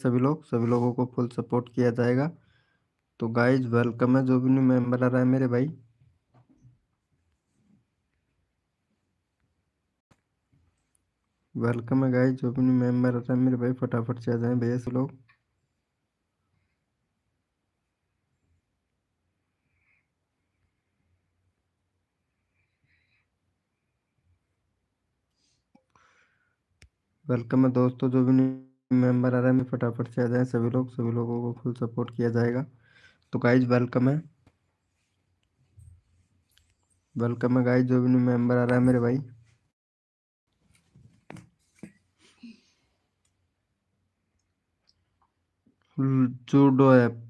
सभी लोगों को फुल सपोर्ट किया जाएगा। तो गाइज वेलकम है, जो भी न्यू मेंबर आ रहा है मेरे भाई, वेलकम है गाइज। जो भी न्यू मेंबर आ रहा है मेरे भाई, फटाफट से आ जाए भैया से लोग। वेलकम है दोस्तों, जो भी न्यू मेंबर आ रहा है मैं फटाफट से आ जाए सभी लोग, सभी लोगों को फुल सपोर्ट किया जाएगा। तो गाइज वेलकम है, वेलकम है गाइज। जो भी न्यू मेंबर आ रहा है मेरे भाई, जूडो ऐप।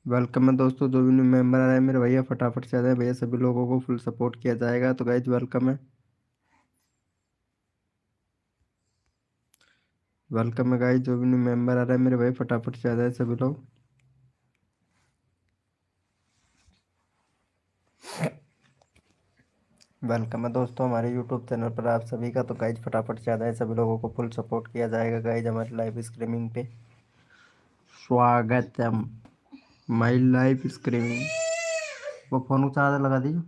वेलकम है दोस्तों, जो भी न्यू मेंबर आ रहा है मेरे भैया, फटाफट से आ जाए भैया, सभी लोगों को फुल सपोर्ट किया जाएगा। तो गाइज वेलकम है, वेलकम है गाइज। जो भी न्यू मेंबर आ रहा है मेरे भाई, फटाफट से आ जाए सभी लोग। वेलकम है दोस्तों हमारे यूट्यूब चैनल पर आप सभी का। तो गाइज फटाफट से आ जाए, सभी लोगों को फुल सपोर्ट किया जाएगा गाइज हमारे लाइव स्ट्रीमिंग पे। स्वागत है माई लाइव स्ट्रीमिंग। वो फोन को चार्जर लगा दीजिए,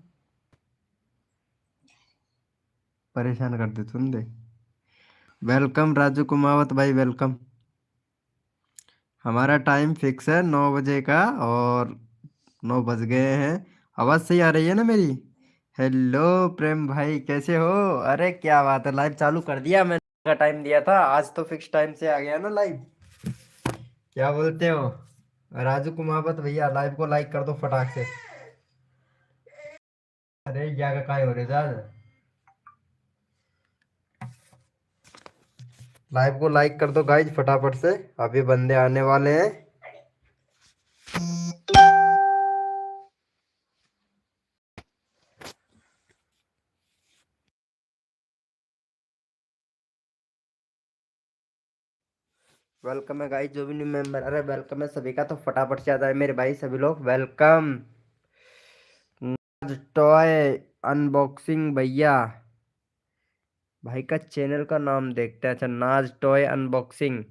परेशान कर दे सुन दे। वेलकम राजू कुमावत भाई, वेलकम। हमारा टाइम फिक्स है 9 बजे का, और 9 बज गए हैं। आवाज़ सही आ रही है ना मेरी? हेलो प्रेम भाई, कैसे हो? अरे क्या बात है, लाइव चालू कर दिया मैंने, का टाइम दिया था आज तो फिक्स टाइम से आ गया ना लाइव। क्या बोलते हो राजू कुमावत भैया? लाइव को लाइक कर दो फटाक से। अरे क्या का काय हो रहे थे? लाइव को लाइक कर दो गाइज फटाफट से, अभी बंदे आने वाले हैं। वेलकम है गाइज, जो भी न्यू मेंबर, अरे वेलकम है सभी का। तो फटाफट से आ जाए मेरे भाई, सभी लोग वेलकम। नाज टॉय अनबॉक्सिंग भैया, भाई का चैनल का नाम देखते हैं। अच्छा, नाज टॉय अनबॉक्सिंग,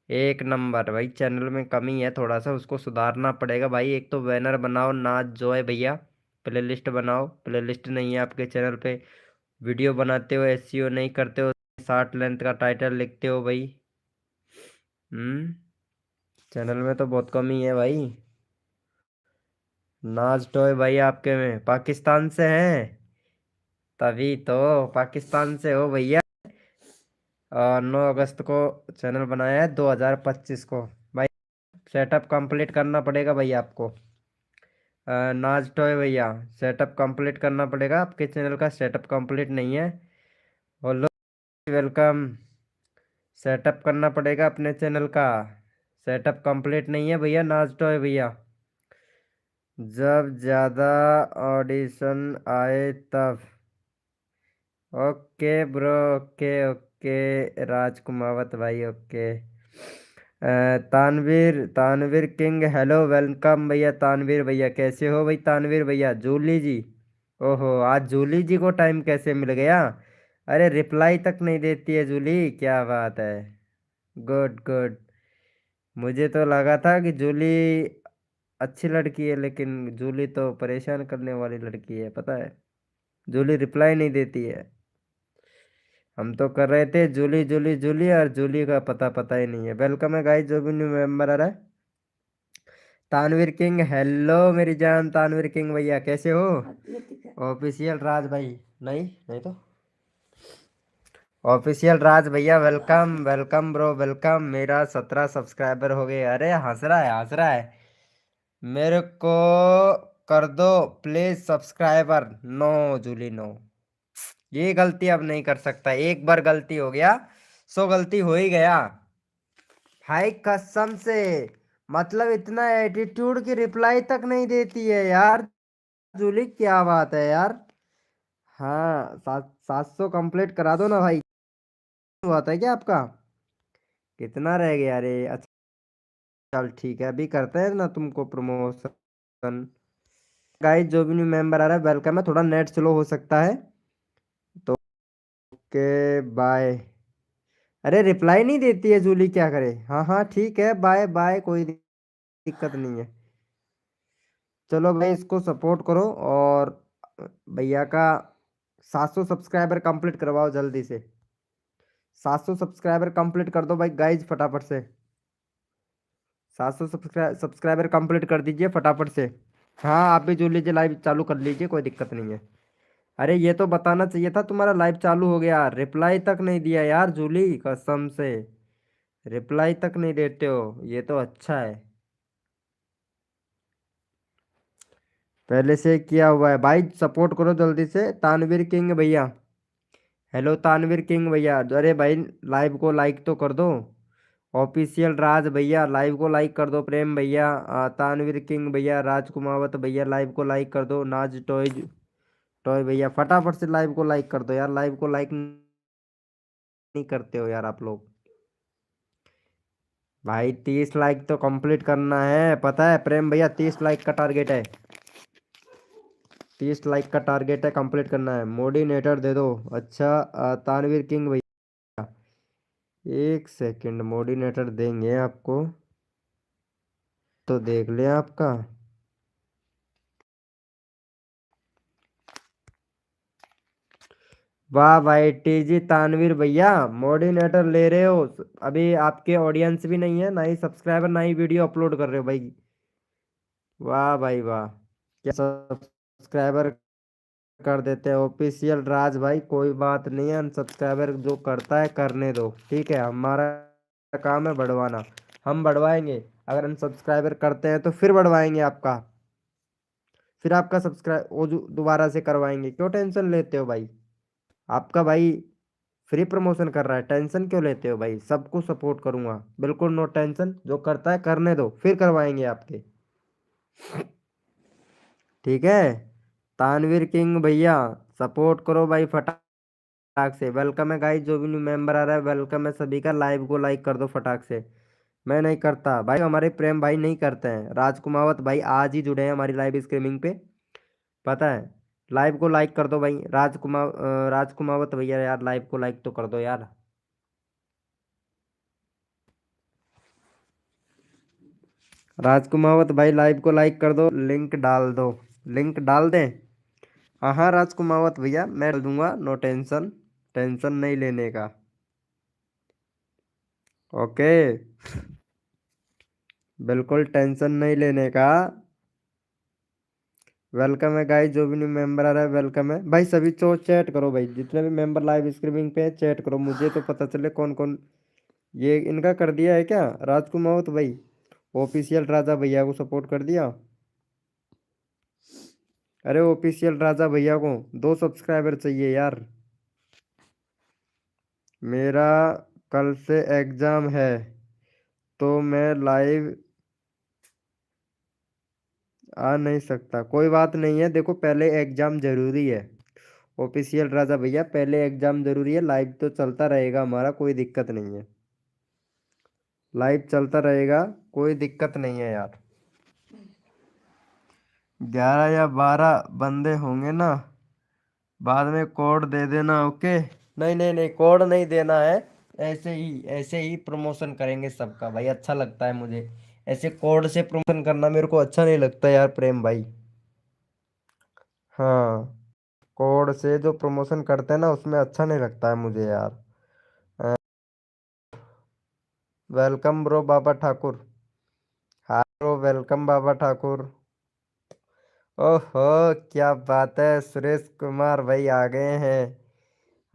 एक नंबर भाई। चैनल में कमी है थोड़ा सा, उसको सुधारना पड़ेगा भाई। एक तो बैनर बनाओ नाज जॉय भैया, प्लेलिस्ट बनाओ, प्लेलिस्ट नहीं है आपके चैनल पे। वीडियो बनाते हो एसईओ नहीं करते हो, शार्ट लेंथ का टाइटल लिखते हो भाई। हम्म चैनल में तो बहुत कमी है भाई। नाज टॉय भाई आपके में पाकिस्तान से हैं, तभी तो पाकिस्तान से हो भैया। 9 अगस्त को चैनल बनाया है, 2025 को भाई। सेटअप कंप्लीट करना पड़ेगा भाई आपको। नाज टॉय भैया, सेटअप कंप्लीट करना पड़ेगा, आपके चैनल का सेटअप कंप्लीट नहीं है। Hello, welcome. सेटअप करना पड़ेगा अपने चैनल का, सेटअप कंप्लीट नहीं है भैया नाज टॉय भैया। जब ज़्यादा ऑडिशन आए तब। ओके ब्रो, ओके ओके राज कुमावत भाई, okay. Tanveer, Tanveer king, hello welcome भैया। तानवीर भैया कैसे हो भाई? तानवीर भैया, जूली जी, ओहो आज जूली जी को टाइम कैसे मिल गया? अरे रिप्लाई तक नहीं देती है जूली, क्या बात है। Good good. मुझे तो लगा था कि जूली अच्छी लड़की है, लेकिन जूली तो परेशान करने वाली लड़की है, पता है। जूली रिप्लाई नहीं देती है। हम तो कर रहे थे जूली जूली जूली, और जूली का पता पता ही नहीं है। वेलकम है गाइस, जो भी न्यू मेंबर आ रहा है। तानवीर किंग, हेलो मेरी जान तानवीर किंग भैया, कैसे हो? ऑफिशियल राज भाई, नहीं नहीं तो ऑफिशियल राज भैया, वेलकम वेलकम ब्रो, वेलकम। मेरा 17 सब्सक्राइबर हो गए। अरे हंस रहा है, हंस रहा है। मेरे को कर दो please subscriber. No Julie no, ये गलती अब नहीं कर सकता। एक बार गलती हो गया, सो गलती हो ही गया भाई कसम से। मतलब इतना एटीट्यूड की रिप्लाई तक नहीं देती है यार जूली, क्या बात है यार। हाँ, 700 कंप्लीट करा दो ना भाई। हुआ था क्या आपका? कितना रह गया रे? अच्छा चल ठीक है, अभी करते हैं ना तुमको प्रमोशन। गाइस जो भी न्यू मेंबर आ रहा है वेलकम है, थोड़ा नेट स्लो हो सकता है तो ओके बाय। अरे रिप्लाई नहीं देती है जूली, क्या करे। हाँ हाँ ठीक है, बाय बाय, कोई दिक्कत नहीं है। चलो भाई इसको सपोर्ट करो और भैया का 700 सब्सक्राइबर कंप्लीट करवाओ जल्दी से। 700 सब्सक्राइबर कंप्लीट कर दो भाई गाइज फटाफट से। 700 सब्सक्राइबर कंप्लीट कर दीजिए फटाफट से। हाँ आप भी जुड़ लीजिए, लाइव चालू कर लीजिए, कोई दिक्कत नहीं है। अरे ये तो बताना चाहिए था तुम्हारा लाइव चालू हो गया, रिप्लाई तक नहीं दिया यार जूली, कसम से रिप्लाई तक नहीं देते हो, ये तो अच्छा है। पहले से किया हुआ है भाई, सपोर्ट करो जल्दी से तानवीर किंग भैया। हेलो तानवीर किंग भैया, अरे भाई लाइव को लाइक तो कर दो। ऑफिशियल राज भैया लाइव को लाइक कर दो, प्रेम भैया, तानवीर किंग भैया, राज कुमावत भैया लाइव को लाइक कर दो, नाज टॉयज टॉय भैया फटाफट से लाइव को लाइक कर दो यार, लाइव को लाइक नहीं करते हो यार आप लोग। भाई 30 लाइक तो कंप्लीट करना है, पता है प्रेम भैया, 30 लाइक का टारगेट है। 30 लाइक का टारगेट है, कंप्लीट करना है। मोडिनेटर दे दो। अच्छा तानवीर किंग भैया, एक सेकंड मोडिनेटर देंगे आपको, तो देख ले आपका। वाह भाई टीजी तानवीर भैया, मोडिनेटर ले रहे हो। अभी आपके ऑडियंस भी नहीं है, ना ही सब्सक्राइबर, ना ही वीडियो अपलोड कर रहे हो भाई। वाह भाई वाह, क्या सब्सक्राइबर कर देते हैं ऑफिशियल राज भाई, कोई बात नहीं है, अनसब्सक्राइबर जो करता है करने दो, ठीक है, हमारा काम है बढ़वाना, हम बढ़वाएंगे। अगर अनसब्सक्राइबर करते हैं तो फिर बढ़वाएंगे आपका, फिर आपका सब्सक्राइब वो जो दोबारा से करवाएंगे, क्यों टेंशन लेते हो भाई। आपका भाई फ्री प्रमोशन कर रहा है, टेंशन क्यों लेते हो भाई, सबको सपोर्ट करूंगा, बिल्कुल नो टेंशन, जो करता है करने दो, फिर करवाएंगे आपके, ठीक है। तानवीर किंग भैया सपोर्ट करो भाई फटाक से। वेलकम है गाइस, जो भी न्यू मेंबर आ रहा है वेलकम है सभी का, लाइव को लाइक कर दो फटाक से। मैं नहीं करता भाई, हमारे प्रेम भाई नहीं करते हैं, राजकुमावत भाई आज ही जुड़े हैं हमारी लाइव स्ट्रीमिंग पे, पता है। लाइव को लाइक कर दो भाई, राजकुमावत भैया यार लाइव को लाइक तो कर दो यार। राजकुमावत भाई लाइव को लाइक कर दो, लिंक डाल दो, लिंक डाल दें। हाँ हाँ राजकुमावत भैया मैं डाल दूंगा, नो टेंशन, टेंशन नहीं लेने का। ओके, बिल्कुल टेंशन नहीं लेने का। वेलकम है गाइस, जो भी न्यू मेंबर आ रहा है वेलकम है भाई, सभी तो चैट करो भाई, जितने भी मेंबर लाइव स्ट्रीमिंग पे चैट करो, मुझे तो पता चले कौन कौन। ये इनका कर दिया है क्या राजकुमावत भाई, ऑफिशियल राजा भैया को सपोर्ट कर दिया। अरे ऑफिशियल राजा भैया को 2 सब्सक्राइबर चाहिए यार। मेरा कल से एग्जाम है तो मैं लाइव आ नहीं सकता, कोई बात नहीं है, देखो पहले एग्जाम जरूरी है। ऑफिशियल राजा भैया पहले एग्जाम जरूरी है, लाइव तो चलता रहेगा हमारा, कोई दिक्कत नहीं है, लाइव चलता रहेगा, कोई दिक्कत नहीं है यार। 11 या 12 बंदे होंगे ना, बाद में कोड दे देना, ओके। नहीं नहीं नहीं कोड नहीं देना है, ऐसे ही प्रमोशन करेंगे सबका भाई, अच्छा लगता है मुझे, ऐसे कोड से प्रमोशन करना मेरे को अच्छा नहीं लगता यार प्रेम भाई। हाँ, कोड से जो प्रमोशन करते हैं ना उसमें अच्छा नहीं लगता है मुझे यार। वेलकम ब्रो बाबा ठाकुर। हाँ ब्रो वेलकम बाबा ठाकुर। ओहो क्या बात है, सुरेश कुमार भाई आ गए हैं,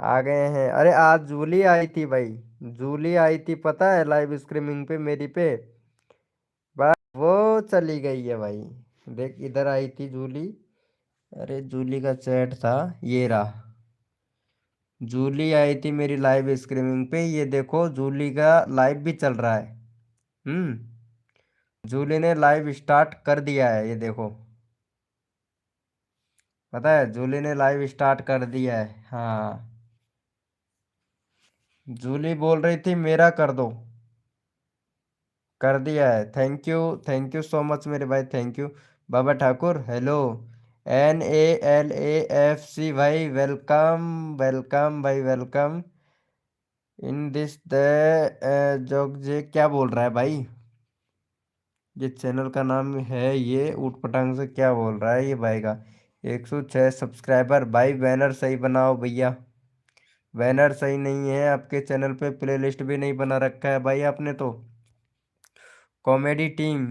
आ गए हैं। अरे आज जूली आई थी भाई, जूली आई थी पता है लाइव स्ट्रीमिंग पे मेरी पे, बस वो चली गई है भाई। देख इधर आई थी जूली, अरे जूली का चैट था, ये रहा, जूली आई थी मेरी लाइव स्ट्रीमिंग पे, ये देखो जूली का लाइव भी चल रहा है। जूली ने लाइव स्टार्ट कर दिया है, ये देखो, पता है जूली ने लाइव स्टार्ट कर दिया है, हाँ। जूली बोल रही थी मेरा कर दो, कर दिया है, थैंक यू सो मच मेरे भाई, thank you. Baba Thakur hello, NALAFC भाई, वेलकम वेलकम भाई, वेलकम इन दिस द जोग जे, क्या बोल रहा है भाई? ये चैनल का नाम है, ये ऊट पटांग से क्या बोल रहा है ये भाई का? 106 सब्सक्राइबर भाई, बैनर सही बनाओ भैया। बैनर सही नहीं है आपके चैनल पे, प्लेलिस्ट भी नहीं बना रखा है भाई आपने तो। कॉमेडी टीम,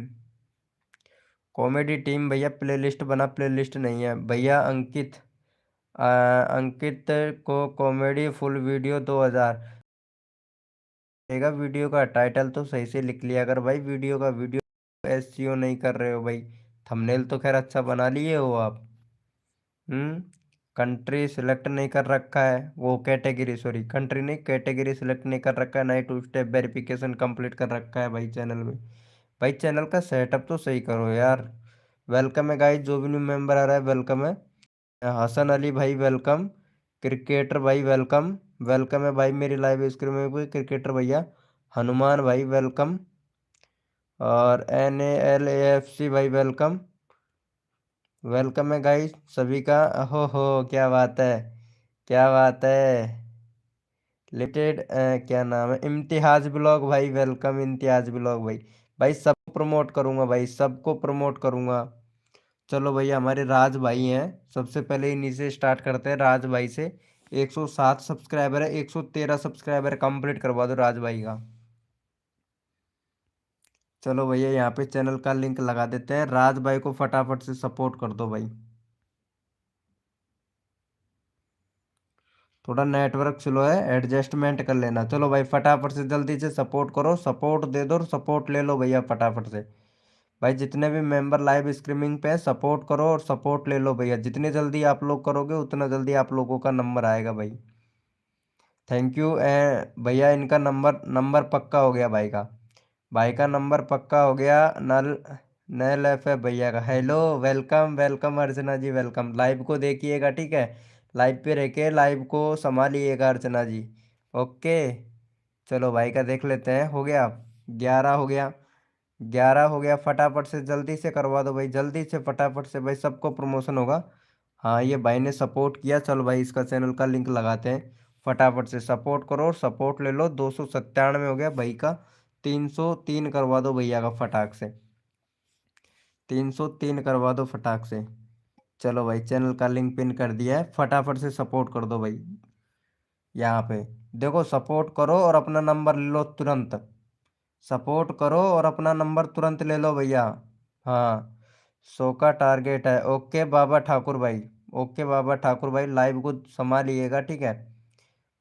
कॉमेडी टीम भैया, प्लेलिस्ट बना, प्लेलिस्ट नहीं है भैया। अंकित, अंकित को कॉमेडी फुल वीडियो 2000 देगा। वीडियो का टाइटल तो सही से लिख लिया अगर भाई, वीडियो का वीडियो एसईओ नहीं कर रहे हो भाई। थंबनेल तो खैर अच्छा बना लिए हो आप। कंट्री सिलेक्ट नहीं कर रखा है, वो कैटेगरी, सॉरी कंट्री नहीं, कैटेगरी सिलेक्ट नहीं कर रखा है, ना ही टू स्टेप वेरिफिकेशन कंप्लीट कर रखा है भाई चैनल में। भाई चैनल का सेटअप तो सही करो यार। वेलकम है गाइस, जो भी न्यू मेंबर आ रहा है वेलकम है। हसन अली भाई वेलकम। क्रिकेटर भाई वेलकम। वेलकम है भाई मेरी लाइव स्क्रीन में कोई क्रिकेटर भैया। हनुमान भाई वेलकम। और NALAFC भाई वेलकम। वेलकम है गाइस सभी का। हो क्या बात है, क्या बात है। लिमिटेड, क्या नाम है, इम्तिहाज ब्लॉग भाई वेलकम, इम्तिहाज ब्लॉग भाई। भाई सबको प्रमोट करूंगा भाई, सबको प्रमोट करूंगा। चलो भैया, हमारे राज भाई हैं, सबसे पहले इन्हीं से स्टार्ट करते हैं, राज भाई से। 107 सब्सक्राइबर है, 113 सब्सक्राइबर कंप्लीट करवा दो राज भाई का। चलो भैया, यहाँ पे चैनल का लिंक लगा देते हैं, राज भाई को फटाफट से सपोर्ट कर दो भाई। थोड़ा नेटवर्क स्लो है, एडजस्टमेंट कर लेना। चलो भाई फटाफट से जल्दी से सपोर्ट करो, सपोर्ट दे दो और सपोर्ट ले लो भैया फटाफट से। भाई जितने भी मेंबर लाइव स्ट्रीमिंग पे सपोर्ट करो और सपोर्ट ले लो भैया, जितनी जल्दी आप लोग करोगे उतना जल्दी आप लोगों का नंबर आएगा भाई। Thank you. भैया इनका नंबर नंबर पक्का हो गया भाई का, भाई का नंबर पक्का हो गया। नल नल एफ है भैया का। हेलो, वेलकम वेलकम अर्चना जी, वेलकम। लाइव को देखिएगा ठीक है, लाइव पे रह के लाइव को संभालिएगा अर्चना जी। ओके। चलो भाई का देख लेते हैं, हो गया 11 हो गया, 11 हो गया। फटाफट से जल्दी से करवा दो भाई, जल्दी से फटाफट से भाई, सबको प्रमोशन होगा। हाँ ये भाई ने सपोर्ट किया, चलो भाई इसका चैनल का लिंक लगाते हैं। फटाफट से सपोर्ट करो और सपोर्ट ले लो। 297 हो गया भाई का। 303 करवा दो भैया का फटाक से, 303 करवा दो फटाक से। चलो भाई चैनल का लिंक पिन कर दिया है, फटाफट से सपोर्ट कर दो भाई। यहाँ पे देखो, सपोर्ट करो और अपना नंबर ले लो तुरंत। सपोर्ट करो और अपना नंबर तुरंत ले लो भैया। हाँ, 100 का टारगेट है। ओके बाबा ठाकुर भाई, ओके बाबा ठाकुर भाई, लाइव को संभालिएगा ठीक है।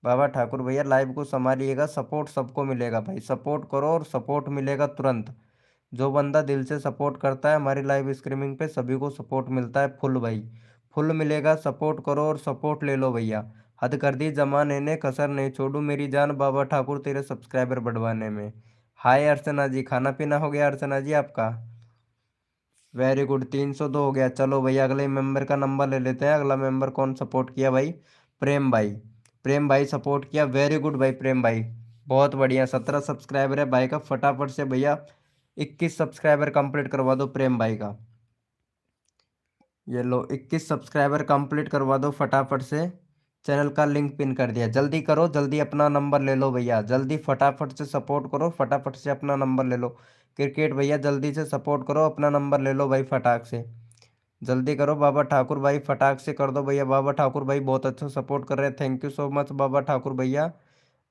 बाबा ठाकुर भैया लाइव को संभालिएगा, सपोर्ट सबको मिलेगा भाई, सपोर्ट करो और सपोर्ट मिलेगा तुरंत। जो बंदा दिल से सपोर्ट करता है हमारी लाइव स्ट्रीमिंग पे, सभी को सपोर्ट मिलता है फुल भाई, फुल मिलेगा। सपोर्ट करो और सपोर्ट ले लो भैया। हद कर दी जमाने ने, कसर नहीं छोड़ू मेरी जान, बाबा ठाकुर तेरे सब्सक्राइबर बढ़वाने में। हाय अर्चना जी, खाना पीना हो गया अर्चना जी आपका? वेरी गुड, 302 हो गया। चलो भैया अगले मेंबर का नंबर ले लेते हैं। अगला मेंबर कौन सपोर्ट किया भाई? प्रेम भाई, प्रेम भाई सपोर्ट किया, वेरी गुड भाई प्रेम भाई, बहुत बढ़िया। 17 सब्सक्राइबर है भाई का, फटाफट से भैया 21 सब्सक्राइबर कंप्लीट करवा दो प्रेम भाई का। ये लो 21 सब्सक्राइबर कंप्लीट करवा दो फटाफट से। चैनल का लिंक पिन कर दिया, जल्दी करो, जल्दी अपना नंबर ले लो भैया, जल्दी फटाफट से सपोर्ट करो, फटाफट से अपना नंबर ले लो। क्रिकेट भैया जल्दी से सपोर्ट करो, अपना नंबर ले लो भाई फटाक से, जल्दी करो। बाबा ठाकुर भाई फटाक से कर दो भैया, बाबा ठाकुर भाई बहुत अच्छा सपोर्ट कर रहे हैं, थैंक यू सो मच बाबा ठाकुर भैया।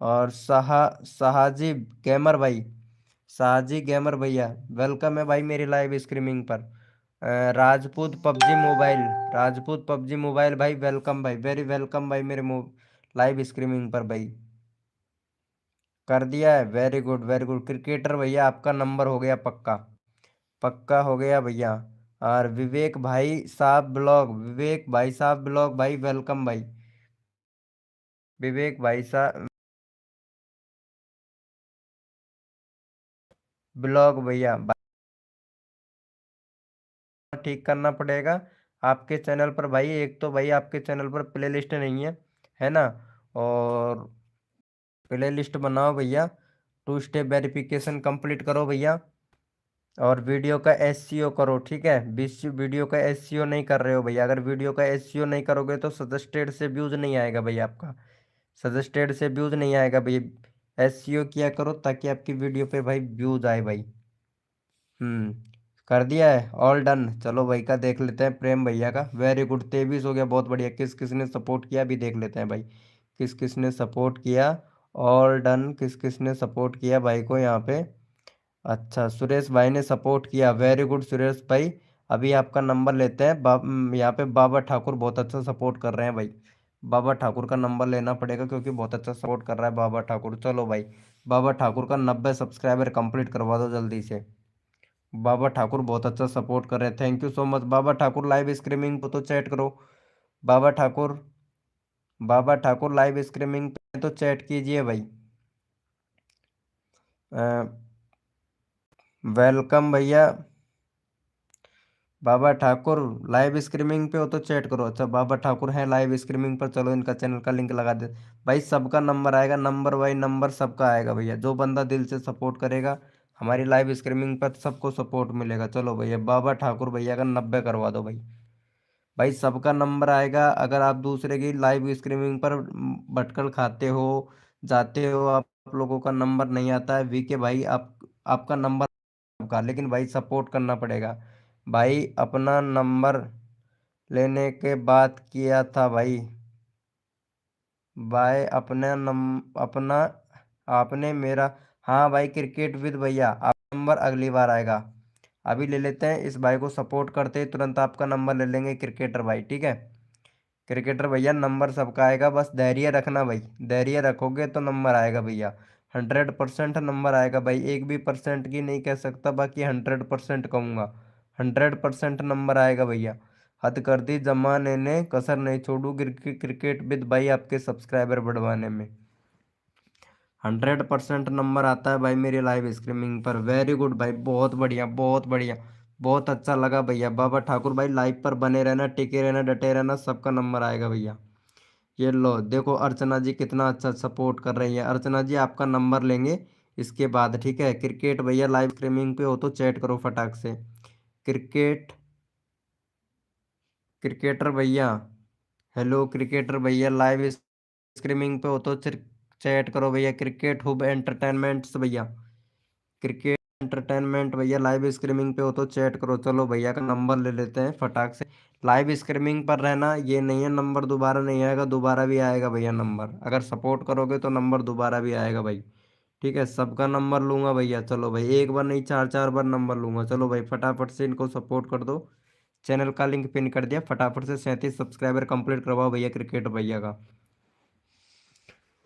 और साहाजी गेमर भाई, साहजी गेमर भैया वेलकम है भाई मेरी लाइव स्ट्रीमिंग पर। Rajput PUBG mobile, Rajput PUBG mobile भाई वेलकम भाई, वेरी वेलकम भाई मेरे लाइव स्ट्रीमिंग पर भाई। कर दिया है, very good very good. Cricketer भैया आपका नंबर हो गया पक्का, पक्का हो गया भैया। और विवेक भाई साहब ब्लॉग, विवेक भाई साहब ब्लॉग भाई वेलकम भाई, विवेक भाई साहब ब्लॉग भैया ठीक करना पड़ेगा आपके चैनल पर भाई। एक तो भाई आपके चैनल पर प्लेलिस्ट नहीं है ना, और प्ले लिस्ट बनाओ भैया। टू स्टेप वेरिफिकेशन कंप्लीट करो भैया। और वीडियो का एसईओ करो, ठीक है। वीडियो का एसईओ नहीं कर रहे हो भैया, अगर वीडियो का एसईओ नहीं करोगे तो सजेस्टेड से व्यूज नहीं आएगा भैया आपका, सजेस्टेड से व्यूज नहीं आएगा भैया। एसईओ किया करो ताकि आपकी वीडियो पे भाई व्यूज आए भाई। हम्म। कर दिया है, ऑल डन। चलो भाई का देख लेते हैं, प्रेम भैया का वेरी गुड, 23 हो गया, बहुत बढ़िया। किस किस ने सपोर्ट किया भी देख लेते हैं भाई, किस किस ने सपोर्ट किया। ऑल डन, किस किस ने सपोर्ट किया भाई को यहाँ पे। अच्छा, सुरेश भाई ने सपोर्ट किया, वेरी गुड सुरेश भाई। अभी आपका नंबर लेते हैं। यहाँ पे बाबा ठाकुर बहुत अच्छा सपोर्ट कर रहे हैं भाई। बाबा ठाकुर का नंबर लेना पड़ेगा क्योंकि बहुत अच्छा सपोर्ट कर रहा है बाबा ठाकुर। चलो भाई, बाबा ठाकुर का 90 सब्सक्राइबर कंप्लीट करवा दो जल्दी से। बाबा ठाकुर बहुत अच्छा सपोर्ट कर रहे हैं, thank you so much Baba Thakur. Live streaming पे तो चैट करो बाबा ठाकुर। बाबा ठाकुर लाइव स्ट्रीमिंग पे तो चैट कीजिए भाई। वेलकम भैया। बाबा ठाकुर लाइव स्ट्रीमिंग पे हो तो चैट करो। अच्छा, बाबा ठाकुर हैं लाइव स्ट्रीमिंग पर, चलो इनका चैनल का लिंक लगा दे भाई। सबका नंबर आएगा, नंबर बाई नंबर सबका आएगा भैया। जो बंदा दिल से सपोर्ट करेगा हमारी लाइव स्ट्रीमिंग पर सबको सपोर्ट मिलेगा। चलो भैया, बाबा ठाकुर भैया का 90 करवा दो भाई। भाई सबका नंबर आएगा। अगर आप दूसरे की लाइव स्ट्रीमिंग पर भटकल खाते हो, जाते हो, आप लोगों का नंबर नहीं आता है वीके भाई, आपका नंबर आपका, लेकिन भाई सपोर्ट करना पड़ेगा भाई। अपना नंबर लेने के बाद किया था भाई, भाई अपना आपने मेरा। हाँ भाई, क्रिकेट विद भैया आप नंबर अगली बार आएगा। अभी ले लेते हैं, इस भाई को सपोर्ट करते ही तुरंत आपका नंबर ले लेंगे क्रिकेटर भाई, ठीक है। क्रिकेटर भैया नंबर सबका आएगा, बस धैर्य रखना भाई। धैर्य रखोगे तो नंबर आएगा भैया। 100% नंबर आएगा भाई, एक भी परसेंट की नहीं कह सकता, बाकी 100% कहूँगा। 100% नंबर आएगा भैया। हद कर दी जमाने ने, कसर नहीं छोड़ू क्रिकेट विद भाई आपके सब्सक्राइबर बढ़वाने में। 100% नंबर आता है भाई मेरी लाइव स्ट्रीमिंग पर। वेरी गुड भाई, बहुत बढ़िया बहुत बढ़िया, बहुत अच्छा लगा भैया। बाबा ठाकुर भाई लाइव पर बने रहना, टिके रहना, डटे रहना, सबका नंबर आएगा भैया। ये लो देखो, अर्चना जी कितना अच्छा सपोर्ट कर रही है। अर्चना जी आपका नंबर लेंगे इसके बाद, ठीक है। क्रिकेट भैया लाइव स्ट्रीमिंग पे हो तो चैट करो फटाक से। क्रिकेट क्रिकेटर भैया, हेलो क्रिकेटर भैया, लाइव स्ट्रीमिंग पे हो तो चैट करो भैया। क्रिकेट हुब एंटरटेनमेंट्स भैया, क्रिकेट एंटरटेनमेंट भैया लाइव स्ट्रीमिंग पे हो तो चैट करो। चलो भैया का नंबर ले लेते हैं फटाक से। लाइव स्ट्रीमिंग पर रहना, ये नहीं है नंबर दोबारा नहीं आएगा, दोबारा भी आएगा भैया नंबर। अगर सपोर्ट करोगे तो नंबर दोबारा भी आएगा भाई, ठीक है। सबका नंबर लूंगा भैया। चलो भाई, एक बार नहीं चार चार बार नंबर लूंगा। चलो भाई फटाफट से इनको सपोर्ट कर दो। चैनल का लिंक पिन कर दिया, फटाफट से 37 सब्सक्राइबर कंप्लीट करवाओ भैया क्रिकेट भैया का।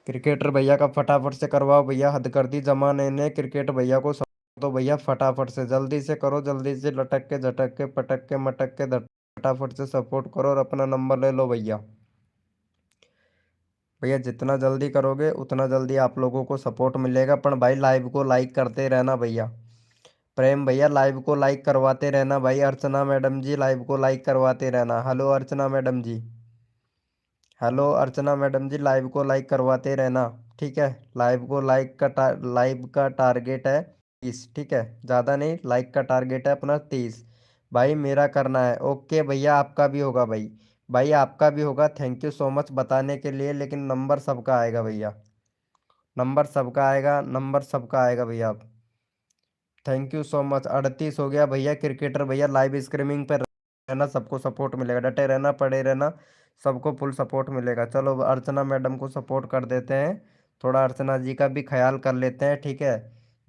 क्रिकेटर भैया का फटाफट से करवाओ भैया, हद कर दी जमाने ने। क्रिकेट भैया को तो भैया फटाफट से जल्दी से करो, जल्दी से लटक के झटक के पटक के मटक के फटाफट से सपोर्ट करो और अपना नंबर ले लो भैया। भैया जितना जल्दी करोगे उतना जल्दी आप लोगों को सपोर्ट मिलेगा, पर भाई लाइव को लाइक करते रहना भैया। प्रेम भैया लाइव को लाइक करवाते रहना भाई। अर्चना मैडम जी लाइव को लाइक करवाते रहना। हेलो अर्चना मैडम जी, हेलो अर्चना मैडम जी, लाइव को लाइक करवाते रहना, ठीक है। लाइव का टारगेट है 30, ठीक है। ज़्यादा नहीं, लाइक का टारगेट है अपना 30। भाई मेरा करना है, ओके भैया आपका भी होगा भाई। भाई आपका भी होगा, थैंक यू सो मच बताने के लिए, लेकिन नंबर सबका आएगा भैया। नंबर सबका आएगा, नंबर सबका आएगा भैया। Thank you so much. 38 हो गया भैया। क्रिकेटर भैया लाइव स्ट्रीमिंग पर रहना, सबको सपोर्ट मिलेगा, डटे रहना, पड़े रहना, सबको फुल सपोर्ट मिलेगा। चलो अर्चना मैडम को सपोर्ट कर देते हैं, थोड़ा अर्चना जी का भी ख्याल कर लेते हैं, ठीक है।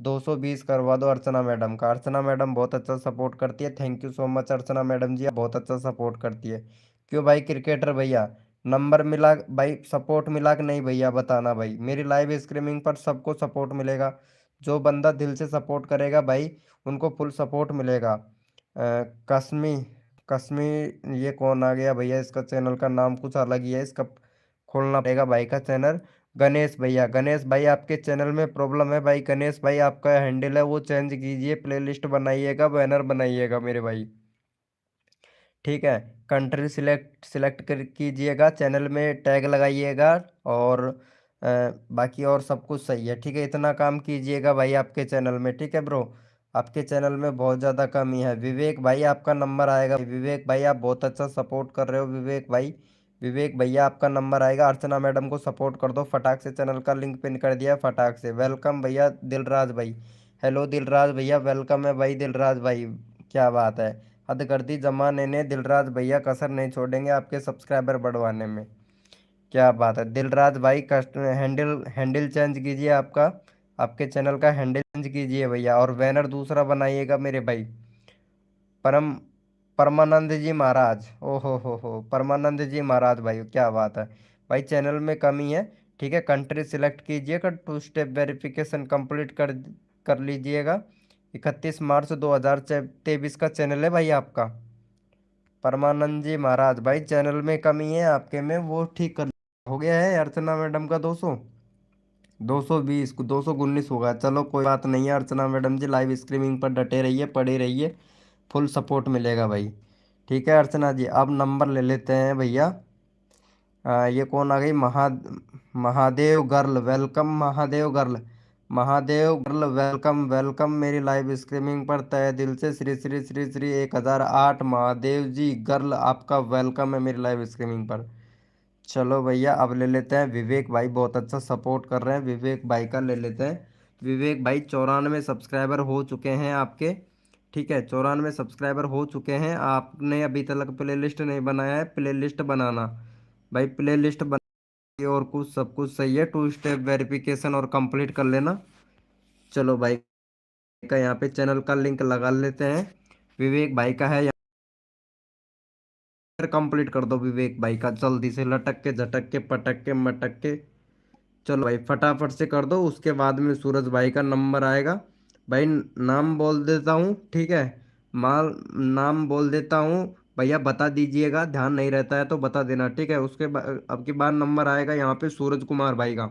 220 करवा दो अर्चना मैडम का। अर्चना मैडम बहुत अच्छा सपोर्ट करती है, thank you so much Archana madam ji, आप बहुत अच्छा सपोर्ट करती है। क्यों भाई क्रिकेटर भैया, नंबर मिला भाई, सपोर्ट मिला कि नहीं भैया बताना भाई। मेरी लाइव स्ट्रीमिंग पर सबको सपोर्ट मिलेगा, जो बंदा दिल से सपोर्ट करेगा भाई उनको फुल सपोर्ट मिलेगा। कश्मी कश्मी, ये कौन आ गया भैया, इसका चैनल का नाम कुछ अलग ही है, इसका खोलना पड़ेगा भाई का चैनल। गणेश भैया, गणेश भाई आपके चैनल में प्रॉब्लम है भाई। गणेश भाई आपका हैंडल है वो चेंज कीजिए, प्लेलिस्ट बनाइएगा, बैनर बनाइएगा मेरे भाई, ठीक है। कंट्री सिलेक्ट सिलेक्ट कर कीजिएगा, चैनल में टैग लगाइएगा, और बाकी और सब कुछ सही है, ठीक है। इतना काम कीजिएगा भाई आपके चैनल में, ठीक है ब्रो। आपके चैनल में बहुत ज़्यादा कमी है। विवेक भाई आपका नंबर आएगा। विवेक भाई आप बहुत अच्छा सपोर्ट कर रहे हो विवेक भाई। विवेक भैया आपका नंबर आएगा। अर्चना मैडम को सपोर्ट कर दो फटाक से, चैनल का लिंक पिन कर दिया है फटाक से। वेलकम भैया दिलराज भाई। हेलो दिलराज भैया, वेलकम है भाई दिलराज भाई। क्या बात है, हद कर दी जमाने ने। दिलराज भैया कसर नहीं छोड़ेंगे आपके सब्सक्राइबर बढ़वाने में। क्या बात है दिलराज भाई, कस्ट हैंडल हैंडल चेंज कीजिए आपका, आपके चैनल का हैंडल चेंज कीजिए भैया। और बैनर दूसरा बनाइएगा मेरे भाई। परम परमानंद जी महाराज, हो परमानंद जी महाराज भाई, क्या बात है भाई। चैनल में कमी है, ठीक है। कंट्री सिलेक्ट कीजिएगा, टू स्टेप वेरिफिकेशन कंप्लीट कर लीजिएगा। 31 मार्च 2023 का चैनल है भाई आपका। परमानंद जी महाराज भाई, चैनल में कमी है आपके में, वो ठीक कर हो गया है। अर्चना मैडम का 200, 220, 219 होगा। चलो कोई बात नहीं है अर्चना मैडम जी, लाइव स्ट्रीमिंग पर डटे रहिए, पड़े रहिए, फुल सपोर्ट मिलेगा भाई। ठीक है अर्चना जी, अब नंबर ले लेते हैं भैया। ये कौन आ गई, Mahadev girl, welcome Mahadev girl. Mahadev girl welcome welcome मेरी लाइव स्ट्रीमिंग पर तहे दिल से। श्री श्री श्री श्री 1008 महादेव जी गर्ल, आपका वेलकम है मेरी लाइव स्ट्रीमिंग पर। चलो भैया अब ले लेते हैं विवेक भाई, बहुत अच्छा सपोर्ट कर रहे हैं, विवेक भाई का ले लेते हैं। विवेक भाई 94 सब्सक्राइबर हो चुके हैं आपके, ठीक है। 94 सब्सक्राइबर हो चुके हैं। आपने अभी तक प्ले लिस्ट नहीं बनाया है, प्ले लिस्ट बनाना भाई, प्ले लिस्ट बनाइए। और कुछ सब कुछ सही है, टू स्टेप वेरिफिकेशन और कंप्लीट कर लेना। चलो भाई का यहाँ पे चैनल का लिंक लगा लेते हैं। विवेक भाई का है, कंप्लीट कर दो विवेक भाई का जल्दी से, लटक के झटक के पटक के मटक के। चलो भाई फटाफट से कर दो, उसके बाद में सूरज भाई का नंबर आएगा। भाई नाम बोल देता हूँ, ठीक है। माल नाम बोल देता हूँ भैया, बता दीजिएगा, ध्यान नहीं रहता है तो बता देना, ठीक है। उसके बाद अब की बार नंबर आएगा यहाँ पे सूरज कुमार भाई का।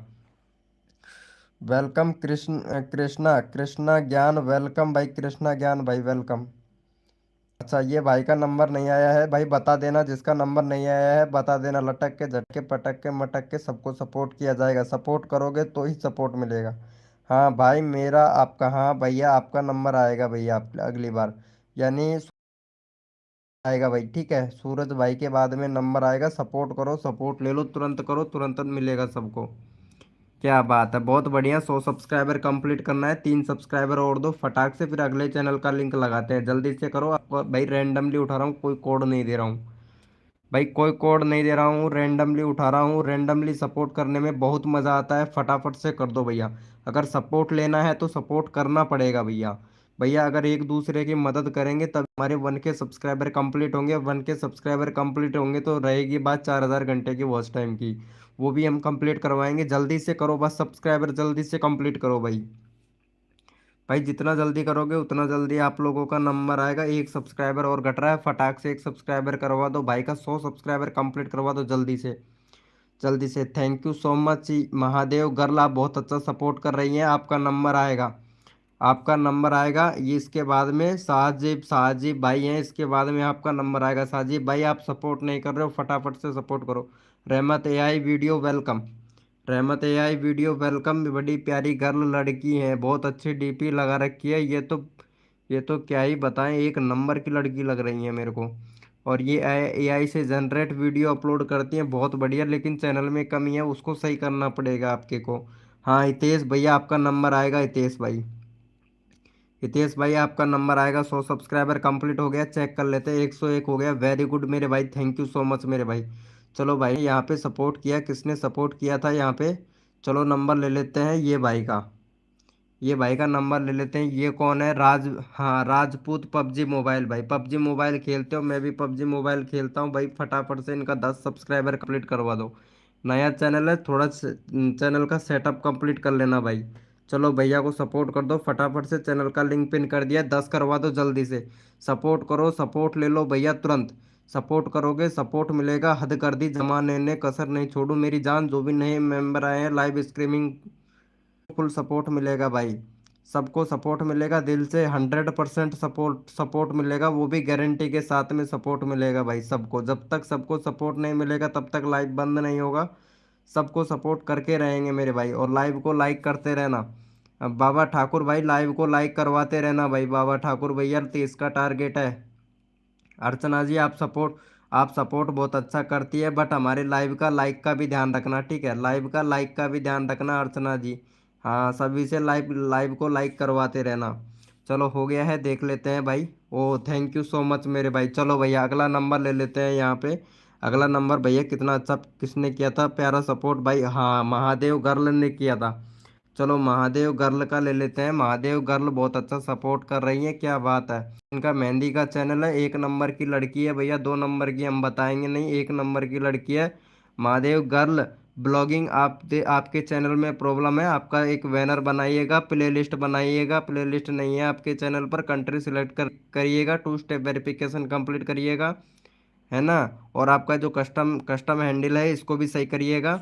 वेलकम कृष्ण कृष्णा कृष्णा ज्ञान, वेलकम भाई कृष्णा ज्ञान भाई, वेलकम। अच्छा ये भाई का नंबर नहीं आया है भाई, बता देना जिसका नंबर नहीं आया है, बता देना। लटक के झटके पटक के मटक के सबको सपोर्ट किया जाएगा, सपोर्ट करोगे तो ही सपोर्ट मिलेगा। हाँ भाई मेरा आपका, हाँ भैया आपका नंबर आएगा भैया, आप अगली बार यानी आएगा भाई, ठीक है। सूरज भाई के बाद में नंबर आएगा। सपोर्ट करो, सपोर्ट ले लो, तुरंत करो, तुरंत मिलेगा सबको। क्या बात है, बहुत बढ़िया। 100 सब्सक्राइबर कंप्लीट करना है, 3 सब्सक्राइबर और दो फटाक से, फिर अगले चैनल का लिंक लगाते हैं। जल्दी से करो, आपको भाई रैंडमली उठा रहा हूँ, कोई कोड नहीं दे रहा हूँ भाई, कोई कोड नहीं दे रहा हूँ, रैंडमली उठा रहा हूँ। रैंडमली सपोर्ट करने में बहुत मज़ा आता है, फटाफट से कर दो भैया। अगर सपोर्ट लेना है तो सपोर्ट करना पड़ेगा भैया। भैया अगर एक दूसरे की मदद करेंगे तब हमारे 1K सब्सक्राइबर कंप्लीट होंगे। 1K सब्सक्राइबर कंप्लीट होंगे तो रहेगी बात 4000 घंटे की वॉच टाइम की, वो भी हम कंप्लीट करवाएंगे। जल्दी से करो बस, सब्सक्राइबर जल्दी से कंप्लीट करो भाई। भाई जितना जल्दी करोगे उतना जल्दी आप लोगों का नंबर आएगा। एक सब्सक्राइबर और घट रहा है, फटाक से एक सब्सक्राइबर करवा दो भाई का, 100 सब्सक्राइबर कंप्लीट करवा दो जल्दी से, जल्दी से। Thank you so much Mahadev girl, आप बहुत अच्छा सपोर्ट कर रही हैं। आपका नंबर आएगा, आपका नंबर आएगा। ये इसके बाद में साजिब साजिब भाई हैं, इसके बाद में आपका नंबर आएगा। साजिब भाई आप सपोर्ट नहीं कर रहे हो, फटाफट से सपोर्ट करो। रहमत एआई वीडियो वेलकम, रहमत एआई वीडियो वेलकम। बड़ी प्यारी गर्ल लड़की है, बहुत अच्छी डीपी लगा रखी है। ये तो क्या ही बताएं, एक नंबर की लड़की लग रही है मेरे को। और ये एआई से जनरेट वीडियो अपलोड करती हैं, बहुत बढ़िया। लेकिन चैनल में कमी है, उसको सही करना पड़ेगा आपके को। हाँ हितेश भैया आपका नंबर आएगा, हितेश भाई, हितेश भाई आपका नंबर आएगा। 100 सब्सक्राइबर कंप्लीट हो गया, चेक कर लेते हैं। 101 हो गया, वेरी गुड मेरे भाई, थैंक यू सो मच मेरे भाई। चलो भाई यहाँ पे सपोर्ट किया, किसने सपोर्ट किया था यहाँ पे। चलो नंबर ले लेते हैं ये भाई का, ये भाई का नंबर ले लेते हैं। ये कौन है, हाँ राजपूत पबजी मोबाइल भाई। पबजी मोबाइल खेलते हो, मैं भी पबजी मोबाइल खेलता हूँ भाई। फटाफट से इनका 10 सब्सक्राइबर कंप्लीट करवा दो। नया चैनल है, थोड़ा चैनल का सेटअप कंप्लीट कर लेना भाई। चलो भैया को सपोर्ट कर दो फटाफट से, चैनल का लिंक पिन कर दिया, 10 करवा दो जल्दी से। सपोर्ट करो, सपोर्ट ले लो भैया तुरंत। सपोर्ट करोगे सपोर्ट मिलेगा, हद कर दी जमाने ने, कसर नहीं छोड़ू मेरी जान। जो भी नए मेंबर आए हैं लाइव स्ट्रीमिंग, फुल सपोर्ट मिलेगा भाई, सबको सपोर्ट मिलेगा दिल से। 100% सपोर्ट सपोर्ट मिलेगा, वो भी गारंटी के साथ में सपोर्ट मिलेगा भाई सबको। जब तक सबको सपोर्ट नहीं मिलेगा तब तक लाइव बंद नहीं होगा। सबको सपोर्ट करके रहेंगे मेरे भाई, और लाइव को लाइक करते रहना। अब बाबा ठाकुर भाई लाइव को लाइक करवाते रहना भाई। बाबा ठाकुर भैया 30 का टारगेट है। अर्चना जी आप सपोर्ट बहुत अच्छा करती है, बट हमारे लाइव का लाइक का भी ध्यान रखना, ठीक है? लाइव का लाइक का भी ध्यान रखना अर्चना जी। हाँ, सभी से लाइव लाइव को लाइक करवाते रहना। चलो हो गया है, देख लेते हैं भाई। ओ थैंक यू सो मच मेरे भाई। चलो भैया अगला नंबर ले लेते हैं यहाँ पे। अगला नंबर भैया कितना अच्छा किसने किया था, प्यारा सपोर्ट भाई। हाँ, महादेव गर्ल ने किया था। चलो महादेव गर्ल का ले लेते हैं। महादेव गर्ल बहुत अच्छा सपोर्ट कर रही है, क्या बात है। इनका मेहंदी का चैनल है, 1 नंबर की लड़की है भैया। 2 नंबर की हम बताएंगे नहीं, 1 नंबर की लड़की है महादेव गर्ल। ब्लॉगिंग आपके चैनल में प्रॉब्लम है, आपका एक बैनर बनाइएगा, प्लेलिस्ट बनाइएगा। प्लेलिस्ट नहीं है आपके चैनल पर, कंट्री सिलेक्ट करिएगा, 2 स्टेप वेरिफिकेशन कंप्लीट करिएगा, है ना? और आपका जो कस्टम कस्टम हैंडल है इसको भी सही करिएगा।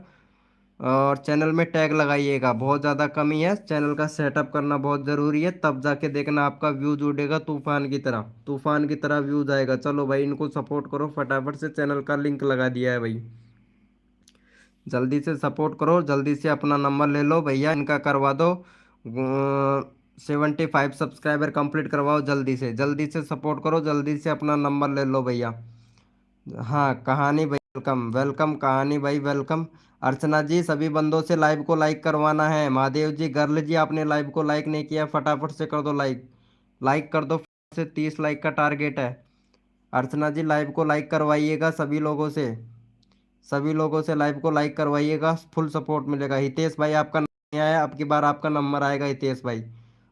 और चैनल में टैग लगाइएगा, बहुत ज़्यादा कमी है, चैनल का सेटअप करना बहुत ज़रूरी है, तब जाके देखना आपका व्यूज उड़ेगा तूफान की तरह, तूफान की तरह व्यूज आएगा। चलो भाई इनको सपोर्ट करो फटाफट से, चैनल का लिंक लगा दिया है भाई। जल्दी से सपोर्ट करो, जल्दी से अपना नंबर ले लो भैया, इनका करवा दो। 75 सब्सक्राइबर कंप्लीट करवाओ, जल्दी से सपोर्ट करो, जल्दी से अपना नंबर ले लो भैया। हाँ कहानी भाई वेलकम वेलकम, कहानी भाई वेलकम। अर्चना जी सभी बंदों से लाइव को लाइक करवाना है। महादेव जी गर्ल जी आपने लाइव को लाइक नहीं किया, फटाफट से कर दो लाइक। लाइक कर दो से 30 लाइक का टारगेट है। अर्चना जी लाइव को लाइक करवाइएगा सभी लोगों से लाइव को लाइक करवाइएगा, फुल सपोर्ट मिलेगा। हितेश भाई आपका नहीं आया, अब की बार आपका नंबर आएगा हितेश भाई।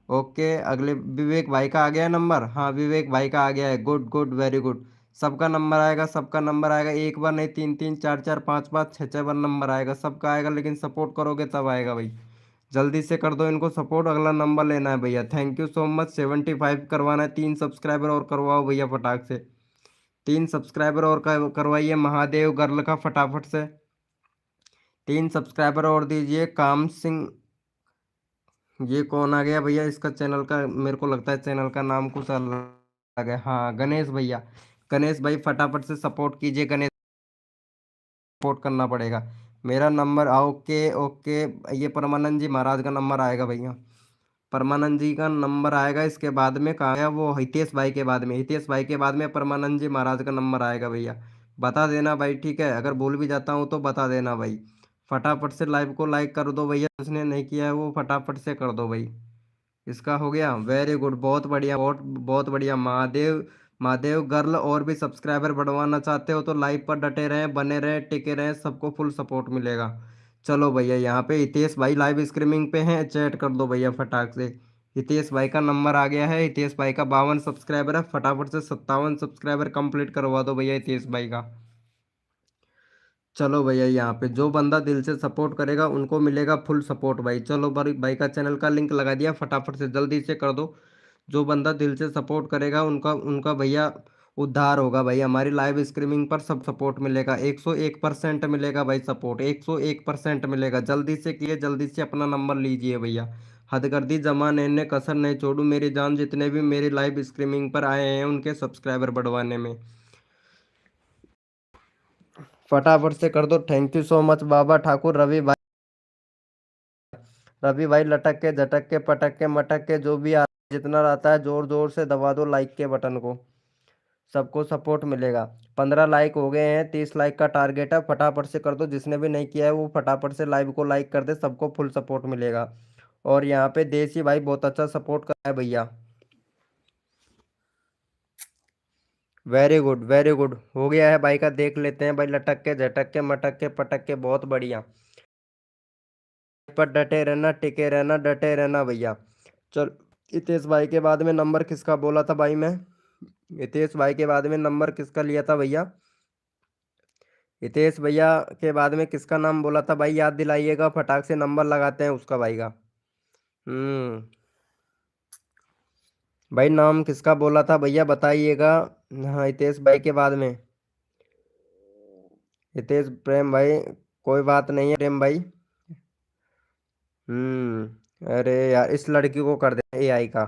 ओके अगले विवेक भाई का आ गया है नंबर। हाँ विवेक भाई का आ गया है, गुड गुड वेरी गुड। सबका नंबर आएगा, सबका नंबर आएगा, एक बार नहीं, तीन तीन चार चार पाँच पाँच छः छः बार नंबर आएगा, सबका आएगा, लेकिन सपोर्ट करोगे तब आएगा भाई। जल्दी से कर दो इनको सपोर्ट, अगला नंबर लेना है भैया। Thank you so much. 75 करवाना है, 3 सब्सक्राइबर और करवाओ भैया फटाक से। 3 सब्सक्राइबर और करवाइए महादेव गर्ल का फटाफट से। 3 सब्सक्राइबर और दीजिए। काम सिंह, ये कौन आ गया भैया, इसका चैनल का मेरे को लगता है चैनल का नाम कुछ अलग है। हाँ गणेश भैया, गणेश भाई फटाफट से सपोर्ट कीजिए, गणेश सपोर्ट करना पड़ेगा। मेरा नंबर ओके ओके। ये परमानंद जी महाराज का नंबर आएगा भैया, परमानंद जी का नंबर आएगा। इसके बाद में कहाँ गया वो, हितेश भाई के बाद में, हितेश भाई के बाद में परमानंद जी महाराज का नंबर आएगा भैया। बता देना भाई, ठीक है? अगर भूल भी जाता हूँ तो बता देना भाई। फटाफट से लाइव को लाइक कर दो भैया, उसने नहीं किया है वो फटाफट से कर दो भाई। इसका हो गया, वेरी गुड, बहुत बढ़िया, बहुत बहुत बढ़िया। महादेव महादेव गर्ल और भी सब्सक्राइबर बढ़वाना चाहते हो तो लाइव पर डटे रहें, बने रहें, टिके रहें, सबको फुल सपोर्ट मिलेगा। चलो भैया यहाँ पे हितेश भाई लाइव स्ट्रीमिंग पे हैं, चैट कर दो भैया फटाक से। हितेश भाई का नंबर आ गया है, हितेश भाई का 52 सब्सक्राइबर है, फटाफट से 57 सब्सक्राइबर कंप्लीट करवा दो भैया हितेश भाई का। चलो भैया यहाँ पे जो बंदा दिल से सपोर्ट करेगा उनको मिलेगा फुल सपोर्ट भाई। चलो भाई, भाई का चैनल का लिंक लगा दिया, फटाफट से जल्दी से कर दो। जो बंदा दिल से सपोर्ट करेगा उनका उनका भैया उद्धार होगा भाई। हमारी लाइव स्ट्रीमिंग पर सब सपोर्ट मिलेगा, 101% मिलेगा भाई सपोर्ट, 101% मिलेगा। जल्दी से किए, जल्दी से अपना नंबर लीजिए भैया। हदगर्दी जमा ने कसर नहीं छोड़ू मेरी जान, जितने भी मेरी लाइव स्ट्रीमिंग पर आए हैं उनके सब्सक्राइबर बढ़वाने में। फटाफट से कर दो। थैंक यू सो मच बाबा ठाकुर, रवि भाई, रवि भाई लटक के झटक के पटक के मटक के जो भी जितना रहता है जोर जोर से दबा दो लाइक के बटन को, सबको सपोर्ट मिलेगा। 15 लाइक हो गए हैं, 30 लाइक का टारगेट है, फटाफट से कर दो। जिसने भी नहीं किया है वो फटाफट से लाइव को लाइक कर दे, सबको फुल सपोर्ट मिलेगा। और यहाँ पे देसी भाई बहुत अच्छा सपोर्ट कर रहा है भैया, वेरी गुड वेरी गुड। हो गया है भाई का, देख लेते हैं भाई। लटक के झटक के मटक के पटक के, बहुत बढ़िया। पर डटे रहना, टिके रहना, डटे रहना भैया। चल, हितेश भाई के बाद में नंबर किसका बोला था भाई मैं? हितेश भाई के बाद में नंबर किसका लिया था भैया? हितेश भैया के बाद में किसका नाम बोला था भाई, याद दिलाइएगा, फटाक से नंबर लगाते हैं उसका भाई का। हम्म, भाई नाम किसका बोला था भैया बताइएगा। हाँ हितेश भाई के बाद में हितेश प्रेम भाई, कोई बात नहीं है प्रेम भाई। अरे यार इस लड़की को कर दे एआई का।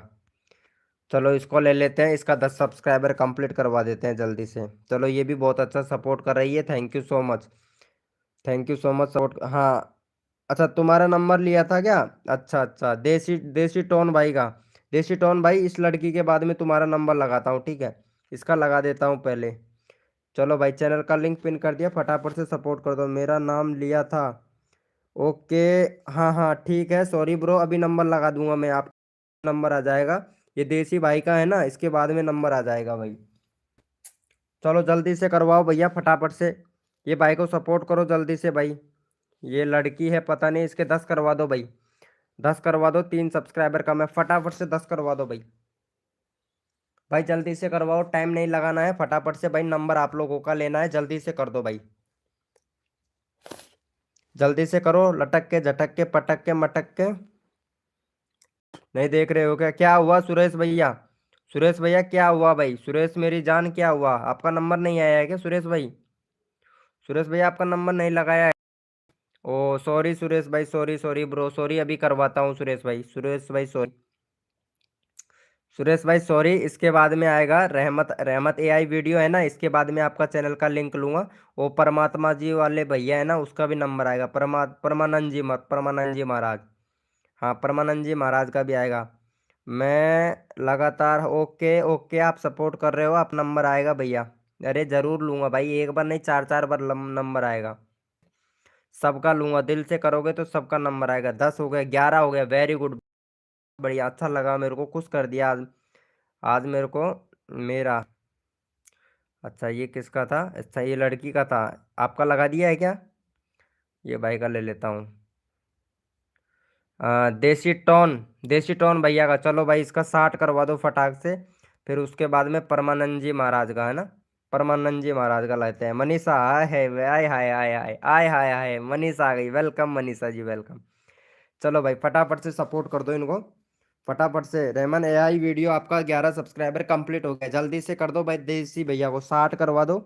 चलो इसको ले लेते हैं, इसका 10 सब्सक्राइबर कंप्लीट करवा देते हैं जल्दी से। चलो ये भी बहुत अच्छा सपोर्ट कर रही है, thank you so much, thank you so much support. हाँ अच्छा, तुम्हारा नंबर लिया था क्या? अच्छा अच्छा, देसी देसी टोन भाई का। देसी टोन भाई, इस लड़की के बाद में तुम्हारा नंबर लगाता हूँ, ठीक है? इसका लगा देता हूँ पहले। चलो भाई, चैनल का लिंक पिन कर दिया, फटाफट से सपोर्ट कर दो। मेरा नाम लिया था, ओके। हाँ हाँ ठीक है, सॉरी ब्रो, अभी नंबर लगा दूंगा मैं। आप नंबर आ जाएगा। ये देसी भाई का है ना, इसके बाद में नंबर आ जाएगा भाई। चलो जल्दी से करवाओ भैया, फटाफट से। ये भाई को सपोर्ट करो जल्दी से भाई। ये लड़की है पता नहीं, इसके 10 करवा दो भाई। 10 करवा दो, 3 सब्सक्राइबर का मैं, फटाफट से 10 करवा दो भाई। भाई जल्दी से करवाओ, टाइम नहीं लगाना है, फटाफट से भाई। नंबर आप लोगों का लेना है, जल्दी से कर दो भाई। जल्दी से करो, लटक के झटक के पटक के मटक के। नहीं देख रहे हो क्या? क्या हुआ सुरेश भैया? सुरेश भैया क्या हुआ भाई? सुरेश मेरी जान, क्या हुआ? आपका नंबर नहीं आया है क्या सुरेश भाई? सुरेश भैया आपका नंबर नहीं लगाया है? ओ सॉरी सुरेश भाई, सॉरी सॉरी ब्रो, सॉरी, अभी करवाता हूँ सुरेश भाई। सुरेश भाई सॉरी। सुरेश भाई सॉरी, इसके बाद में आएगा रहमत, रहमत एआई वीडियो है ना, इसके बाद में आपका चैनल का लिंक लूंगा। वो परमात्मा जी वाले भैया है ना, उसका भी नंबर आएगा। परमानंद जी, परमानंद जी महाराज। हाँ, परमानंद जी महाराज का भी आएगा। मैं लगातार, ओके ओके, आप सपोर्ट कर रहे हो, आप नंबर आएगा भैया। अरे जरूर लूंगा भाई, एक बार नहीं, चार चार बार नंबर आएगा। सबका लूंगा, दिल से करोगे तो सबका नंबर आएगा। 10 हो गए, 11 हो गया, वेरी गुड। बढ़िया, अच्छा लगा मेरे को, खुश कर दिया आज। आज मेरे को मेरा। अच्छा ये किसका था? अच्छा ये लड़की का था। आपका लगा दिया है क्या? ये भाई का ले लेता हूँ। देसी टोन, देसी टोन भैया का। चलो भाई, इसका 60 करवा दो फटाक से। फिर उसके बाद में परमानंद जी महाराज का है ना, परमानंद जी महाराज का लेते हैं। मनीषा आए है, आय हाय आय हाय आय हाय हाय, मनीषा आ गई, वेलकम मनीषा जी, वेलकम। चलो भाई, फटाफट से सपोर्ट कर दो इनको, फटाफट से। रहमान एआई वीडियो, आपका 11 सब्सक्राइबर कंप्लीट हो गया, जल्दी से कर दो भाई। देसी भैया को 60 करवा दो,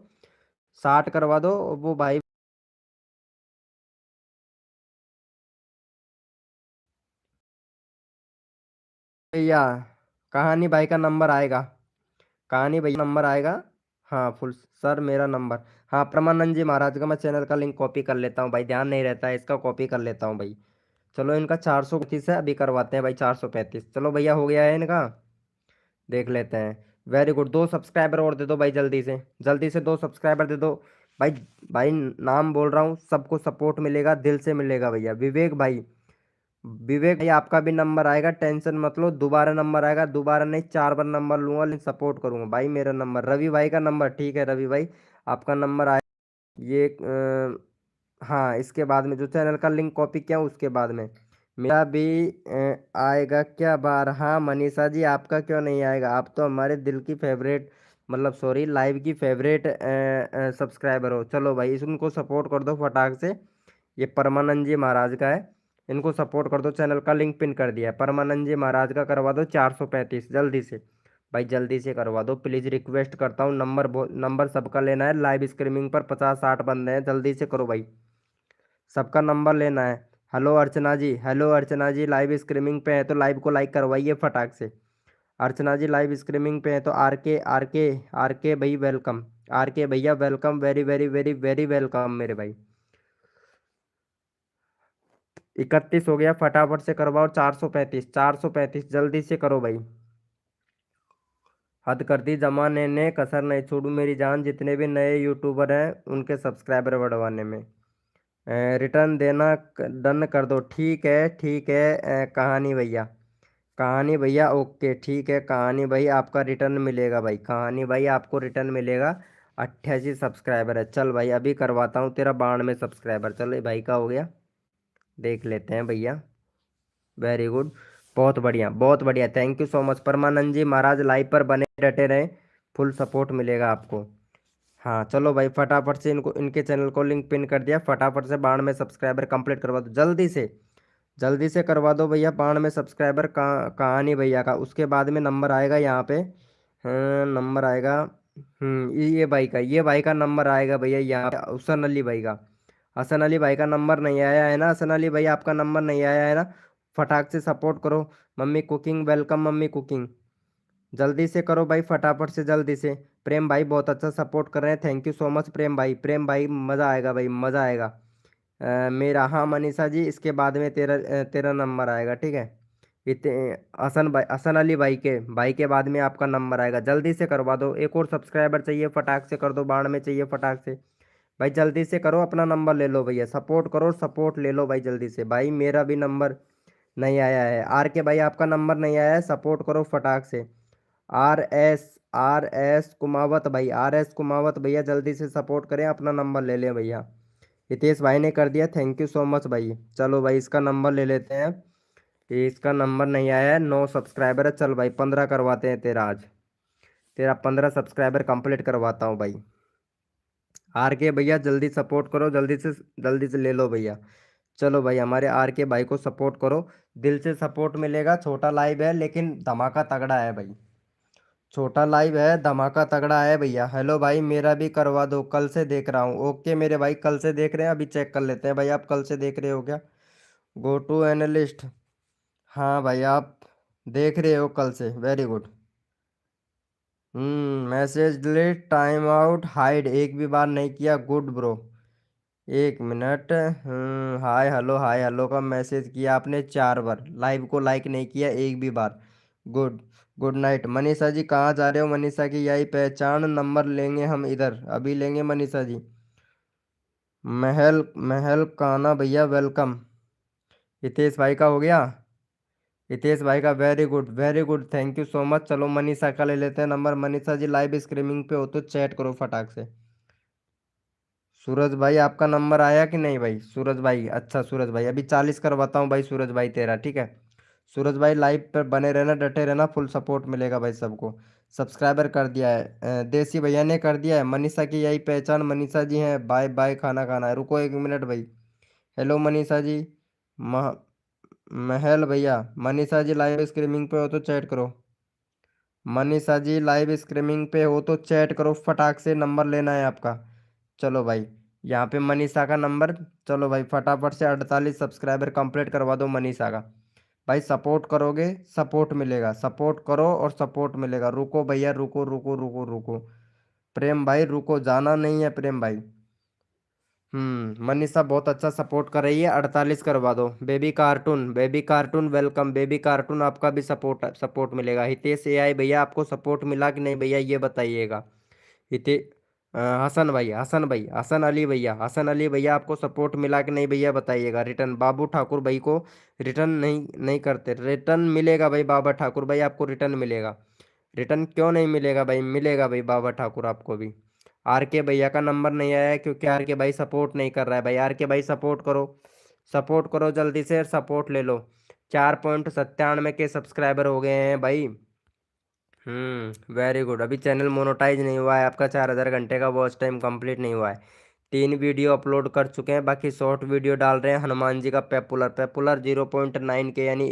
60 करवा दो वो भाई। भैया, कहानी भाई का नंबर आएगा, कहानी भैया नंबर आएगा। हाँ फुल सर, मेरा नंबर। हाँ, परमानंद जी महाराज का मैं चैनल का लिंक कॉपी कर लेता हूँ भाई, ध्यान नहीं रहता है इसका, कॉपी कर लेता हूँ भाई। चलो इनका 435 है, अभी करवाते हैं भाई 435। चलो भैया, हो गया है इनका, देख लेते हैं। वेरी गुड, 2 सब्सक्राइबर और दे दो भाई, जल्दी से, जल्दी से 2 सब्सक्राइबर दे दो भाई। भाई नाम बोल रहा हूँ, सबको सपोर्ट मिलेगा, दिल से मिलेगा भैया। विवेक भाई, विवेक भाई आपका भी नंबर आएगा, टेंशन मत लो, दोबारा नंबर आएगा, दोबारा नहीं 4 बार नंबर लूंगा, लेकिन सपोर्ट करूंगा भाई। मेरा नंबर, रवि भाई का नंबर, ठीक है रवि भाई, आपका नंबर आए। ये हाँ, इसके बाद में जो चैनल का लिंक कॉपी किया उसके बाद में मेरा भी आएगा क्या बार? हाँ मनीषा जी, आपका क्यों नहीं आएगा? आप तो हमारे दिल की फेवरेट, मतलब सॉरी, लाइव की फेवरेट सब्सक्राइबर हो। चलो भाई, इसको सपोर्ट कर दो फटाक से। ये परमानंद जी महाराज का है, इनको सपोर्ट कर दो। चैनल का लिंक पिन कर दिया है। परमानंद जी महाराज का करवा दो 435, जल्दी से भाई, जल्दी से करवा दो प्लीज़, रिक्वेस्ट करता हूँ। नंबर नंबर सबका लेना है, लाइव स्ट्रीमिंग पर 50-60 बंदे हैं, जल्दी से करो भाई, सबका नंबर लेना है। हेलो अर्चना जी, हेलो अर्चना जी, लाइव स्ट्रीमिंग पे है तो लाइव को लाइक करवाइए फटाक से। अर्चना जी लाइव स्ट्रीमिंग पे है तो आर के भाई वेलकम। आर के भैया welcome, very very very very welcome मेरे भाई। 31 हो गया, फटाफट से करवाओ 435, 435 जल्दी से करो भाई। हद कर दी जमाने ने, कसर नहीं छोड़ू मेरी जान, जितने भी नए यूट्यूबर हैं उनके सब्सक्राइबर बढ़वाने में। रिटर्न देना डन कर दो, ठीक है ठीक है। कहानी भैया, कहानी भैया ओके, ठीक है कहानी भाई, आपका रिटर्न मिलेगा भाई, कहानी भाई आपको रिटर्न मिलेगा। 88 सब्सक्राइबर है, चल भाई अभी करवाता हूँ तेरा 92 सब्सक्राइबर। चलो ये भाई का हो गया, देख लेते हैं भैया। वेरी गुड, बहुत बढ़िया बहुत बढ़िया, thank you so much Paramanand ji Maharaj, live पर बने डटे रहे, फुल सपोर्ट मिलेगा आपको। हाँ चलो भाई, फटाफट से इनको, इनके चैनल को लिंक पिन कर दिया, फटाफट से 92 सब्सक्राइबर कंप्लीट करवा दो जल्दी से, जल्दी से करवा दो भैया। 92 सब्सक्राइबर कहानी भैया का, उसके बाद में नंबर आएगा यहाँ पे। हाँ नंबर आएगा, ये भाई का, ये भाई का नंबर आएगा भैया यहाँ पे, हसन अली भाई का। हसन अली भाई का नंबर नहीं आया है ना? हसन अली भाई आपका नंबर नहीं आया है ना? फटाक से सपोर्ट करो। Mummy cooking welcome, mummy cooking, जल्दी से करो भाई, फटाफट से जल्दी से। प्रेम भाई बहुत अच्छा सपोर्ट कर रहे हैं, थैंक यू सो मच प्रेम भाई, प्रेम भाई मज़ा आएगा भाई, मज़ा आएगा। मेरा, हाँ मनीषा जी, इसके बाद में तेरा तेरा नंबर आएगा, ठीक है। इतने हसन भाई, हसन अली भाई के बाद में आपका नंबर आएगा, जल्दी से करवा दो। एक और सब्सक्राइबर चाहिए, फटाक से कर दो, बाढ़ में चाहिए फटाक से। भाई जल्दी से करो, अपना नंबर ले लो भैया, सपोर्ट करो, सपोर्ट ले लो भाई जल्दी से। भाई मेरा भी नंबर नहीं आया है, आर के भाई आपका नंबर नहीं आया है, सपोर्ट करो फटाक से। आर एस कुमावत भाई, आर एस कुमावत भैया जल्दी से सपोर्ट करें, अपना नंबर ले लें भैया। हितेश भाई ने कर दिया, थैंक यू सो मच भाई। चलो भाई इसका नंबर ले लेते हैं। ये इसका नंबर नहीं आया है, 9 सब्सक्राइबर है। चल भाई 15 करवाते हैं तेरा आज, तेरा 15 सब्सक्राइबर कंप्लीट करवाता हूँ भाई। आर के भैया जल्दी सपोर्ट करो, जल्दी से ले लो भैया। चलो भाई हमारे आर के भाई को सपोर्ट करो, दिल से सपोर्ट मिलेगा। छोटा लाइव है लेकिन धमाका तगड़ा है भाई, छोटा लाइव है, धमाका तगड़ा है भैया। हेलो भाई, मेरा भी करवा दो, कल से देख रहा हूँ। ओके मेरे भाई, कल से देख रहे हैं, अभी चेक कर लेते हैं भाई, आप कल से देख रहे हो क्या? गो टू एनालिस्ट, हाँ भाई आप देख रहे हो कल से, very good. Message delete, time out, hide एक भी बार नहीं किया, good bro. 1 minute, hi hello, hi hello का मैसेज किया आपने 4 बार, लाइव को लाइक नहीं किया एक भी बार। Good, good night. Manisha ji कहाँ जा रहे हो? मनीषा की यही पहचान, नंबर लेंगे हम इधर, अभी लेंगे मनीषा जी। महल महल काना भैया वेलकम। हितेश भाई का हो गया, हितेश भाई का very good, very good, thank you so much. चलो मनीषा का ले लेते हैं number. Manisha ji live streaming पे हो तो चैट करो फटाक से। सूरज भाई आपका नंबर आया कि नहीं भाई? सूरज भाई, अच्छा सूरज भाई अभी 40 करवाता हूँ भाई, सूरज भाई तेरा, ठीक है। सूरज भाई लाइव पर बने रहना, डटे रहना, फुल सपोर्ट मिलेगा भाई सबको। सब्सक्राइबर कर दिया है, देसी भैया ने कर दिया है। मनीषा की यही पहचान, मनीषा जी हैं, बाय बाय, खाना खाना है, रुको 1 मिनट भाई। हेलो मनीषा जी, मह महल भैया, मनीषा जी लाइव स्ट्रीमिंग पे हो तो चैट करो। मनीषा जी लाइव स्ट्रीमिंग पे हो तो चैट करो फटाक से, नंबर लेना है आपका। चलो भाई, यहाँ पे मनीषा का नंबर। चलो भाई फटाफट से 48 सब्सक्राइबर कंप्लीट करवा दो मनीषा का। भाई सपोर्ट करोगे, सपोर्ट मिलेगा, सपोर्ट करो और सपोर्ट मिलेगा। रुको भैया, रुको रुको रुको रुको, प्रेम भाई रुको, जाना नहीं है प्रेम भाई। मनीषा बहुत अच्छा सपोर्ट कर रही है, 48 करवा दो। Baby cartoon, baby cartoon welcome, baby cartoon आपका भी सपोर्ट सपोर्ट मिलेगा। हितेश एआई भैया आपको सपोर्ट मिला कि नहीं भैया, ये बताइएगा। हिते हसन भाई, हसन भाई, हसन अली भैया, हसन अली भैया आपको सपोर्ट मिला कि नहीं भैया, बताइएगा। रिटर्न बाबू ठाकुर भाई को रिटर्न नहीं नहीं करते, रिटर्न मिलेगा भाई बाबा ठाकुर भाई, आपको रिटर्न मिलेगा। रिटर्न क्यों नहीं मिलेगा भाई, मिलेगा भाई बाबा ठाकुर आपको भी। आर के भैया का नंबर नहीं आया है क्योंकि आर के भाई सपोर्ट नहीं कर रहा है भाई। आर के भाई सपोर्ट करो, सपोर्ट करो जल्दी से, सपोर्ट ले लो। 4.97 के सब्सक्राइबर हो गए हैं भाई। Very good. अभी चैनल मोनेटाइज नहीं हुआ है आपका, 4,000 घंटे का वॉच टाइम कंप्लीट नहीं हुआ है। 3 वीडियो अपलोड कर चुके हैं, बाकी शॉर्ट वीडियो डाल रहे हैं। हनुमान जी का पेपुलर, पेपुलर 0.9 के, यानी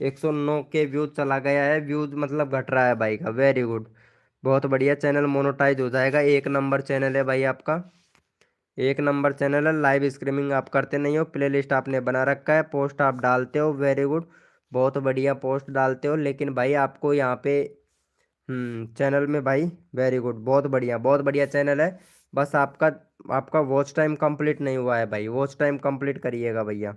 109 के व्यूज चला गया है, व्यूज मतलब घट रहा है भाई का, वेरी गुड। बहुत बढ़िया, चैनल मोनेटाइज हो जाएगा। 1 नंबर चैनल है भाई आपका, 1 नंबर चैनल है। लाइव स्ट्रीमिंग आप करते नहीं हो, प्लेलिस्ट आपने बना रखा है, पोस्ट आप डालते हो, वेरी गुड, बहुत बढ़िया पोस्ट डालते हो। लेकिन भाई आपको यहाँ पे चैनल में भाई, वेरी गुड, बहुत बढ़िया चैनल है। बस आपका आपका वॉच टाइम कंप्लीट नहीं हुआ है भाई, वॉच टाइम कंप्लीट करिएगा भैया।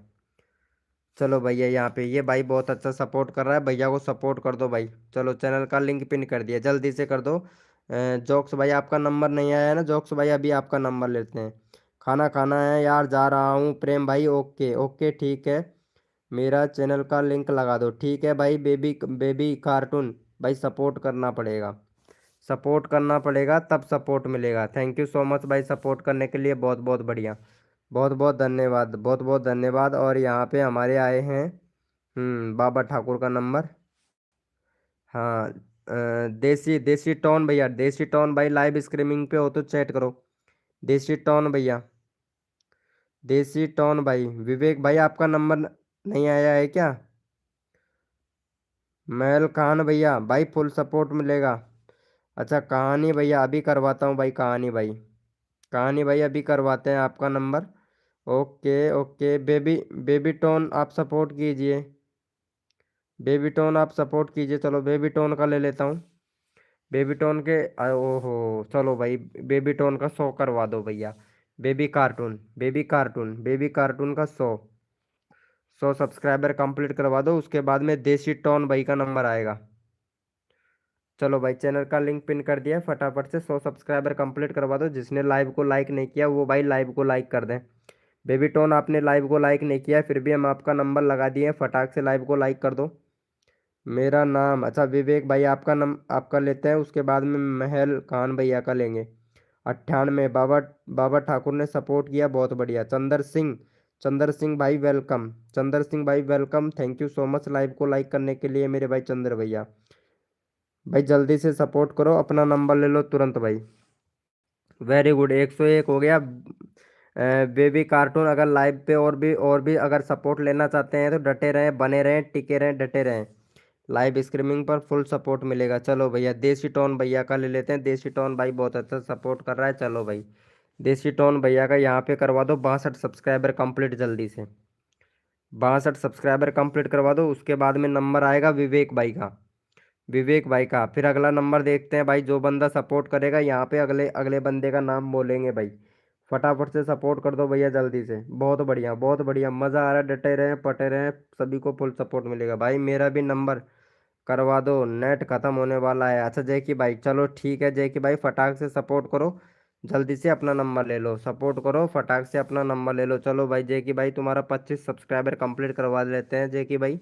चलो भैया, यहाँ पे ये भाई बहुत अच्छा सपोर्ट कर रहा है, भैया को सपोर्ट कर दो भाई। चलो चैनल का लिंक पिन कर दिया, जल्दी से कर दो। जोक्स भाई आपका नंबर नहीं आया है ना, जोक्स भाई अभी आपका नंबर लेते हैं। खाना खाना है यार, जा रहा हूँ प्रेम भाई, ओके ओके ठीक है। मेरा चैनल का लिंक लगा दो, ठीक है भाई। बेबी बेबी कार्टून भाई, सपोर्ट करना पड़ेगा, सपोर्ट करना पड़ेगा तब सपोर्ट मिलेगा। थैंक यू सो मच भाई सपोर्ट करने के लिए, बहुत बहुत बढ़िया, बहुत बहुत धन्यवाद, बहुत बहुत धन्यवाद। और यहाँ पे हमारे आए हैं बाबा ठाकुर का नंबर। हाँ, देसी देसी टॉन भैया, देसी टॉन भाई लाइव स्ट्रीमिंग पे हो तो चैट करो। देसी टॉन भैया, देसी टॉन भाई। विवेक भाई आपका नंबर नहीं आया है क्या? महल खान भैया भाई फुल सपोर्ट मिलेगा। अच्छा कहानी भैया अभी करवाता हूँ भाई, कहानी भाई, कहानी भाई अभी करवाते हैं आपका number. Okay okay, baby baby tone आप सपोर्ट कीजिए, बेबी टोन आप सपोर्ट कीजिए। चलो बेबी टोन का ले लेता हूँ, बेबी टोन के ओहो, चलो भाई बेबी टोन का 100 करवा दो भैया। बेबी कार्टून का 100 सब्सक्राइबर कंप्लीट करवा दो, उसके बाद में देसी टॉन भाई का नंबर आएगा। चलो भाई, चैनल का लिंक पिन कर दिया है, फटाफट से 100 सब्सक्राइबर कंप्लीट करवा दो। जिसने लाइव को लाइक नहीं किया वो भाई लाइव को लाइक कर दें। बेबी टोन, आपने लाइव को लाइक नहीं किया है, फिर भी हम आपका नंबर लगा दिए हैं, फटाक से लाइव को लाइक कर दो। मेरा नाम, अच्छा विवेक भाई आपका आपका लेते हैं, उसके बाद में महल खान भैया का लेंगे। 98 बाबा बाबा ठाकुर ने सपोर्ट किया, बहुत बढ़िया। चंद्र सिंह भाई वेलकम, चंद्र सिंह भाई welcome, thank you so much live को लाइक करने के लिए मेरे भाई चंद्र भैया। भाई जल्दी से सपोर्ट करो, अपना नंबर ले लो तुरंत भाई। वेरी गुड, 101 हो गया। बेबी कार्टून, अगर लाइव पे और भी अगर सपोर्ट लेना चाहते हैं तो डटे रहें, बने रहें, टिके रहें, डटे रहें। लाइव स्ट्रीमिंग पर फुल सपोर्ट मिलेगा। चलो भैया, देसी टोन भैया का ले लेते हैं। देसी टोन भाई बहुत अच्छा सपोर्ट कर रहा है। चलो भाई, देसी टोन भैया का यहाँ पे करवा दो 62 सब्सक्राइबर कंप्लीट जल्दी से। 62 सब्सक्राइबर कंप्लीट करवा दो, उसके बाद में नंबर आएगा विवेक भाई का। फिर अगला नंबर देखते हैं भाई, जो बंदा सपोर्ट करेगा यहाँ पे अगले अगले बंदे का नाम बोलेंगे भाई। फटाफट से सपोर्ट कर दो भैया जल्दी से। बहुत बढ़िया, बहुत बढ़िया, मज़ा आ रहा है, डटे रहें, पटे रहें, सभी को फुल सपोर्ट मिलेगा भाई। मेरा भी नंबर करवा दो, नेट खत्म होने वाला है। अच्छा जय की भाई, चलो ठीक है जय की भाई, फटाक से सपोर्ट करो, जल्दी से अपना नंबर ले लो, सपोर्ट करो, फटाक से अपना नंबर ले लो। चलो भाई जय की भाई, तुम्हारा 25 सब्सक्राइबर कंप्लीट करवा लेते हैं जय की भाई।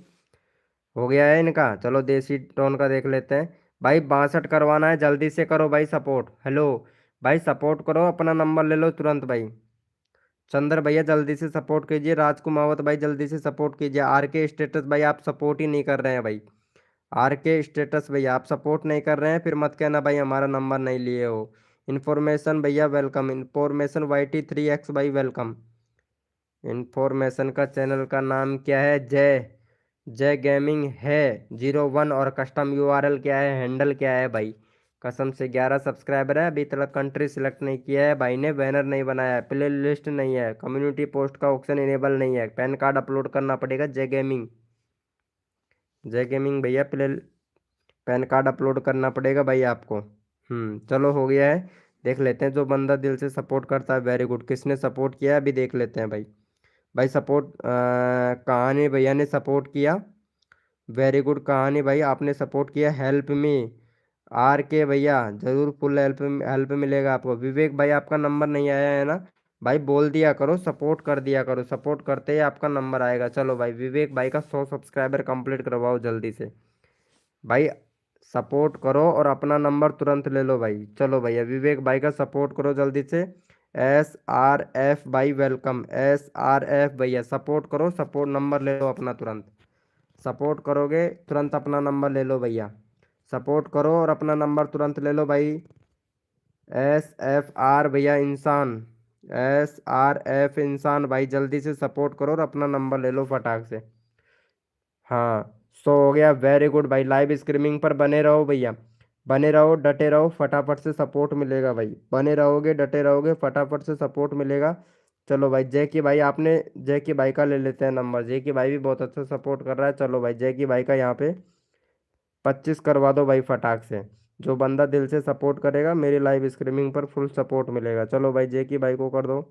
हो गया है इनका। चलो देसी टोन का देख लेते हैं भाई, 62 करवाना है, जल्दी से करो भाई सपोर्ट। हेलो भाई, सपोर्ट करो, अपना नंबर ले लो तुरंत भाई। चंद्र भैया जल्दी से सपोर्ट कीजिए, राजकुमावत भाई जल्दी से सपोर्ट कीजिए। आर के स्टेटस भाई आप सपोर्ट ही नहीं कर रहे हैं भाई। आर के स्टेटस भैया आप सपोर्ट नहीं कर रहे हैं, फिर मत कहना भाई हमारा नंबर नहीं लिए हो। इन्फॉर्मेशन भैया वेलकम, इन्फॉर्मेशन YT3X भाई वेलकम। इन्फॉर्मेशन का चैनल का नाम क्या है? जय जय गेमिंग है 01। और कस्टम URL क्या है, हैंडल क्या है भाई? कसम से 11 सब्सक्राइबर है, अभी तक कंट्री सिलेक्ट नहीं किया है भाई ने, बैनर नहीं बनाया है, प्ले लिस्ट नहीं है, कम्युनिटी पोस्ट का ऑप्शन इनेबल नहीं है, पैन कार्ड अपलोड करना पड़ेगा। जय गेमिंग भैया, पैन कार्ड अपलोड करना पड़ेगा भाई आपको। चलो हो गया है। देख लेते हैं जो बंदा दिल से सपोर्ट करता है। वेरी गुड, किसने सपोर्ट किया है अभी देख लेते हैं भाई। भाई सपोर्ट कहानी भैया ने सपोर्ट किया। वेरी गुड कहानी भाई, आपने सपोर्ट किया। हेल्प मी आर के भैया, जरूर फुल हेल्प हेल्प मिलेगा आपको। विवेक भाई आपका नंबर नहीं आया है ना भाई, बोल दिया करो, सपोर्ट कर दिया करो, सपोर्ट करते ही आपका नंबर आएगा। चलो भाई, विवेक भाई का 100 सब्सक्राइबर कंप्लीट करवाओ जल्दी से भाई, सपोर्ट करो और अपना नंबर तुरंत ले लो भाई। चलो भैया, विवेक भाई का सपोर्ट करो जल्दी से। SRF भाई वेलकम, SRF भैया सपोर्ट करो, सपोर्ट नंबर ले लो अपना तुरंत। सपोर्ट करोगे तुरंत अपना नंबर ले लो भैया, सपोर्ट करो और अपना नंबर तुरंत ले लो भाई। SFR भैया इंसान, SRF इंसान भाई जल्दी से सपोर्ट करो और अपना नंबर ले लो फटाक से। हाँ, 100 हो गया। वेरी गुड भाई, लाइव स्ट्रीमिंग पर बने रहो भैया, बने रहो, डटे रहो, फटाफट से सपोर्ट मिलेगा भाई। बने रहोगे, डटे रहोगे, फटाफट से सपोर्ट मिलेगा। चलो भाई, जय की भाई, आपने जय की भाई का ले लेते हैं नंबर। जय की भाई भी बहुत अच्छा सपोर्ट कर रहा है। चलो भाई, जय की भाई का यहाँ पे 25 करवा दो भाई फटाक से। जो बंदा दिल से सपोर्ट करेगा मेरी लाइव स्ट्रीमिंग पर फुल सपोर्ट मिलेगा। चलो भाई, जय की भाई को कर दो,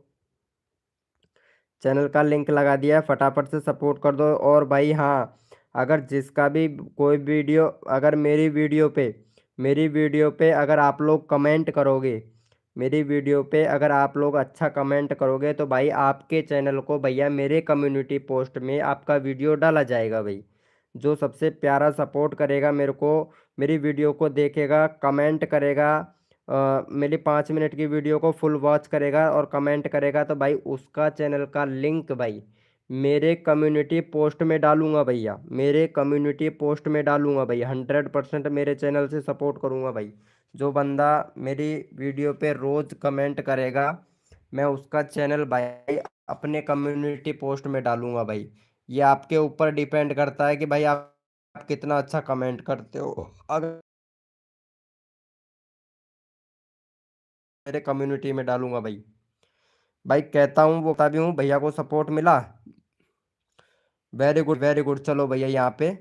चैनल का लिंक लगा दिया है, फटाफट से सपोर्ट कर दो। और भाई हाँ, अगर जिसका भी कोई वीडियो, अगर मेरी वीडियो पे अगर आप लोग कमेंट करोगे, मेरी वीडियो पे अगर आप लोग अच्छा कमेंट करोगे तो भाई आपके चैनल को भैया मेरे कम्युनिटी पोस्ट में आपका वीडियो डाला जाएगा भाई। जो सबसे प्यारा सपोर्ट करेगा मेरे को, मेरी वीडियो को देखेगा, कमेंट करेगा, मेरी 5 मिनट की वीडियो को फुल वॉच करेगा और कमेंट करेगा, तो भाई उसका चैनल का लिंक भाई मेरे कम्युनिटी पोस्ट में डालूंगा भैया, मेरे कम्युनिटी पोस्ट में डालूंगा भाई। 100% मेरे चैनल से सपोर्ट करूंगा भाई। जो बंदा मेरी वीडियो पे रोज़ कमेंट करेगा मैं उसका चैनल भाई अपने कम्युनिटी पोस्ट में डालूंगा भाई। ये आपके ऊपर डिपेंड करता है कि भाई आप कितना अच्छा कमेंट करते हो। अगर मेरे कम्युनिटी में डालूंगा भाई, भाई कहता हूँ वो भी हूँ, भैया को सपोर्ट मिला। Very good, very good. चलो भैया यहाँ पे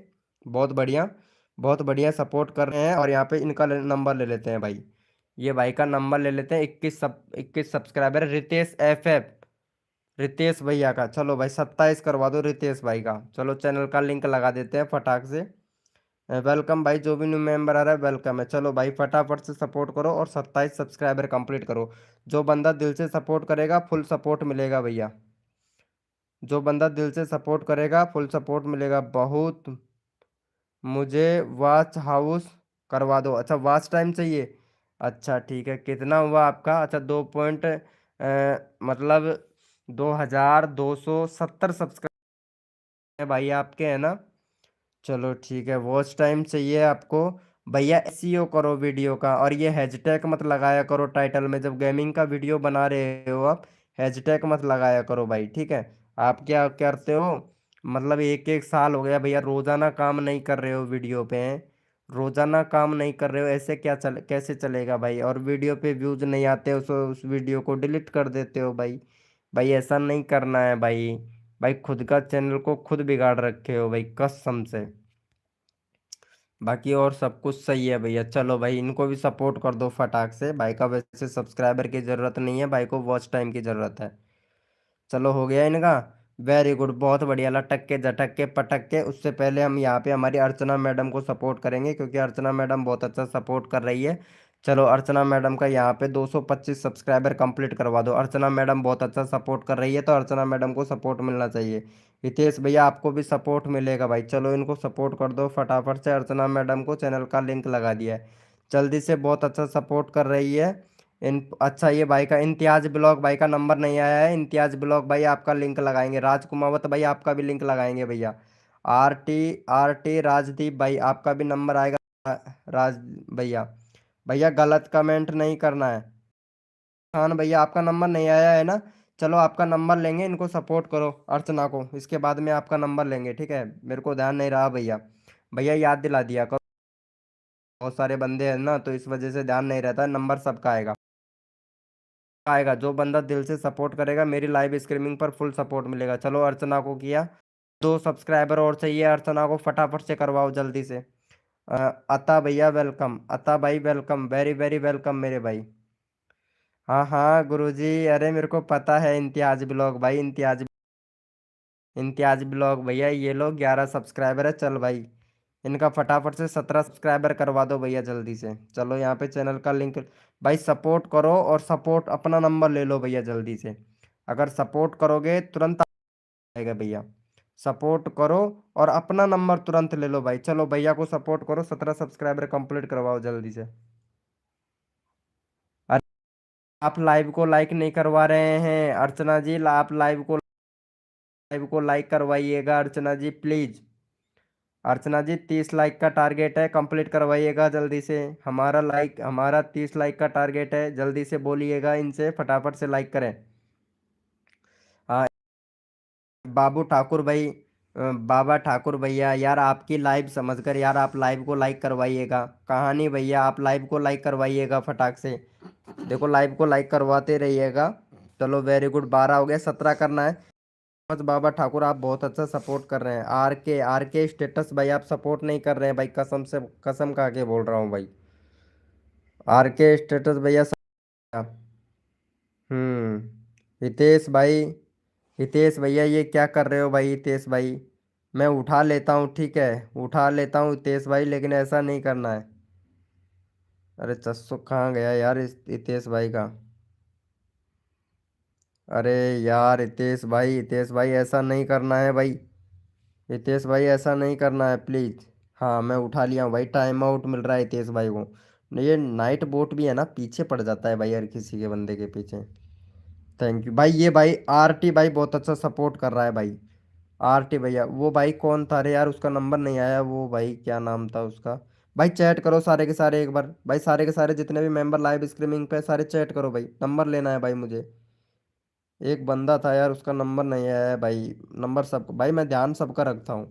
बहुत बढ़िया, बहुत बढ़िया सपोर्ट कर रहे हैं। और यहाँ पे इनका नंबर ले लेते हैं भाई। ये भाई का नंबर ले लेते हैं, 21 सब्सक्राइबर, रितेश FF, रितेश भैया का। चलो भाई 27 करवा दो रितेश भाई का। चलो चैनल का लिंक लगा देते हैं फटाक से। वेलकम भाई, जो भी न्यू मेंबर आ रहा है वेलकम है। चलो भाई फटाफट से सपोर्ट करो और 27 सब्सक्राइबर कंप्लीट करो। जो बंदा दिल से सपोर्ट करेगा फुल सपोर्ट मिलेगा भैया। जो बंदा दिल से सपोर्ट करेगा फुल सपोर्ट मिलेगा। बहुत मुझे वॉच हाउस करवा दो। अच्छा वॉच टाइम चाहिए। अच्छा ठीक है, कितना हुआ आपका? अच्छा मतलब 2270 सब्सक्राइबर है भाई आपके, है ना? चलो ठीक है, वॉच टाइम चाहिए आपको। भैया एसईओ करो वीडियो का, और ये हैशटैग मत लगाया करो टाइटल में। जब गेमिंग का वीडियो बना रहे हो आप, हैशटैग मत लगाया करो भाई, ठीक है? आप क्या करते हो, मतलब एक एक साल हो गया भैया रोजाना काम नहीं कर रहे हो वीडियो पे। रोजाना काम नहीं कर रहे हो, ऐसे कैसे चलेगा भाई? और वीडियो पे व्यूज नहीं आते, उस वीडियो को डिलीट कर देते हो भाई। भाई ऐसा नहीं करना है भाई। भाई खुद का चैनल को खुद बिगाड़ रखे हो भाई, कसम से। बाकी और सब कुछ सही है भैया। चलो भाई इनको भी सपोर्ट कर दो फटाक से। भाई का वैसे सब्सक्राइबर की ज़रूरत नहीं है, भाई को वॉच टाइम की ज़रूरत है। चलो हो गया इनका। वेरी गुड, बहुत बढ़िया। लटक के झटक के पटक के। उससे पहले हम यहाँ पे हमारी अर्चना मैडम को सपोर्ट करेंगे, क्योंकि अर्चना मैडम बहुत अच्छा सपोर्ट कर रही है। चलो अर्चना मैडम का यहाँ पे 225 सब्सक्राइबर कंप्लीट करवा दो। अर्चना मैडम बहुत अच्छा सपोर्ट कर रही है, तो अर्चना मैडम को सपोर्ट मिलना चाहिए। हितेश भैया आपको भी सपोर्ट मिलेगा भाई। चलो इनको सपोर्ट कर दो फटाफट से। अर्चना मैडम को चैनल का लिंक लगा दिया है जल्दी से, बहुत अच्छा सपोर्ट कर रही है। इन अच्छा ये भाई का इम्तियाज ब्लॉग भाई का नंबर नहीं आया है। इम्तियाज ब्लॉग भाई आपका लिंक लगाएंगे। राजकुमावत भाई आपका भी लिंक लगाएंगे भैया। आर टी राजदीप भाई आपका भी नंबर आएगा। राज भैया, भैया गलत कमेंट नहीं करना है। खान भैया आपका नंबर नहीं आया है ना? चलो आपका नंबर लेंगे, इनको सपोर्ट करो अर्चना को, इसके बाद में आपका नंबर लेंगे, ठीक है? मेरे को ध्यान नहीं रहा भैया। भैया याद दिला दिया करो, बहुत सारे बंदे हैं ना, तो इस वजह से ध्यान नहीं रहता। नंबर सबका आएगा। आएगा जो बंदा दिल से सपोर्ट करेगा, मेरी लाइव स्ट्रीमिंग पर फुल सपोर्ट मिलेगा। चलो अर्चना को किया। 2 सब्सक्राइबर और चाहिए अर्चना को, फटाफट से करवाओ जल्दी से। अ, अता भैया वेलकम, अता भाई वेलकम, वेरी वेरी वेलकम मेरे भाई। हाँ हाँ गुरुजी, अरे मेरे को पता है इम्तियाज ब्लॉग भाई। इम्तियाज ब्लॉग भैया, ये लोग 11 सब्सक्राइबर है। चल भाई इनका फटाफट से 17 सब्सक्राइबर करवा दो भैया जल्दी से। चलो यहाँ पे चैनल का लिंक। भाई सपोर्ट करो, और सपोर्ट अपना नंबर ले लो भैया जल्दी से। अगर सपोर्ट करोगे तुरंत आएगा भैया। सपोर्ट करो और अपना नंबर तुरंत ले लो भाई। चलो भैया को सपोर्ट करो, 17 सब्सक्राइबर कंप्लीट करवाओ जल्दी से। अरे आप लाइव को लाइक नहीं करवा रहे हैं अर्चना जी। आप लाइव को लाइक करवाइएगा अर्चना जी प्लीज। अर्चना जी 30 लाइक का टारगेट है, कंप्लीट करवाइएगा जल्दी से। हमारा 30 लाइक का टारगेट है, जल्दी से बोलिएगा इनसे फटाफट से लाइक करें। हाँ बाबू ठाकुर भाई, बाबा ठाकुर भैया यार, आपकी लाइव समझकर यार आप लाइव को लाइक करवाइएगा। कहानी भैया आप लाइव को लाइक करवाइएगा फटाक से। देखो लाइव को लाइक करवाते रहिएगा। चलो वेरी गुड, 12 हो गए, 17 करना है। बस बाबा ठाकुर आप बहुत अच्छा सपोर्ट कर रहे हैं। आर के स्टेटस भाई आप सपोर्ट नहीं कर रहे हैं भाई, कसम से कसम खा के बोल रहा हूँ भाई। आर के स्टेटस भैया हितेश भाई, हितेश भैया ये क्या कर रहे हो भाई? हितेश भाई मैं उठा लेता हूँ, ठीक है? उठा लेता हूँ हितेश भाई, लेकिन ऐसा नहीं करना है। अरे चस्सो कहाँ गया यार इस हितेश भाई का? अरे यार हितेश भाई ऐसा नहीं करना है भाई। हितेश भाई ऐसा नहीं करना है प्लीज। हाँ मैं उठा लिया हूँ भाई, टाइम आउट मिल रहा है हितेश भाई को। ये नाइट बोट भी है ना, पीछे पड़ जाता है भाई हर किसी के बंदे के पीछे। थैंक यू भाई। ये भाई आरटी भाई बहुत अच्छा सपोर्ट कर रहा है भाई। आरटी भैया वो भाई कौन था रे यार, उसका नंबर नहीं आया। वो भाई क्या नाम था उसका? भाई चैट करो सारे के सारे एक बार भाई, सारे के सारे जितने भी मेंबर लाइव स्ट्रीमिंग पे सारे चैट करो भाई, नंबर लेना है भाई मुझे। एक बंदा था यार, उसका नंबर नहीं आया है भाई। नंबर सब भाई मैं ध्यान सबका रखता हूँ,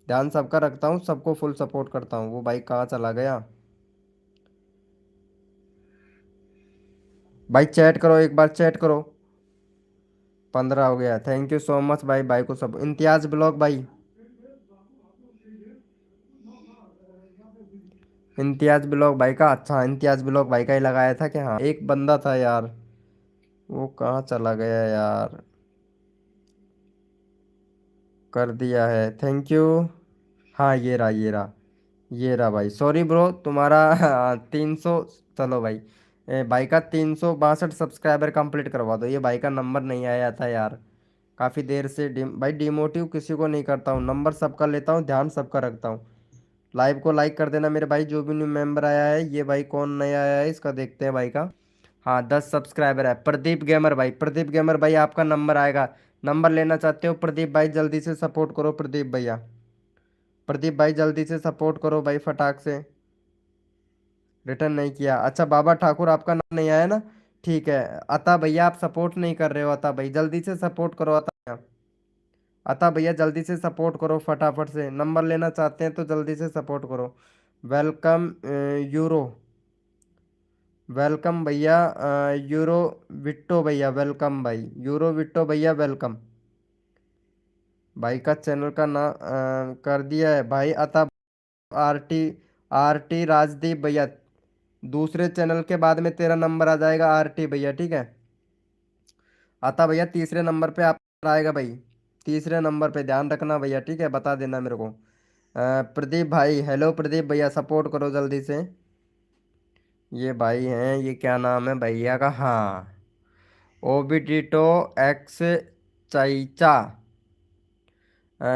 ध्यान सबका रखता हूँ, सबको फुल सपोर्ट करता हूँ। वो भाई कहाँ चला गया? भाई चैट करो एक बार, चैट करो। 15 हो गया, थैंक यू सो मच भाई। भाई को सब इम्तियाज ब्लॉग भाई, इम्तियाज ब्लॉग भाई का, अच्छा इम्तियाज ब्लॉग भाई का ही लगाया था क्या? हाँ एक बंदा था यार, वो कहाँ चला गया यार। कर दिया है, थैंक यू। हाँ ये रहा ये रहा, ये रहा भाई, सॉरी ब्रो तुम्हारा 300। चलो भाई, भाई का 362 सब्सक्राइबर कंप्लीट करवा दो। ये भाई का नंबर नहीं आया था यार, काफ़ी देर से भाई डिमोटिव किसी को नहीं करता हूँ, नंबर सबका लेता हूँ, ध्यान सबका रखता हूँ। लाइव को लाइक कर देना मेरे भाई, जो भी न्यू मेंबर आया है। ये भाई कौन नया आया है, इसका देखते हैं भाई का। हाँ 10 सब्सक्राइबर है, प्रदीप गेमर भाई। प्रदीप गेमर भाई आपका नंबर आएगा, नंबर लेना चाहते हो प्रदीप भाई, जल्दी से सपोर्ट करो प्रदीप भैया। प्रदीप भाई जल्दी से सपोर्ट करो भाई फटाक से। रिटर्न नहीं किया, अच्छा बाबा ठाकुर आपका नाम नहीं आया ना, ठीक है। अता भैया आप सपोर्ट नहीं कर रहे हो, अता भाई जल्दी से सपोर्ट करो अता भैया। अता भैया जल्दी से सपोर्ट करो फटाफट से, नंबर लेना चाहते हैं तो जल्दी से सपोर्ट करो। वेलकम यूरो, वेलकम भैया यूरो विट्टो भैया, वेलकम भाई यूरो विट्टो भैया वेलकम। भाई का चैनल का नाम कर दिया है भाई अता। आरटी, आरटी राजदीप भैया, दूसरे चैनल के बाद में तेरा नंबर आ जाएगा आरटी भैया, ठीक है। आता भैया तीसरे नंबर पे आप आएगा भाई, तीसरे नंबर पे ध्यान रखना भैया, ठीक है, बता देना मेरे को। प्रदीप भाई, हेलो प्रदीप भैया सपोर्ट करो जल्दी से। ये भाई हैं, ये क्या नाम है भैया का? हाँ ओबिडिटो एक्स चाइचा।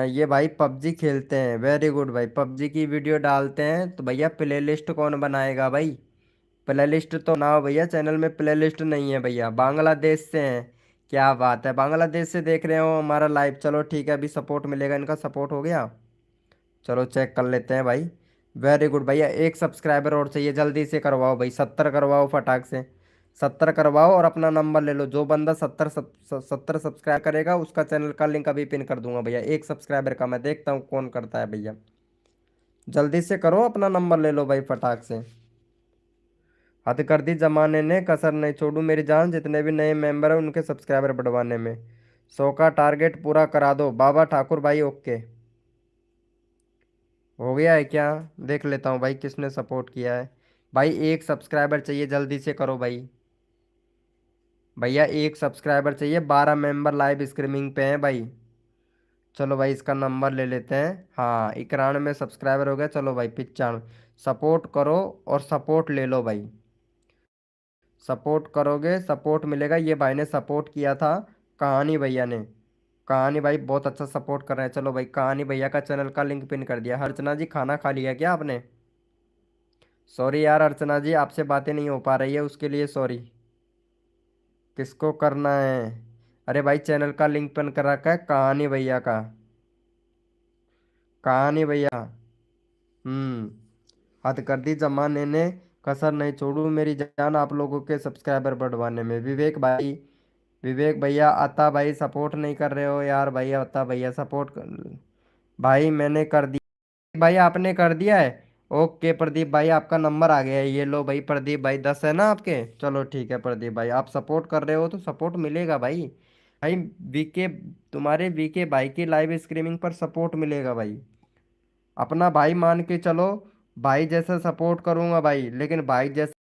ये भाई पबजी खेलते हैं, वेरी गुड भाई, पबजी की वीडियो डालते हैं तो भैया प्ले लिस्ट कौन बनाएगा भाई? प्ले लिस्ट तो ना हो भैया, चैनल में प्ले लिस्ट नहीं है भैया, बांग्लादेश से हैं। क्या बात है, बांग्लादेश से देख रहे हो हमारा लाइव, चलो ठीक है, अभी सपोर्ट मिलेगा, इनका सपोर्ट हो गया। चलो चेक कर लेते हैं भाई। वेरी गुड भैया, एक सब्सक्राइबर और चाहिए, जल्दी से करवाओ भाई, 70 करवाओ फटाक से। 70 करवाओ और अपना नंबर ले लो, जो बंदा 70 सब्सक्राइब करेगा उसका चैनल का लिंक अभी पिन कर दूंगा भैया। एक सब्सक्राइबर का मैं देखता हूँ कौन करता है भैया, जल्दी से करो, अपना नंबर ले लो भाई फटाक से। हद कर दी जमाने ने, कसर नहीं छोड़ू मेरी जान, जितने भी नए मेंबर हैं उनके सब्सक्राइबर बढ़वाने में। 100 का टारगेट पूरा करा दो बाबा ठाकुर भाई, ओके। हो गया है क्या? देख लेता हूँ भाई किसने सपोर्ट किया है। भाई एक सब्सक्राइबर चाहिए, जल्दी से करो भाई। भैया एक सब्सक्राइबर चाहिए, 12 मेंबर लाइव स्ट्रीमिंग पे हैं भाई। चलो भाई इसका नंबर ले लेते हैं। हाँ 91 सब्सक्राइबर हो गया, चलो भाई 95। सपोर्ट करो और सपोर्ट ले लो भाई। सपोर्ट करोगे सपोर्ट मिलेगा, ये भाई ने सपोर्ट किया था, कहानी भैया ने। कहानी भाई बहुत अच्छा सपोर्ट कर रहे हैं, चलो भाई कहानी भैया का चैनल का लिंक पिन कर दिया। अर्चना जी खाना खा लिया क्या आपने? सॉरी यार अर्चना जी, आपसे बातें नहीं हो पा रही है, उसके लिए सॉरी। किसको करना है? अरे भाई चैनल का लिंक पिन कर रखा है कहानी भैया का, कहानी भैया। हम्म, हद कर दी जमाने ने, कसर नहीं छोड़ू मेरी जान आप लोगों के सब्सक्राइबर बढ़वाने में। विवेक भाई, विवेक भैया, आता भाई सपोर्ट नहीं कर रहे हो यार, भाई आता भैया सपोर्ट कर। भाई मैंने कर दिया भाई, आपने कर दिया है। ओके प्रदीप भाई आपका नंबर आ गया है, ये लो भाई प्रदीप भाई, 10 है ना आपके, चलो ठीक है प्रदीप भाई, आप सपोर्ट कर रहे हो तो सपोर्ट मिलेगा भाई। भाई वीके, तुम्हारे वीके भाई की लाइव स्ट्रीमिंग पर सपोर्ट मिलेगा भाई, अपना भाई मान के चलो। भाई जैसा सपोर्ट करूंगा भाई, लेकिन भाई जैसा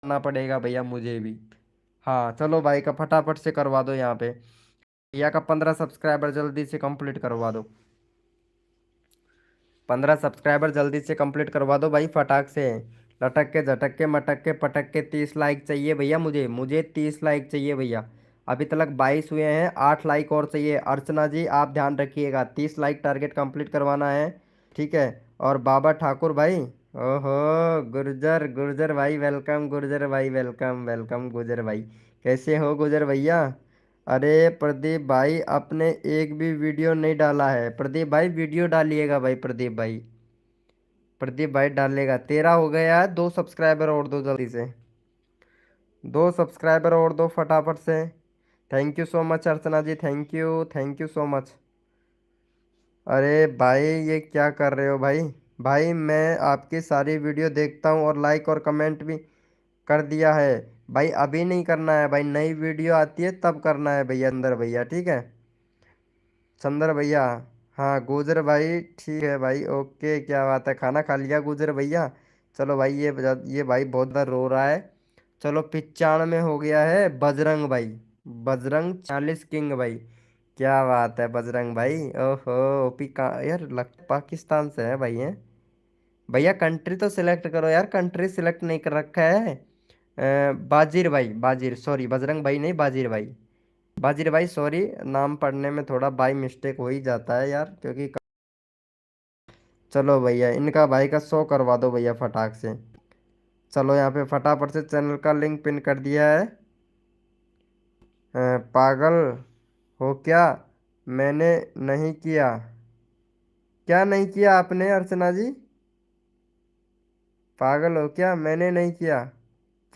करना पड़ेगा भैया मुझे भी। हाँ चलो भाई का फटाफट से करवा दो यहाँ पे, भैया का 15 सब्सक्राइबर जल्दी से कंप्लीट करवा दो। 15 सब्सक्राइबर जल्दी से कंप्लीट करवा दो भाई फटाक से। लटक के झटक के मटक के पटक के 30 लाइक चाहिए भैया, मुझे मुझे 30 लाइक चाहिए भैया। अभी तक 22 हुए हैं, 8 लाइक और चाहिए। अर्चना जी आप ध्यान रखिएगा, 30 लाइक टारगेट कंप्लीट करवाना है, ठीक है। और बाबा ठाकुर भाई, ओहो गुर्जर, गुर्जर भाई वेलकम, गुर्जर भाई वेलकम, वेलकम गुर्जर भाई। कैसे हो गुर्जर भैया? अरे प्रदीप भाई आपने एक भी वीडियो नहीं डाला है, प्रदीप भाई वीडियो डालिएगा भाई, प्रदीप भाई, प्रदीप भाई डालेगा। तेरा हो गया है, 2 सब्सक्राइबर और दो जल्दी से, 2 सब्सक्राइबर और दो फटाफट से। Thank you so much Archana ji, thank you, thank you so much. अरे भाई ये क्या कर रहे हो भाई? भाई मैं आपकी सारी वीडियो देखता हूँ और लाइक और कमेंट भी कर दिया है। भाई अभी नहीं करना है भाई, नई वीडियो आती है तब करना है भैया, अंदर भैया, ठीक है। चंदर भैया, हाँ गुजर भाई ठीक है भाई, ओके क्या बात है, खाना खा लिया गुजर भैया? चलो भाई ये भाई बहुत ज़्यादा रो रहा है। चलो 95 हो गया है बजरंग भाई। बजरंग 40 किंग भाई। क्या बात है बजरंग भाई। ओहो ओपी का यार पाकिस्तान से है भाई है। भैया कंट्री तो सिलेक्ट करो यार, कंट्री सिलेक्ट नहीं कर रखा है। बाजिर भाई, बाजिर सॉरी, बजरंग भाई नहीं बाजिर भाई। बाजिर भाई सॉरी, नाम पढ़ने में थोड़ा बाई मिस्टेक हो ही जाता है यार क्योंकि। चलो भैया इनका भाई का 100 करवा दो भैया फटाक से। चलो यहाँ पे फटाफट से चैनल का लिंक पिन कर दिया है। पागल हो क्या? मैंने नहीं किया। क्या नहीं किया आपने अर्चना जी? पागल हो क्या? मैंने नहीं किया।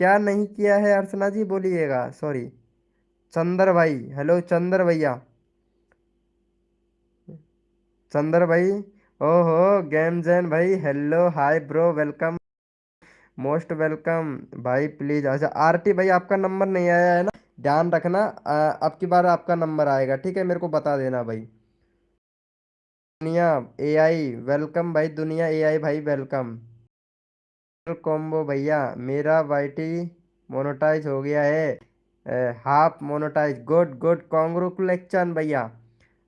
क्या नहीं किया है अर्चना जी बोलिएगा, सॉरी। चंदर भाई, हेलो चंदर भैया। चंदर भाई, ओहो गेम जैन भाई, hello hi bro welcome, most welcome. भाई प्लीज, अच्छा आरटी भाई आपका नंबर नहीं आया है ना? ध्यान रखना, अब की बार आपका नंबर आएगा, ठीक है? मेरे को बता देना भाई। दुनिया एआई वेलकम भाई, दुनिया एआई भाई वेलकम। कॉम्बो भैया, मेरा वाईटी मोनेटाइज हो गया है, half monetise, good good congratulation भैया।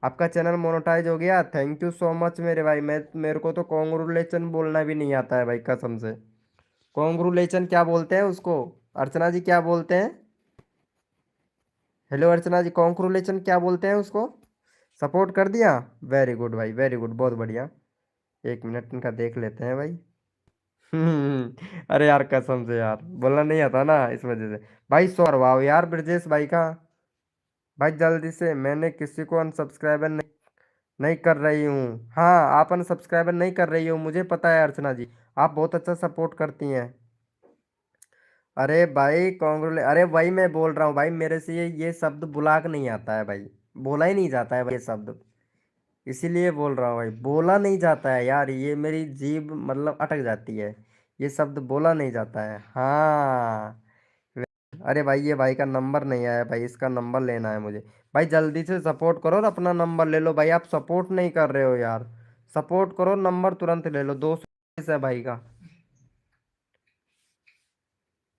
आपका चैनल मोनेटाइज हो गया, थैंक यू सो मच मेरे भाई। मेरे को तो कॉन्ग्रेचुलेशन बोलना भी नहीं आता है भाई कसम से। कॉन्ग्रेचुलेशन क्या बोलते हैं उसको? अर्चना जी क्या बोलते हैं? हेलो अर्चना जी, कॉन्ग्रेचुलेशन क्या बोलते हैं उसको? सपोर्ट कर दिया। वेरी गुड भाई, वेरी गुड, बहुत बढ़िया। एक मिनट इनका देख लेते हैं भाई। अरे यार कसम से यार बोलना नहीं आता ना इस वजह से। भाई सौ करवाओ यार ब्रजेश भाई का। भाई जल्दी से, मैंने किसी को अनसब्सक्राइबर नहीं कर रही हूँ। हाँ आप अनसब्सक्राइबर नहीं कर रही हो, मुझे पता है अर्चना जी। आप बहुत अच्छा सपोर्ट करती हैं। अरे भाई कॉन्ग्रेचुले, अरे भाई मैं बोल रहा हूँ भाई, मेरे से ये शब्द बुलाक नहीं आता है भाई। बोला ही नहीं जाता है भाई ये शब्द। इसीलिए बोल रहा हूँ भाई, बोला नहीं जाता है यार, ये मेरी जीभ मतलब अटक जाती है। ये शब्द बोला नहीं जाता है, हाँ। अरे भाई ये भाई का नंबर नहीं आया भाई, इसका नंबर लेना है मुझे। भाई जल्दी से सपोर्ट करो और अपना नंबर ले लो भाई, आप सपोर्ट नहीं कर रहे हो यार। सपोर्ट करो, नंबर तुरंत ले लो। 200 है भाई का।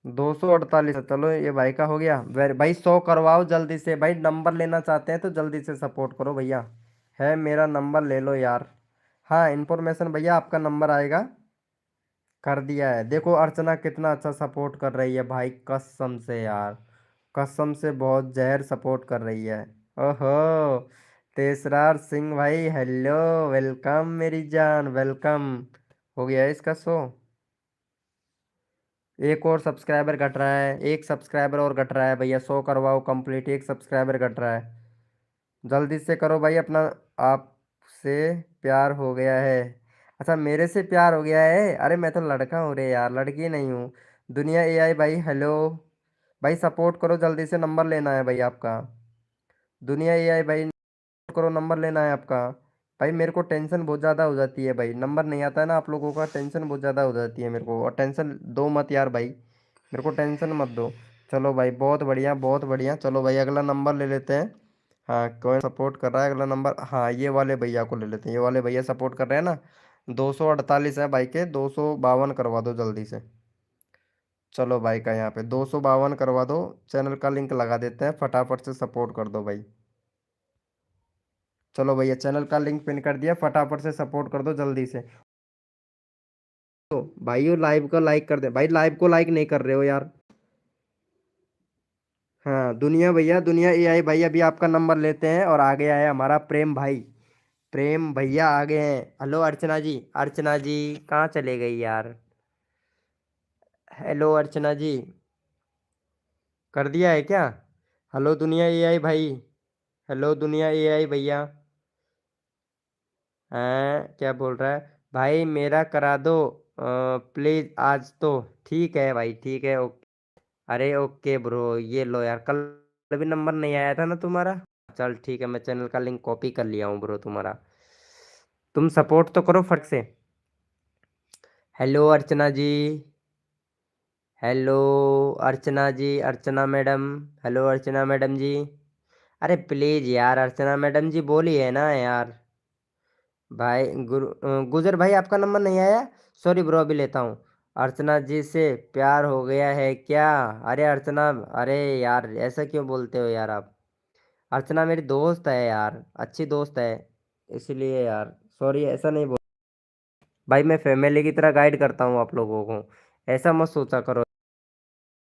248 है, चलो ये भाई का हो गया। भाई 100 करवाओ जल्दी से भाई, नंबर लेना चाहते हैं तो जल्दी से सपोर्ट करो भैया। है मेरा नंबर ले लो यार। हाँ इन्फॉर्मेशन भैया आपका नंबर आएगा। कर दिया है, देखो अर्चना कितना अच्छा सपोर्ट कर रही है भाई कसम से यार। कसम से बहुत जहर सपोर्ट कर रही है। ओहो तेसरार सिंह भाई, हेलो वेलकम मेरी जान, वेलकम। हो गया है इसका 100। एक और सब्सक्राइबर घट रहा है, एक सब्सक्राइबर और घट रहा है भैया, 100 करवाओ कंप्लीट, एक सब्सक्राइबर घट रहा है। जल्दी से करो भाई अपना। आपसे प्यार हो गया है। अच्छा मेरे से प्यार हो गया है? अरे मैं तो लड़का हूँ रे यार, लड़की नहीं हूँ। दुनिया एआई भाई हेलो। भाई सपोर्ट करो जल्दी से, नंबर लेना है भाई आपका। दुनिया एआई भाई करो, नंबर लेना है आपका। भाई मेरे को टेंशन बहुत ज़्यादा हो जाती है भाई, नंबर नहीं आता है ना आप लोगों का, टेंशन बहुत ज़्यादा हो जाती है मेरे को, और टेंशन दो मत यार भाई, मेरे को टेंशन मत दो। चलो भाई बहुत बढ़िया बहुत बढ़िया, चलो भाई अगला नंबर ले लेते हैं। हाँ कौन सपोर्ट कर रहा है अगला नंबर? हाँ ये वाले भैया को ले लेते हैं, ये वाले भैया सपोर्ट कर रहे हैं ना। 248 है भाई के, 252 करवा दो जल्दी से। चलो भाई का यहाँ पे 252 करवा दो। चैनल का लिंक लगा देते हैं, फटाफट से सपोर्ट कर दो भाई। चलो भैया चैनल का लिंक पिन कर दिया, फटाफट से सपोर्ट कर दो जल्दी से। तो भाइयों लाइव को लाइक कर दे भाई, लाइव को लाइक नहीं कर रहे हो यार। हाँ दुनिया भैया, दुनिया एआई भाई, अभी आपका नंबर लेते हैं, और आगे आया हमारा प्रेम भाई। प्रेम भैया आ गए हैं। हेलो अर्चना जी, अर्चना जी कहाँ चले गई यार? हेलो अर्चना जी, कर दिया है क्या? हेलो दुनिया एआई भाई। हेलो दुनिया एआई भैया। हैं क्या बोल रहा है? भाई मेरा करा दो प्लीज आज तो। ठीक है भाई ठीक है, ओके। अरे ओके ब्रो, ये लो यार, कल भी नंबर नहीं आया था ना तुम्हारा? चल ठीक है, मैं चैनल का लिंक कॉपी कर लिया हूँ ब्रो तुम्हारा। तुम सपोर्ट तो करो फट से। हेलो अर्चना जी। हेलो अर्चना जी, अर्चना मैडम। हेलो अर्चना मैडम जी। अरे प्लीज यार अर्चना मैडम जी बोलिए ना यार। भाई गुजर भाई आपका नंबर नहीं आया? सॉरी ब्रो अभी लेता हूँ। अर्चना जी से प्यार हो गया है क्या? अरे अर्चना, अरे यार ऐसा क्यों बोलते हो यार आप? अर्चना मेरी दोस्त है यार, अच्छी दोस्त है, इसलिए यार सॉरी, ऐसा नहीं बोल। भाई मैं फैमिली की तरह गाइड करता हूँ आप लोगों को, ऐसा मत सोचा करो।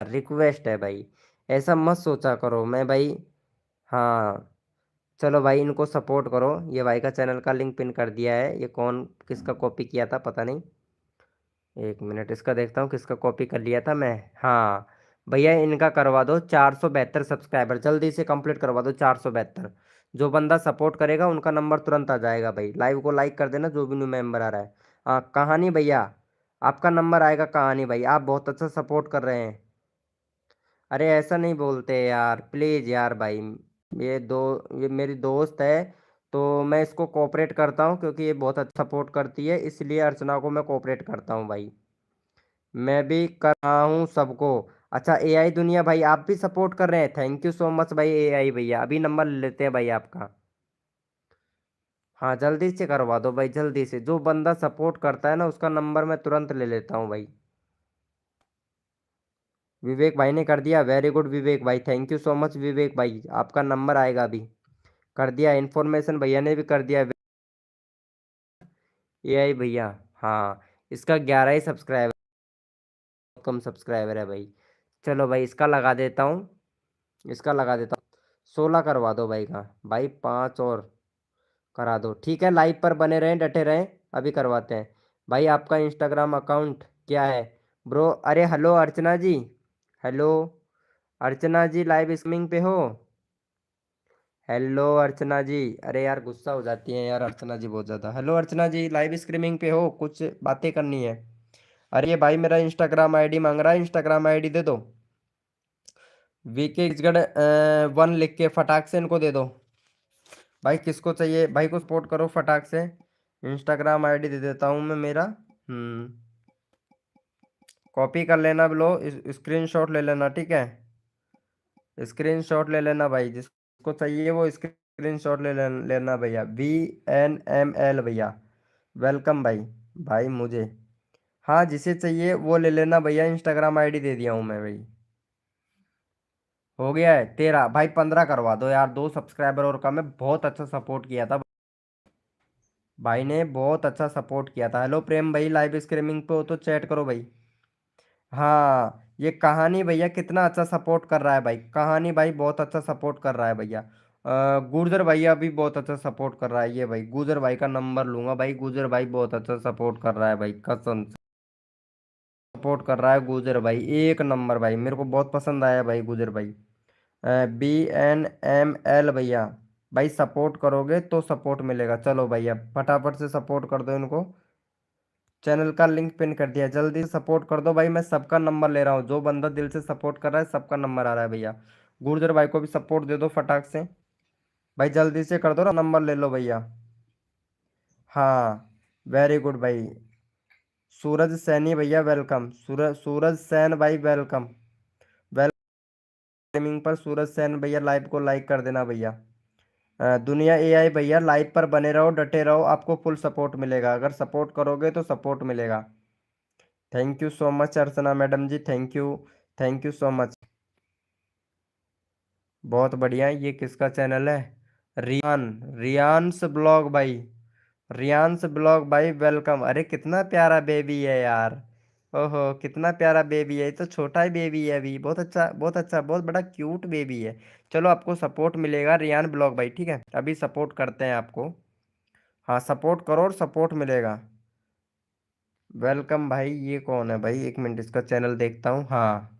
रिक्वेस्ट है भाई, ऐसा मत सोचा करो मैं भाई। हाँ, चलो भाई इनको सपोर्ट करो। ये भाई का चैनल का लिंक पिन कर दिया है। ये कौन किसका कॉपी किया था पता नहीं। एक मिनट, इसका देखता हूँ किसका कॉपी कर लिया था मैं। हाँ भैया, इनका करवा दो 472 सब्सक्राइबर, जल्दी से कंप्लीट करवा दो 472। जो बंदा सपोर्ट करेगा उनका नंबर तुरंत आ जाएगा भाई। लाइव को लाइक कर देना जो भी न्यू मेंबर आ रहा है। हाँ कहानी भैया, आपका नंबर आएगा। कहानी भाई आप बहुत अच्छा सपोर्ट कर रहे हैं। अरे ऐसा नहीं बोलते यार, प्लीज़ यार भाई। ये दो, ये मेरी दोस्त है, तो मैं इसको कोऑपरेट करता हूँ क्योंकि ये बहुत अच्छा सपोर्ट करती है, इसलिए अर्चना को मैं कोऑपरेट करता हूँ भाई। मैं भी कर रहा हूँ सबको। अच्छा एआई दुनिया भाई, आप भी सपोर्ट कर रहे हैं, थैंक यू सो मच भाई। एआई भैया अभी नंबर ले लेते हैं भाई आपका। हाँ जल्दी से करवा दो भाई, जल्दी से। जो बंदा सपोर्ट करता है ना उसका नंबर मैं तुरंत ले लेता हूँ भाई। विवेक भाई ने कर दिया, वेरी गुड विवेक भाई, थैंक यू सो मच विवेक भाई, आपका नंबर आएगा अभी। कर दिया। इन्फॉर्मेशन भैया ने भी कर दिया। एआई भैया, हाँ इसका 11 ही सब्सक्राइबर, कम सब्सक्राइबर है भाई। चलो भाई इसका लगा देता हूँ, इसका लगा देता हूँ। 16 करवा दो भाई का भाई, 5 और करा दो। ठीक है, लाइव पर बने रहें, डटे रहें, अभी करवाते हैं। भाई आपका इंस्टाग्राम अकाउंट क्या है ब्रो? अरे हेलो अर्चना जी, हेलो अर्चना जी, लाइव स्ट्रीमिंग पे हो? हेलो अर्चना जी, अरे यार गुस्सा हो जाती है यार अर्चना जी बहुत ज़्यादा। हेलो अर्चना जी, लाइव स्ट्रीमिंग पे हो? कुछ बातें करनी है। अरे ये भाई मेरा इंस्टाग्राम आईडी मांग रहा है, इंस्टाग्राम आईडी दे दो। वीके किसगढ़ 1 लिख के फटाक से इनको दे दो। भाई किसको चाहिए भाई को सपोर्ट करो फटाक से। इंस्टाग्राम आईडी दे देता हूँ मैं मेरा। कॉपी कर लेना लो, स्क्रीनशॉट ले लेना, ठीक है? स्क्रीनशॉट ले लेना भाई, जिसको चाहिए वो स्क्रीनशॉट लेना भैया। VNML भैया, वेलकम भाई। भाई मुझे, हाँ जिसे चाहिए वो ले लेना भैया। इंस्टाग्राम आईडी दे दिया हूँ मैं भाई। हो गया है 13 भाई, 15 करवा दो यार, 2 सब्सक्राइबर और कम है। बहुत अच्छा सपोर्ट किया था भाई ने, बहुत अच्छा सपोर्ट किया था। हेलो प्रेम भाई, लाइव स्ट्रीमिंग पे हो तो चैट करो भाई। हाँ ये कहानी भैया कितना अच्छा सपोर्ट कर रहा है भाई, कहानी भाई बहुत अच्छा सपोर्ट कर रहा है भैया। गुर्जर भैया भी बहुत अच्छा सपोर्ट कर रहा है। ये भाई गुर्जर भाई का नंबर लूंगा भाई, गुर्जर भाई बहुत अच्छा सपोर्ट कर रहा है भाई, कसम से सपोर्ट कर रहा है गुर्जर भाई, एक नंबर भाई, मेरे को बहुत पसंद आया भाई गुर्जर भाई। BNML भैया, भाई सपोर्ट करोगे तो सपोर्ट मिलेगा। चलो भैया फटाफट से सपोर्ट कर दो इनको। चैनल का लिंक पिन कर दिया, जल्दी से सपोर्ट कर दो भाई। मैं सबका नंबर ले रहा हूँ, जो बंदा दिल से सपोर्ट कर रहा है सबका नंबर आ रहा है भैया। गुर्जर भाई को भी सपोर्ट दे दो फटाक से भाई, जल्दी से कर दो ना, नंबर ले लो भैया। हाँ वेरी गुड भाई। सूरज सैनी भैया वेलकम, सूरज सूरज सैन भाई वेलकम। गेमिंग पर सूरज सैन भैया, लाइव को लाइक कर देना भैया। दुनिया एआई भैया, लाइव पर बने रहो, डटे रहो, आपको फुल सपोर्ट मिलेगा। अगर सपोर्ट करोगे तो सपोर्ट मिलेगा। Thank you so much Archana madam ji, thank you, thank you so much. बहुत बढ़िया। ये किसका चैनल है? रियान, रियांस ब्लॉग भाई, रियांस ब्लॉग भाई वेलकम। अरे कितना प्यारा बेबी है यार, ओहो कितना प्यारा बेबी है। ये तो छोटा ही बेबी है अभी, बहुत अच्छा बहुत अच्छा, बहुत बड़ा क्यूट बेबी है। चलो आपको सपोर्ट मिलेगा रियान ब्लॉग भाई, ठीक है? अभी सपोर्ट करते हैं आपको। हाँ सपोर्ट करो और सपोर्ट मिलेगा। वेलकम भाई। ये कौन है भाई? एक मिनट इसका चैनल देखता हूँ। हाँ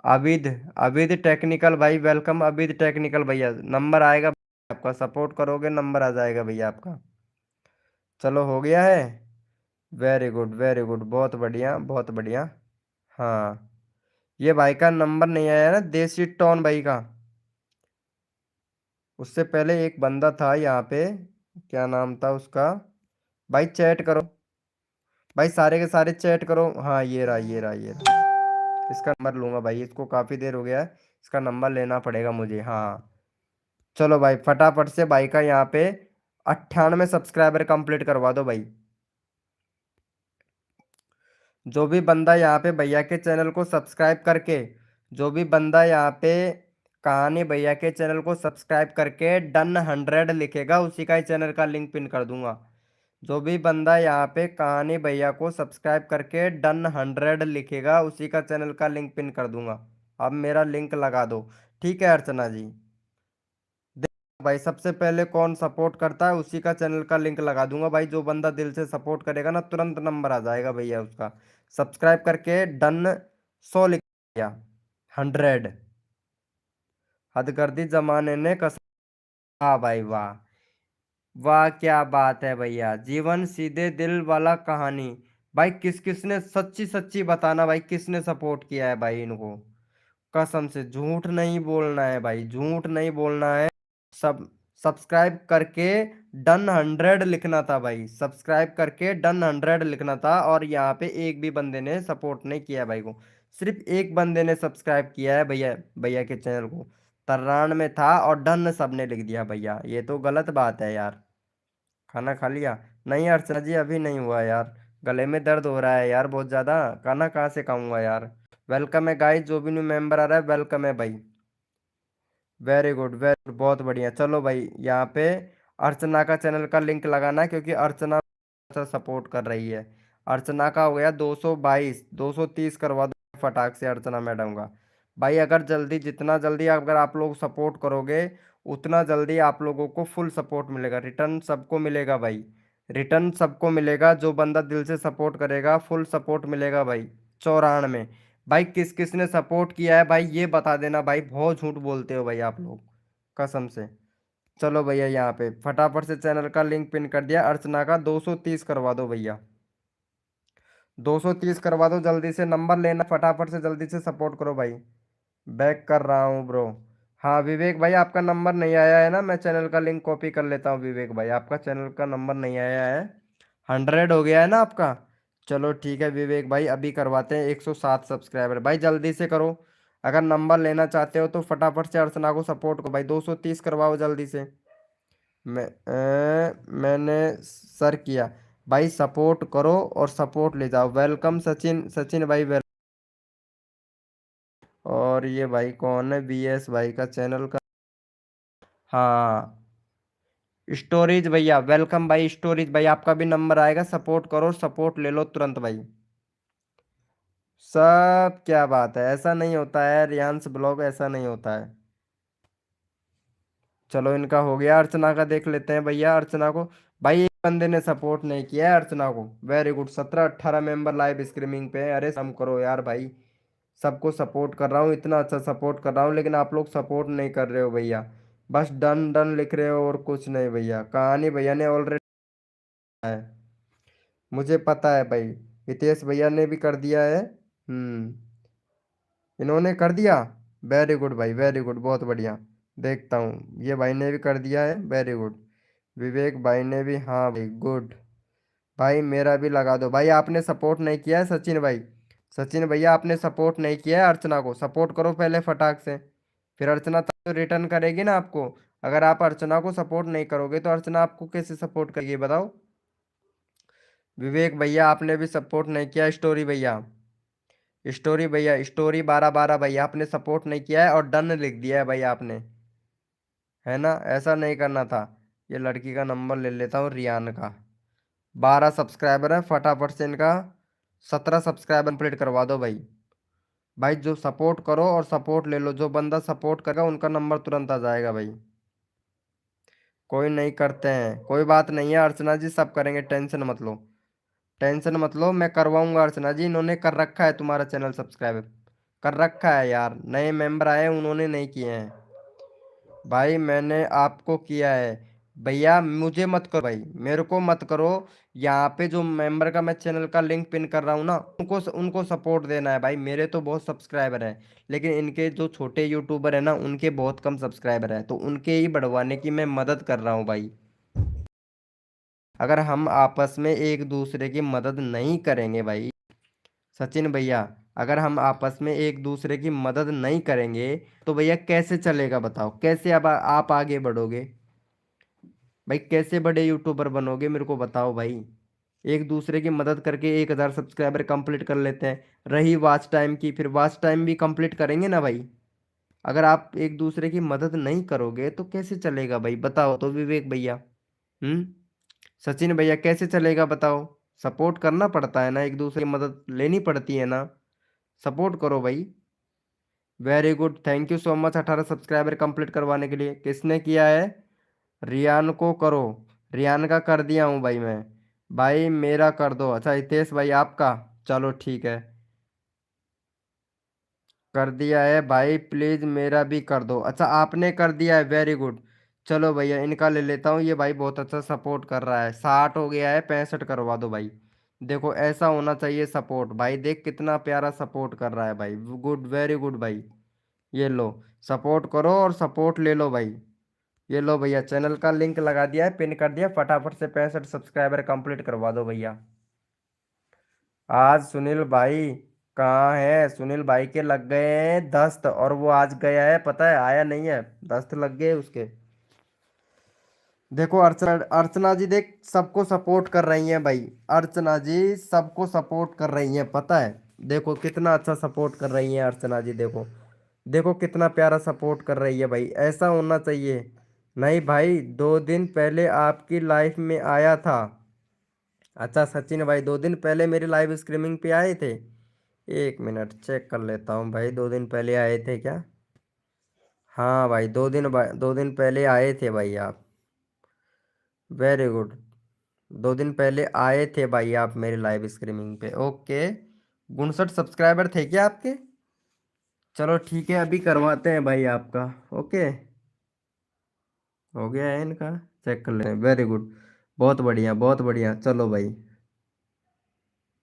अविद, अविद टेक्निकल भाई वेलकम। अविद टेक्निकल भैया नंबर आएगा आपका, सपोर्ट करोगे नंबर आ जाएगा भैया आपका। चलो हो गया है, वेरी गुड वेरी गुड, बहुत बढ़िया बहुत बढ़िया। हाँ ये भाई का नंबर नहीं आया ना, देसी टॉन भाई का। उससे पहले एक बंदा था यहाँ पे, क्या नाम था उसका? भाई चैट करो भाई, सारे के सारे चैट करो। हाँ ये रहा ये रहा ये रहा। इसका नंबर लूंगा भाई, इसको काफ़ी देर हो गया है, इसका नंबर लेना पड़ेगा मुझे। हाँ चलो भाई फटाफट से भाई का यहाँ पे 98 सब्सक्राइबर कंप्लीट करवा दो भाई। जो भी बंदा यहाँ पे भैया के चैनल को सब्सक्राइब करके जो भी बंदा यहाँ पे कहानी भैया के चैनल को सब्सक्राइब करके डन 100 लिखेगा, उसी का ही चैनल का लिंक पिन कर दूंगा। जो भी बंदा यहाँ पे कहानी भैया को सब्सक्राइब करके डन 100 लिखेगा, उसी का चैनल का लिंक पिन कर दूंगा। अब मेरा लिंक लगा दो। ठीक है अर्चना जी। भाई सबसे पहले कौन सपोर्ट करता है उसी का चैनल का लिंक लगा दूंगा भाई। जो बंदा दिल से सपोर्ट करेगा ना, तुरंत नंबर आ जाएगा भैया उसका। सब्सक्राइब करके डन 100 लिख दिया। 100 हद कर दी जमाने ने कसम। वाह भाई वाह। वाह क्या बात है भैया, जीवन सीधे दिल वाला कहानी। भाई किस किसने सच्ची सच्ची बताना भाई, किसने सपोर्ट किया है भाई इनको। कसम से झूठ नहीं बोलना है भाई, झूठ नहीं बोलना है। सब सब्सक्राइब करके डन 100 लिखना था भाई, सब्सक्राइब करके डन 100 लिखना था। और यहाँ पे एक भी बंदे ने सपोर्ट नहीं किया भाई को। सिर्फ एक बंदे ने सब्सक्राइब किया है भैया, भैया के चैनल को। तर्रान में था और डन सबने लिख दिया भैया, ये तो गलत बात है यार। खाना खा लिया? नहीं अर्चना जी अभी नहीं हुआ यार, गले में दर्द हो रहा है यार बहुत ज़्यादा। खाना कहाँ से खाऊंगा यार। वेलकम है गाइस, जो भी न्यू मेंबर आ रहा है वेलकम है भाई। वेरी गुड वेरी गुड, बहुत बढ़िया। चलो भाई यहाँ पे अर्चना का चैनल का लिंक लगाना है, क्योंकि अर्चना सपोर्ट कर रही है। अर्चना का हो गया 222, 230 करवा दो फटाक से अर्चना मैडम का। भाई अगर जल्दी, जितना जल्दी अगर आप लोग सपोर्ट करोगे उतना जल्दी आप लोगों को फुल सपोर्ट मिलेगा, रिटर्न सबको मिलेगा भाई। रिटर्न सबको मिलेगा, जो बंदा दिल से सपोर्ट करेगा फुल सपोर्ट मिलेगा भाई। 94। भाई किस किस ने सपोर्ट किया है भाई ये बता देना भाई, बहुत झूठ बोलते हो भाई आप लोग, कसम से। चलो भैया यहाँ पे फटाफट से चैनल का लिंक पिन कर दिया। अर्चना का 230 करवा दो भैया, 230 करवा दो जल्दी से। नंबर लेना फटाफट से, जल्दी से सपोर्ट करो भाई। बैक कर रहा हूँ ब्रो। हाँ विवेक भाई आपका नंबर नहीं आया है ना, मैं चैनल का लिंक कॉपी कर लेता हूँ। विवेक भाई आपका चैनल का नंबर नहीं आया है, 100 हो गया है ना आपका। चलो ठीक है विवेक भाई, अभी करवाते हैं 107 सब्सक्राइबर। भाई जल्दी से करो, अगर नंबर लेना चाहते हो तो फटाफट से अर्चना को सपोर्ट करो भाई। 230 करवाओ जल्दी से। मैंने सर किया। भाई सपोर्ट करो और सपोर्ट ले जाओ। वेलकम सचिन, सचिन भाई वेल। और ये भाई कौन है, बीएस भाई का चैनल का। हाँ स्टोरेज भैया वेलकम भाई, स्टोरेज भाई आपका भी नंबर आएगा, सपोर्ट करो, सपोर्ट ले लो तुरंत भाई। सब क्या बात है, ऐसा नहीं होता है रियांश ब्लॉग, ऐसा नहीं होता है। चलो इनका हो गया, अर्चना का देख लेते हैं भैया। अर्चना को भाई एक बंदे ने सपोर्ट नहीं किया है अर्चना को। Very good, 17-18 member live streaming पे है। अरे सम करो यार भाई, सबको सपोर्ट कर रहा हूँ, इतना अच्छा सपोर्ट कर रहा हूँ, लेकिन आप लोग सपोर्ट नहीं कर रहे हो भैया। बस डन डन लिख रहे हो और कुछ नहीं भैया। कहानी भैया ने ऑलरेडी है, मुझे पता है भाई। हितेश भैया ने भी कर दिया है। इन्होंने कर दिया। वेरी गुड भाई वेरी गुड, बहुत बढ़िया। देखता हूँ, ये भाई ने भी कर दिया है, वेरी गुड। विवेक भाई ने भी, हाँ भाई गुड। भाई मेरा भी लगा दो भाई। आपने सपोर्ट नहीं किया है सचिन भाई, सचिन भैया आपने सपोर्ट नहीं किया है अर्चना को। सपोर्ट करो पहले फटाक से, फिर अर्चना तब तो रिटर्न करेगी ना आपको। अगर आप अर्चना को सपोर्ट नहीं करोगे तो अर्चना आपको कैसे सपोर्ट करेगी बताओ। विवेक भैया आपने भी सपोर्ट नहीं किया। स्टोरी भैया, स्टोरी भैया, स्टोरी 12-12 भैया आपने सपोर्ट नहीं किया है और डन लिख दिया है भाई आपने, है ना। ऐसा नहीं करना था। ये लड़की का नंबर ले लेता हूँ, रियान का। 12 सब्सक्राइबर है, फटाफट से इनका 17 सब्सक्राइबर कंप्लीट करवा दो भाई। भाई जो सपोर्ट करो और सपोर्ट ले लो, जो बंदा सपोर्ट करेगा उनका नंबर तुरंत आ जाएगा भाई। कोई नहीं करते हैं, कोई बात नहीं है अर्चना जी, सब करेंगे, टेंशन मत लो। टेंशन मत लो, मैं करवाऊंगा अर्चना जी। इन्होंने कर रखा है तुम्हारा चैनल सब्सक्राइब, कर रखा है यार। नए मेंबर आए उन्होंने नहीं किए हैं भाई, मैंने आपको किया है। भैया मुझे मत करो भाई, मेरे को मत करो। यहाँ पे जो मेंबर का मैं चैनल का लिंक पिन कर रहा हूँ ना, उनको उनको सपोर्ट देना है भाई। मेरे तो बहुत सब्सक्राइबर हैं, लेकिन इनके जो छोटे यूट्यूबर है ना उनके बहुत कम सब्सक्राइबर है, तो उनके ही बढ़वाने की मैं मदद कर रहा हूँ भाई। अगर हम आपस में एक दूसरे की मदद नहीं करेंगे भाई, सचिन भैया, अगर हम आपस में एक दूसरे की मदद नहीं करेंगे तो भैया कैसे चलेगा बताओ। कैसे अब आप आगे बढ़ोगे भाई, कैसे बड़े यूट्यूबर बनोगे मेरे को बताओ भाई। एक दूसरे की मदद करके 1,000 सब्सक्राइबर कंप्लीट कर लेते हैं। रही वॉच टाइम की, फिर वॉच टाइम भी कंप्लीट करेंगे ना भाई। अगर आप एक दूसरे की मदद नहीं करोगे तो कैसे चलेगा भाई, बताओ तो विवेक भैया। हम्म। सचिन भैया कैसे चलेगा बताओ। सपोर्ट करना पड़ता है ना, एक दूसरे की मदद लेनी पड़ती है ना। सपोर्ट करो भाई। Very good, thank you so much 18 subscriber complete करवाने के लिए। किसने किया है? रियान को करो। रियान का कर दिया हूँ भाई मैं। भाई मेरा कर दो। अच्छा हितेश भाई आपका, चलो ठीक है, कर दिया है भाई। प्लीज मेरा भी कर दो। अच्छा आपने कर दिया है, वेरी गुड। चलो भैया इनका ले लेता हूँ, ये भाई बहुत अच्छा सपोर्ट कर रहा है। 60 हो गया है, 65 करवा दो भाई। देखो ऐसा होना चाहिए सपोर्ट भाई, देख कितना प्यारा सपोर्ट कर रहा है भाई। गुड, वेरी गुड भाई। ये लो, सपोर्ट करो और सपोर्ट ले लो भाई। ये लो भैया, चैनल का लिंक लगा दिया है, पिन कर दिया, फटाफट से 65 सब्सक्राइबर कंप्लीट करवा दो भैया। आज सुनील भाई कहाँ है? सुनील भाई के लग गए हैं दस्त, और वो आज गया है, पता है आया नहीं है। दस्त लग गए उसके। देखो अर्चना, अर्चना जी देख सबको सपोर्ट कर रही हैं भाई। अर्चना जी सबको सपोर्ट कर रही हैं, पता है। देखो कितना अच्छा सपोर्ट कर रही हैं अर्चना जी, देखो। देखो कितना प्यारा सपोर्ट कर रही है भाई, ऐसा होना चाहिए। नहीं भाई, 2 दिन पहले आपकी लाइफ में आया था। अच्छा सचिन भाई 2 दिन पहले मेरी लाइव स्ट्रीमिंग पे आए थे? एक मिनट चेक कर लेता हूँ भाई, 2 दिन पहले आए थे क्या? हाँ भाई 2 दिन पहले आए थे भाई आप। Very good. 2 दिन पहले आए थे भाई आप मेरे लाइव स्ट्रीमिंग पे, ओके। 59 सब्सक्राइबर थे क्या आपके? चलो ठीक है, अभी करवाते हैं भाई आपका। ओके, हो गया है इनका। चेक कर लें, वेरी गुड। बहुत बढ़िया बहुत बढ़िया, चलो भाई।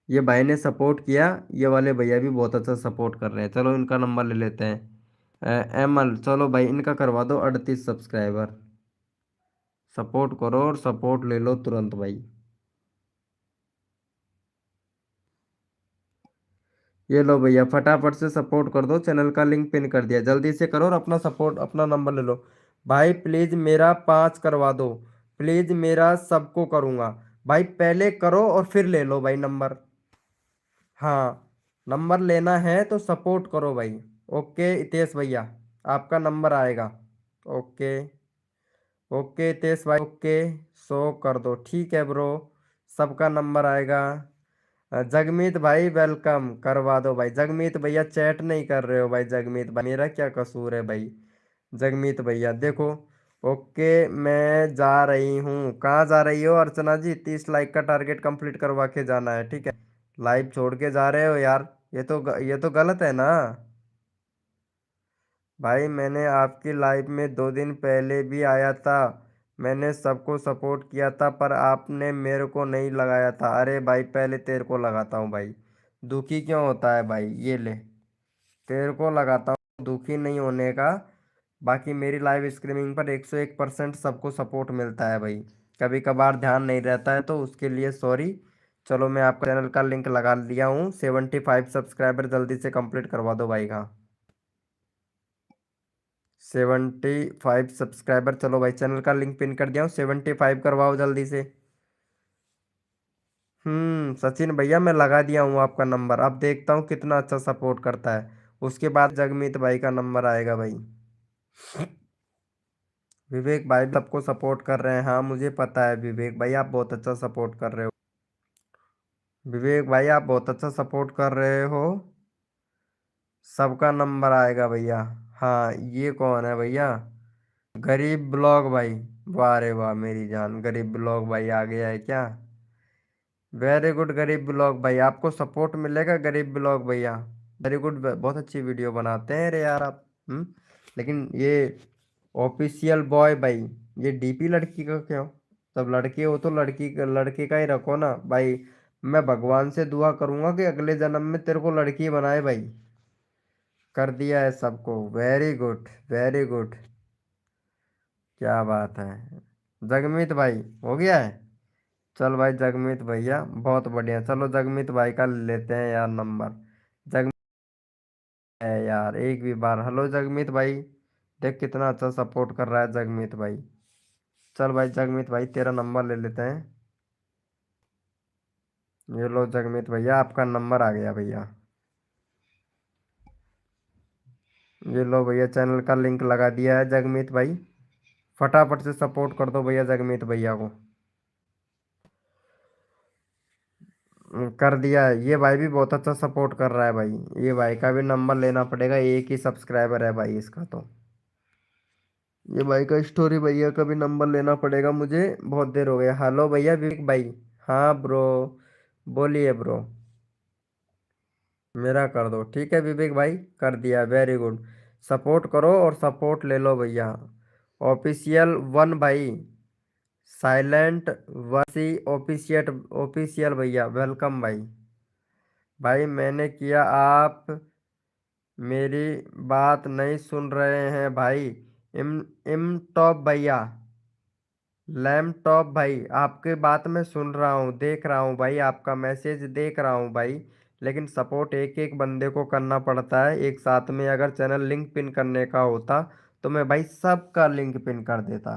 ये भाई ने सपोर्ट किया। ये वाले भैया भी बहुत अच्छा सपोर्ट कर रहे हैं, चलो इनका नंबर ले लेते हैं। एमएल, चलो भाई इनका करवा दो 38 सब्सक्राइबर। सपोर्ट करो और सपोर्ट ले लो तुरंत भाई। ये लो भैया, फटाफट से सपोर्ट कर दो, चैनल का लिंक पिन कर दिया, जल्दी से करो और अपना सपोर्ट, अपना नंबर ले लो। भाई प्लीज मेरा 5 करवा दो। प्लीज मेरा सबको करूँगा। भाई पहले करो और फिर ले लो भाई नंबर। हाँ, नंबर लेना है तो सपोर्ट करो भाई। ओके हितेश भैया, आपका नंबर आएगा। ओके। ओके हितेश भाई, ओके। शो कर दो, ठीक है ब्रो। सबका नंबर आएगा। जगमीत भाई वेलकम, करवा दो भाई। जगमीत भैया चैट नहीं कर रहे हो भाई, जगमीत भाई मेरा क्या कसूर है भाई। जगमीत भैया देखो। ओके, मैं जा रही हूँ। कहाँ जा रही हो अर्चना जी? 30 लाइक का टारगेट कंप्लीट करवा के जाना है, ठीक है। लाइव छोड़ के जा रहे हो यार, ये तो गलत है ना। भाई मैंने आपकी लाइव में 2 दिन पहले भी आया था। मैंने सबको सपोर्ट किया था, पर आपने मेरे को नहीं लगाया था। अरे भाई पहले तेरे को लगाता हूँ भाई। दुखी क्यों होता है भाई, ये ले। तेरे को लगाता हूँ, दुखी नहीं होने का। बाकी मेरी लाइव स्ट्रीमिंग पर 101% सबको सपोर्ट मिलता है भाई। कभी कभार ध्यान नहीं रहता है तो उसके लिए सॉरी। चलो मैं आपका चैनल का लिंक लगा दिया हूँ। 75 सब्सक्राइबर जल्दी से कंप्लीट करवा दो भाई का। 75 सब्सक्राइबर, चलो भाई चैनल का लिंक पिन कर दिया हूँ, 75 करवाओ जल्दी से। सचिन भैया मैं लगा दिया हूँ आपका नंबर, अब देखता हूँ कितना अच्छा सपोर्ट करता है। उसके बाद जगमीत भाई का नंबर आएगा भाई। विवेक भाई सबको सपोर्ट कर रहे हैं, हाँ मुझे पता है विवेक भाई, आप बहुत अच्छा सपोर्ट कर रहे हो। विवेक भाई आप बहुत अच्छा सपोर्ट कर रहे हो। सबका नंबर आएगा भैया। हाँ, ये कौन है भैया? गरीब ब्लॉग भाई। वाह रे वाह मेरी जान, गरीब ब्लॉग भाई आ गया है क्या? वेरी गुड गरीब ब्लॉग भाई, आपको सपोर्ट मिलेगा गरीब ब्लॉग भैया। वेरी गुड, बहुत अच्छी वीडियो बनाते हैं रे यार आप। लेकिन ये ऑफिशियल बॉय भाई, ये डीपी लड़की का क्यों? तब लड़के हो तो लड़की लड़के का ही रखो ना भाई। मैं भगवान से दुआ करूंगा कि अगले जन्म में तेरे को लड़की बनाए भाई। कर दिया है सबको, वेरी गुड वेरी गुड। क्या बात है। जगमीत भाई हो गया है। चल भाई जगमीत भैया बहुत बढ़िया, चलो जगमीत भाई का लेते हैं यार नंबर। जगमीत है यार, एक भी बार हेलो जगमीत भाई। देख कितना अच्छा सपोर्ट कर रहा है जगमीत भाई। चल भाई जगमीत भाई तेरा नंबर ले लेते हैं। ये लो जगमीत भैया, आपका नंबर आ गया भैया। ये लो भैया, चैनल का लिंक लगा दिया है जगमीत भाई। फटाफट से सपोर्ट कर दो भैया जगमीत भैया को। कर दिया है। ये भाई भी बहुत अच्छा सपोर्ट कर रहा है भाई। ये भाई का भी नंबर लेना पड़ेगा, एक ही सब्सक्राइबर है भाई इसका तो। ये भाई का स्टोरी भैया का भी नंबर लेना पड़ेगा मुझे, बहुत देर हो गया। हेलो भैया विवेक भाई। हाँ ब्रो, बोलिए ब्रो। मेरा कर दो, ठीक है विवेक भाई, कर दिया, वेरी गुड। सपोर्ट करो और सपोर्ट ले लो भैया। ऑफिशियल वन भाई, साइलेंट वसी ऑफिशियल, ऑफिशियल भैया वेलकम भाई। भाई मैंने किया, आप मेरी बात नहीं सुन रहे हैं भाई। इम इम टॉप भैया, लैपटॉप भाई, आपकी बात मैं सुन रहा हूँ, देख रहा हूँ भाई, आपका मैसेज देख रहा हूँ भाई। लेकिन सपोर्ट एक एक बंदे को करना पड़ता है एक साथ में। अगर चैनल लिंक पिन करने का होता तो मैं भाई सबका लिंक पिन कर देता।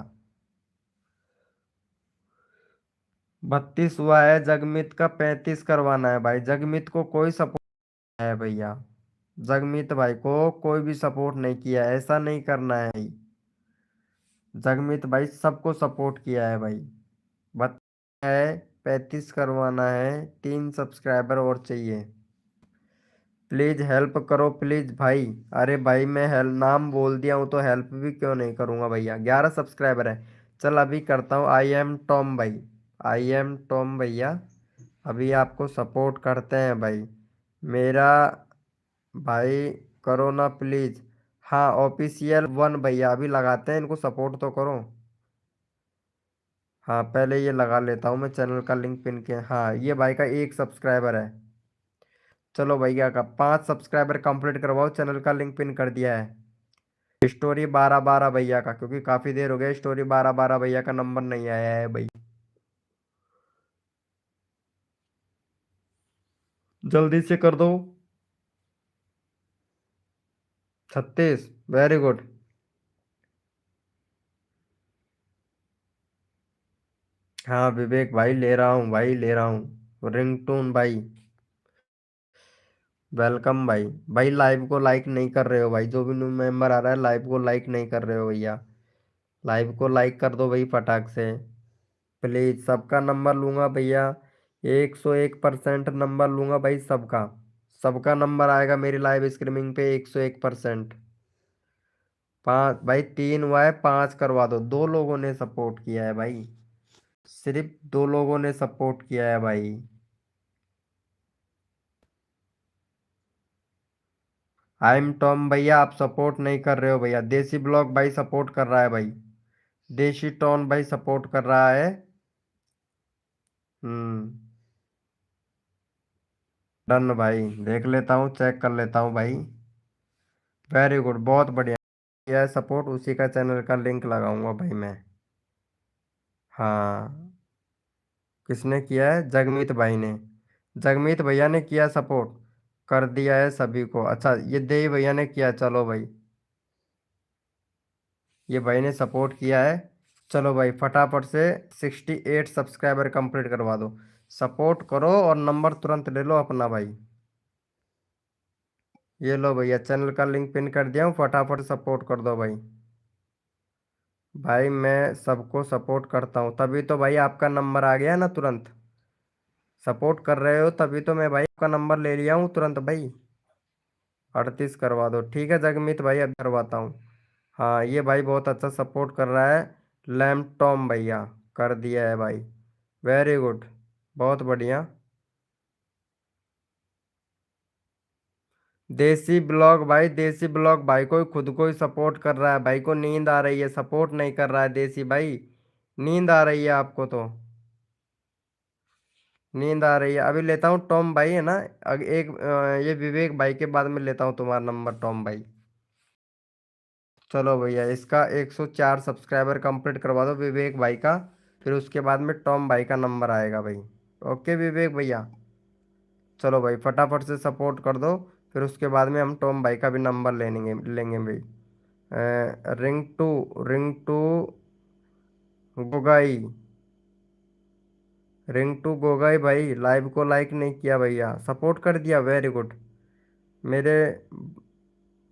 32 हुआ है, जगमीत का 35 करवाना है भाई। जगमीत को कोई सपोर्ट है भैया। जगमीत भाई को कोई भी सपोर्ट नहीं किया, ऐसा नहीं करना है भाई। जगमीत भाई सबको सपोर्ट किया है भाई। बत है, 35 करवाना है, 3 सब्सक्राइबर और चाहिए। प्लीज हेल्प करो प्लीज भाई। अरे भाई मैं हेल्प नाम बोल दिया हूँ तो हेल्प भी क्यों नहीं करूँगा भैया। 11 सब्सक्राइबर है। चल अभी करता हूँ, आई एम टॉम भाई। आई एम टॉम भैया, अभी आपको सपोर्ट करते हैं भाई। मेरा भाई करो ना प्लीज। हाँ ऑफिशियल वन भैया, अभी लगाते हैं इनको, सपोर्ट तो करो। हाँ पहले ये लगा लेता हूँ मैं, चैनल का लिंक पिन के। हाँ ये भाई का 1 सब्सक्राइबर है। चलो भैया का 5 सब्सक्राइबर कंप्लीट करवाओ, चैनल का लिंक पिन कर दिया है। स्टोरी 12 12 भैया का, क्योंकि काफी देर हो गया, स्टोरी 12 12 भैया का नंबर नहीं आया है भाई। जल्दी से कर दो। 36, वेरी गुड। हाँ विवेक भाई ले रहा हूँ भाई, ले रहा हूँ रिंगटोन भाई। वेलकम भाई। भाई लाइव को लाइक नहीं कर रहे हो भाई, जो भी न्यू मेंबर आ रहा है लाइव को लाइक नहीं कर रहे हो भैया। लाइव को लाइक कर दो भाई फटाक से। प्लीज सबका नंबर लूंगा भैया, 101% नंबर लूंगा भाई सबका। सबका नंबर आएगा मेरी लाइव स्ट्रीमिंग पे 101%। पाँच भाई, 3 हुआ है, 5 करवा दो। 2 लोगों ने सपोर्ट किया है भाई, सिर्फ 2 लोगों ने सपोर्ट किया है भाई। आई एम टॉम भैया, आप सपोर्ट नहीं कर रहे हो भैया। देसी ब्लॉग भाई सपोर्ट कर रहा है भाई। देशी टॉन भाई सपोर्ट कर रहा है। हम्म। डन भाई, देख लेता हूँ, चेक कर लेता हूँ भाई। वेरी गुड, बहुत बढ़िया। किया है सपोर्ट, उसी का चैनल का लिंक लगाऊंगा भाई मैं। हाँ, किसने किया है? जगमीत भाई ने। जगमीत भैया ने किया सपोर्ट, कर दिया है सभी को। अच्छा ये देवी भैया ने किया, चलो भाई। ये भाई ने सपोर्ट किया है। चलो भाई फटाफट से 68 सब्सक्राइबर कंप्लीट करवा दो। सपोर्ट करो और नंबर तुरंत ले लो अपना भाई। ये लो भैया, चैनल का लिंक पिन कर दिया हूँ, फटाफट सपोर्ट कर दो भाई। भाई मैं सबको सपोर्ट करता हूँ, तभी तो भाई आपका नंबर आ गया ना तुरंत। सपोर्ट कर रहे हो तभी तो मैं भाई आपका नंबर ले लिया हूँ तुरंत भाई। 38 करवा दो, ठीक है जगमीत भाई, अब करवाता हूँ। हाँ ये भाई बहुत अच्छा सपोर्ट कर रहा है। लैम टॉम भैया, कर दिया है भाई, वेरी गुड, बहुत बढ़िया। देसी ब्लॉग भाई, देसी ब्लॉग भाई को खुद को ही सपोर्ट कर रहा है भाई, को नींद आ रही है, सपोर्ट नहीं कर रहा है देसी भाई। नींद आ रही है आपको तो। नींद आ रही है, अभी लेता हूँ टॉम भाई है ना। ये विवेक भाई के बाद में लेता हूँ तुम्हारा नंबर टॉम भाई। चलो भैया, इसका 104 सब्सक्राइबर कंप्लीट करवा दो विवेक भाई का, फिर उसके बाद में टॉम भाई का नंबर आएगा भाई। ओके विवेक भैया, चलो भाई फटाफट से सपोर्ट कर दो, फिर उसके बाद में हम टॉम भाई का भी नंबर लेंगे लेंगे भाई। Ring to, ring to Gogoi, ring to Gogoi भाई, लाइव को लाइक नहीं किया भैया, सपोर्ट कर दिया, वेरी गुड। मेरे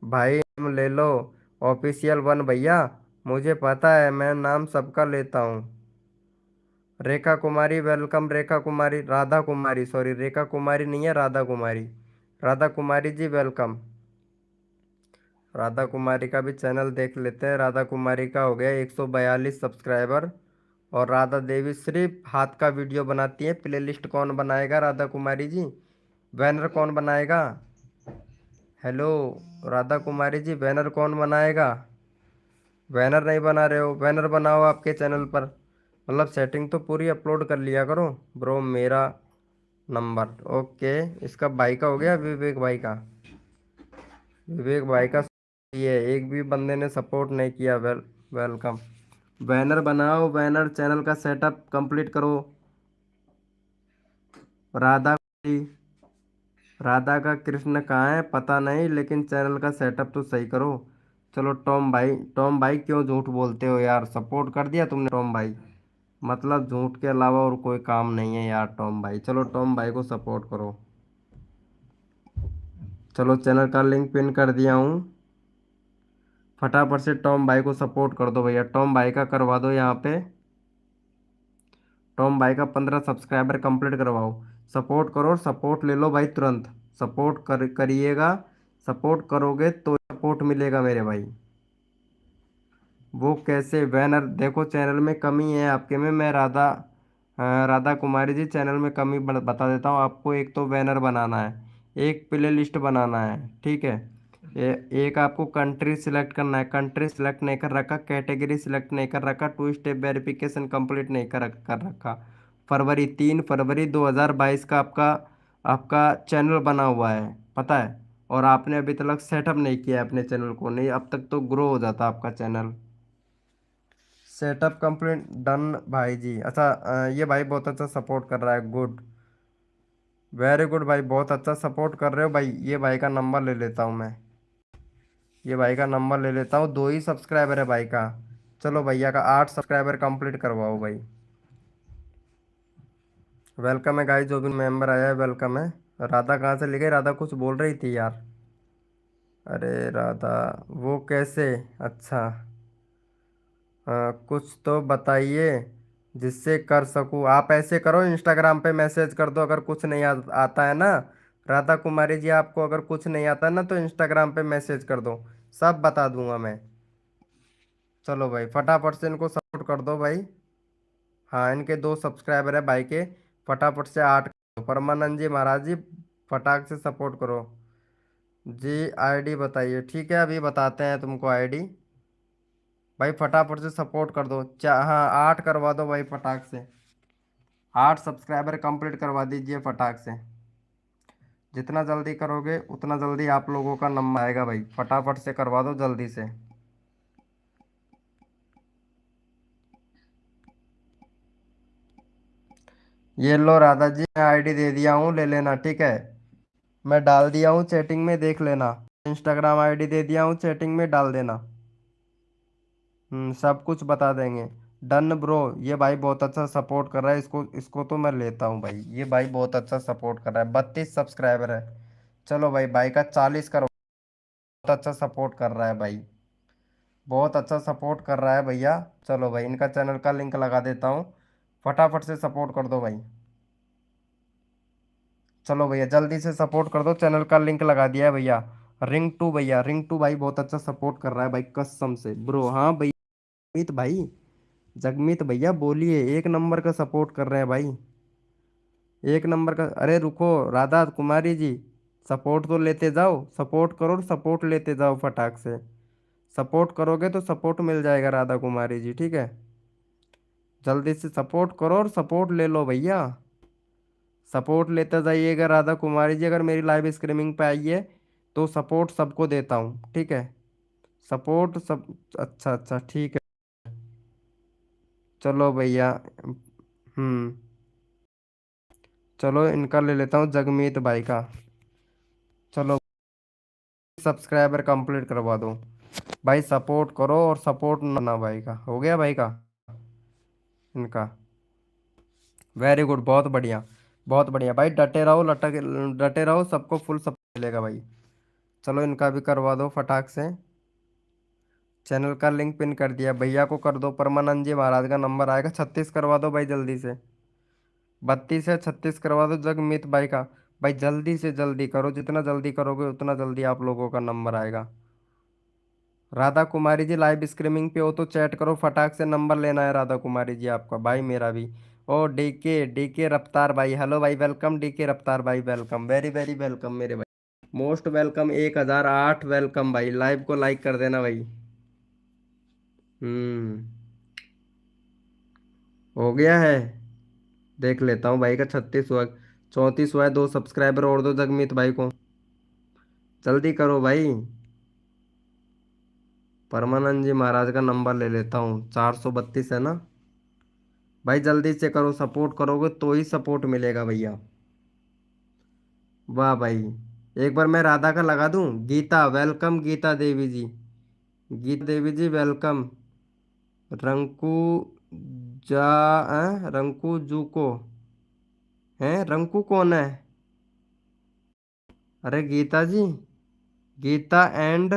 भाई नाम ले लो, ऑफिशियल वन भैया। मुझे पता है, मैं नाम सबका लेता हूँ। रेखा कुमारी वेलकम, रेखा कुमारी, राधा कुमारी, सॉरी रेखा कुमारी नहीं है, राधा कुमारी। राधा कुमारी जी वेलकम। राधा कुमारी का भी चैनल देख लेते हैं। राधा कुमारी का हो गया 142 सब्सक्राइबर। और राधा देवी सिर्फ हाथ का वीडियो बनाती है। प्लेलिस्ट कौन बनाएगा राधा कुमारी जी? बैनर कौन बनाएगा? हेलो राधा कुमारी जी, बैनर कौन बनाएगा? बैनर नहीं बना रहे हो, बैनर बनाओ आपके चैनल पर। मतलब सेटिंग तो पूरी अपलोड कर लिया करो। ब्रो मेरा नंबर ओके। इसका भाई का हो गया, विवेक भाई का। विवेक भाई का ये एक भी बंदे ने सपोर्ट नहीं किया। वेलकम। बैनर बनाओ, बैनर चैनल का सेटअप कंप्लीट करो। राधा राधा का कृष्ण कहाँ है पता नहीं, लेकिन चैनल का सेटअप तो सही करो। चलो टॉम भाई, टॉम भाई क्यों झूठ बोलते हो यार? सपोर्ट कर दिया तुमने टॉम भाई, मतलब झूठ के अलावा और कोई काम नहीं है यार टॉम भाई। चलो टॉम भाई को सपोर्ट करो। चलो चैनल का लिंक पिन कर दिया हूँ। फटाफट से टॉम भाई को सपोर्ट कर दो भैया, टॉम भाई का करवा दो यहाँ पे। टॉम भाई का 15 सब्सक्राइबर कंप्लीट करवाओ। सपोर्ट करो, सपोर्ट ले लो भाई तुरंत। सपोर्ट करिएगा। सपोर्ट करोगे तो सपोर्ट मिलेगा मेरे भाई। वो कैसे बैनर? देखो चैनल में कमी है आपके में। मैं राधा कुमारी जी, चैनल में कमी बता देता हूँ आपको। एक तो बैनर बनाना है, एक प्ले लिस्ट बनाना है, ठीक है। एक आपको कंट्री सिलेक्ट करना है, कंट्री सिलेक्ट नहीं कर रखा, कैटेगरी सिलेक्ट नहीं कर रखा, टू स्टेप वेरिफिकेशन कंप्लीट नहीं कर रखा। फरवरी 3 फरवरी 2022 का आपका आपका चैनल बना हुआ है, पता है। और आपने अभी तक सेटअप नहीं किया है अपने चैनल को, नहीं अब तक तो ग्रो हो जाता आपका चैनल। सेटअप कंप्लीट डन भाई जी। अच्छा ये भाई बहुत अच्छा सपोर्ट कर रहा है, गुड, वेरी गुड भाई, बहुत अच्छा सपोर्ट कर रहे हो भाई। ये भाई का नंबर ले लेता हूँ मैं। ये भाई का नंबर ले लेता हूँ, 2 ही सब्सक्राइबर है भाई का। चलो भैया का 8 सब्सक्राइबर कंप्लीट करवाओ भाई। वेलकम है गाइस, जो भी मेंबर आया है वेलकम है। राधा कहाँ से ले गई? राधा कुछ बोल रही थी यार। अरे राधा, वो कैसे? अच्छा, कुछ तो बताइए जिससे कर सकूँ। आप ऐसे करो, इंस्टाग्राम पे मैसेज कर दो अगर कुछ नहीं आता है ना। राधा कुमारी जी, आपको अगर कुछ नहीं आता ना तो इंस्टाग्राम पे मैसेज कर दो, सब बता दूंगा मैं। चलो भाई फटाफट से इनको सपोर्ट कर दो भाई। हाँ इनके 2 सब्सक्राइबर है भाई के। फटाफट से 8 करो। परमानंद जी महाराज जी, फटाक से सपोर्ट करो जी। आईडी बताइए, ठीक है अभी बताते हैं तुमको आईडी। भाई फटाफट से सपोर्ट कर दो। हाँ 8 करवा दो भाई फटाक से। 8 सब्सक्राइबर कंप्लीट करवा दीजिए फटाक से। जितना जल्दी करोगे उतना जल्दी आप लोगों का नंबर आएगा भाई, फटाफट से करवा दो जल्दी से। ये लो राधा जी, मैं आईडी दे दिया हूँ, ले लेना ठीक है। मैं डाल दिया हूँ चैटिंग में, देख लेना। इंस्टाग्राम आईडी दे दिया हूँ, चैटिंग में डाल देना। सब कुछ बता देंगे। Done bro. ये भाई बहुत अच्छा सपोर्ट कर रहा है, इसको इसको तो मैं लेता हूँ भाई। ये भाई बहुत अच्छा सपोर्ट कर रहा है, 32 सब्सक्राइबर है। चलो भाई, भाई का 40 करो। बहुत अच्छा सपोर्ट कर रहा है भाई, बहुत अच्छा सपोर्ट कर रहा है भैया। चलो भाई, इनका चैनल का लिंक लगा देता हूँ, फटाफट से सपोर्ट कर दो भाई। चलो भैया जल्दी से सपोर्ट कर दो, चैनल का लिंक लगा दिया है भैया। रिंग टू भैया, रिंग टू भाई बहुत अच्छा सपोर्ट कर रहा है भाई, कसम से ब्रो। हाँ भैया, जगमीत भाई, जगमीत भैया बोलिए, एक नंबर का सपोर्ट कर रहे हैं भाई, एक नंबर का। अरे रुको राधा कुमारी जी, सपोर्ट तो लेते जाओ, सपोर्ट करो और सपोर्ट लेते जाओ फटाक से। सपोर्ट करोगे तो सपोर्ट मिल जाएगा राधा कुमारी जी, ठीक है। जल्दी से सपोर्ट करो और सपोर्ट ले लो भैया। सपोर्ट लेते जाइएगा राधा कुमारी जी। अगर मेरी लाइव स्ट्रीमिंग पे आइए तो सपोर्ट सबको देता हूँ, ठीक है। सपोर्ट सब, अच्छा अच्छा ठीक है। चलो भैया। हम्म चलो इनका ले लेता हूँ, जगमीत भाई का। चलो सब्सक्राइबर कंप्लीट करवा दो भाई, सपोर्ट करो और सपोर्ट ना भाई का हो गया भाई का, इनका। वेरी गुड, बहुत बढ़िया। बहुत बढ़िया भाई, डटे रहो, लटक डटे रहो, सबको फुल सपोर्ट मिलेगा भाई। चलो इनका भी करवा दो फटाक से। चैनल का लिंक पिन कर दिया, भैया को कर दो, परमानंद जी महाराज का नंबर आएगा, 36 करवा दो भाई जल्दी से। 32 है, 36 करवा दो जगमीत भाई का। भाई जल्दी से जल्दी करो, जितना जल्दी करोगे उतना जल्दी आप लोगों का नंबर आएगा। राधा कुमारी जी लाइव स्ट्रीमिंग पे हो तो चैट करो फटाक से, नंबर लेना है राधा कुमारी जी आपका, भाई मेरा भी। ओ डीके डीके रफ्तार भाई, हेलो भाई, वेलकम डीके रफ्तार भाई, वेलकम, वेरी वेरी वेलकम मेरे भाई, मोस्ट वेलकम, 1008 वेलकम भाई, लाइव को लाइक कर देना भाई। हम्म। हो गया है। देख लेता हूँ भाई का 36 हुआ, 34 हुआ है, 2 सब्सक्राइबर और दो जगमीत भाई को, जल्दी करो भाई। परमानंद जी महाराज का नंबर ले लेता हूँ, 432 है ना भाई, जल्दी से करो, सपोर्ट करोगे तो ही सपोर्ट मिलेगा भैया। वाह भाई। एक बार मैं राधा का लगा दूं, गीता वेलकम, गीता देवी जी, गीता देवी जी वेलकम। रंकू जा रंकू जूको है, रंकू कौन है? अरे गीता जी, गीता एंड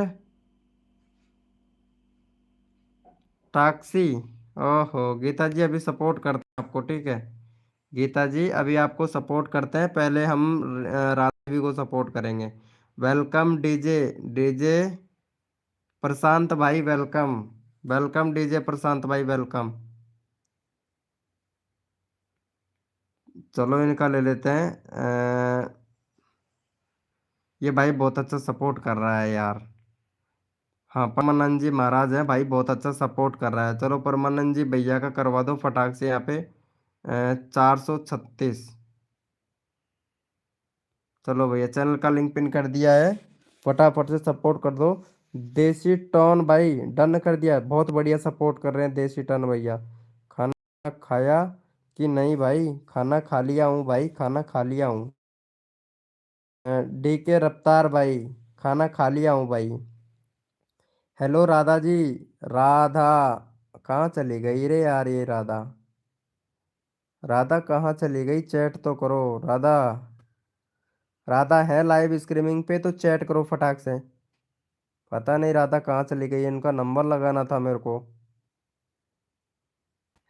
टैक्सी। ओहो गीता जी अभी सपोर्ट करते हैं आपको, ठीक है। गीता जी अभी आपको सपोर्ट करते हैं, पहले हम राधा को सपोर्ट करेंगे। वेलकम डीजे, डीजे प्रशांत भाई वेलकम, वेलकम डीजे प्रशांत भाई वेलकम। चलो इनका ले लेते हैं। ये भाई बहुत अच्छा सपोर्ट कर रहा है यार। हाँ परमानंद जी महाराज है भाई, बहुत अच्छा सपोर्ट कर रहा है। चलो परमानंद जी भैया का करवा दो फटाक से यहाँ पे, 436। चलो भैया चैनल का लिंक पिन कर दिया है, फटाफट से सपोर्ट कर दो। देसी टॉन भाई डन कर दिया, बहुत बढ़िया सपोर्ट कर रहे हैं देसी टॉन भैया। खाना खाया कि नहीं भाई? खाना खा लिया हूँ भाई, खाना खा लिया हूँ। डीके रफ्तार भाई, खाना खा लिया हूँ भाई। हेलो राधा जी, राधा कहाँ चली गई रे यार ये राधा? राधा कहाँ चली गई? चैट तो करो राधा। राधा है लाइव स्ट्रीमिंग पे तो चैट करो फटाक से। पता नहीं राधा कहाँ चली गई, इनका नंबर लगाना था मेरे को।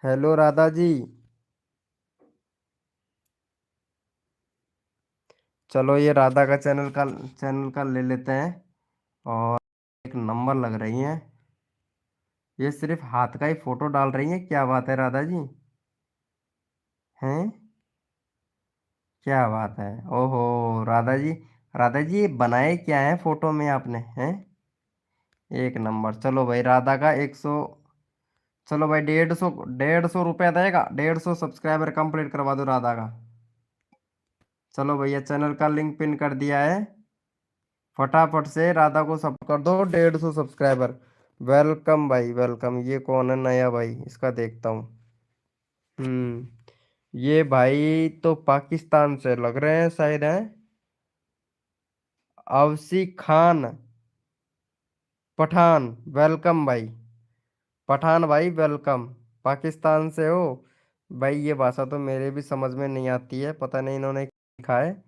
हेलो राधा जी। चलो ये राधा का चैनल का ले लेते हैं, और एक नंबर लग रही है। ये सिर्फ हाथ का ही फोटो डाल रही है, क्या बात है राधा जी? हैं? क्या बात है? ओहो राधा जी, राधा जी ये बनाए क्या है फोटो में आपने, हैं? एक नंबर। चलो भाई राधा का 100, चलो भाई 150, 150 रुपया देगा, 150 सब्सक्राइबर कंप्लीट करवा दो राधा का। चलो भैया चैनल का लिंक पिन कर दिया है, फटाफट से राधा को सब कर दो, 150 सब्सक्राइबर। वेलकम भाई वेलकम। ये कौन है नया भाई, इसका देखता हूँ। ये भाई तो पाकिस्तान से लग रहे हैं शायद, हैं? अवसी खान पठान, वेलकम भाई। पठान भाई वेलकम, पाकिस्तान से हो? भाई ये भाषा तो मेरे भी समझ में नहीं आती है, पता नहीं इन्होंने क्या लिखा है।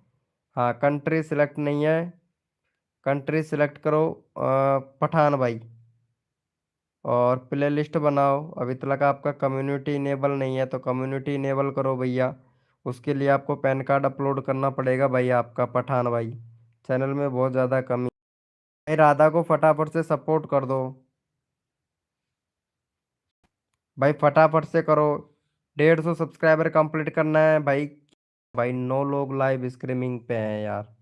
हाँ कंट्री सिलेक्ट नहीं है, कंट्री सिलेक्ट करो, पठान भाई। और प्ले लिस्ट बनाओ, अभी तक आपका कम्युनिटी इनेबल नहीं है तो कम्युनिटी इनेबल करो भैया। उसके लिए आपको पैन कार्ड अपलोड करना पड़ेगा भाई आपका, पठान भाई। चैनल में बहुत ज़्यादा कमी। भाई राधा को फटाफट से सपोर्ट कर दो भाई, फटाफट से करो, 150 सब्सक्राइबर कंप्लीट करना है भाई। भाई 9 लोग लाइव स्ट्रीमिंग पे हैं यार।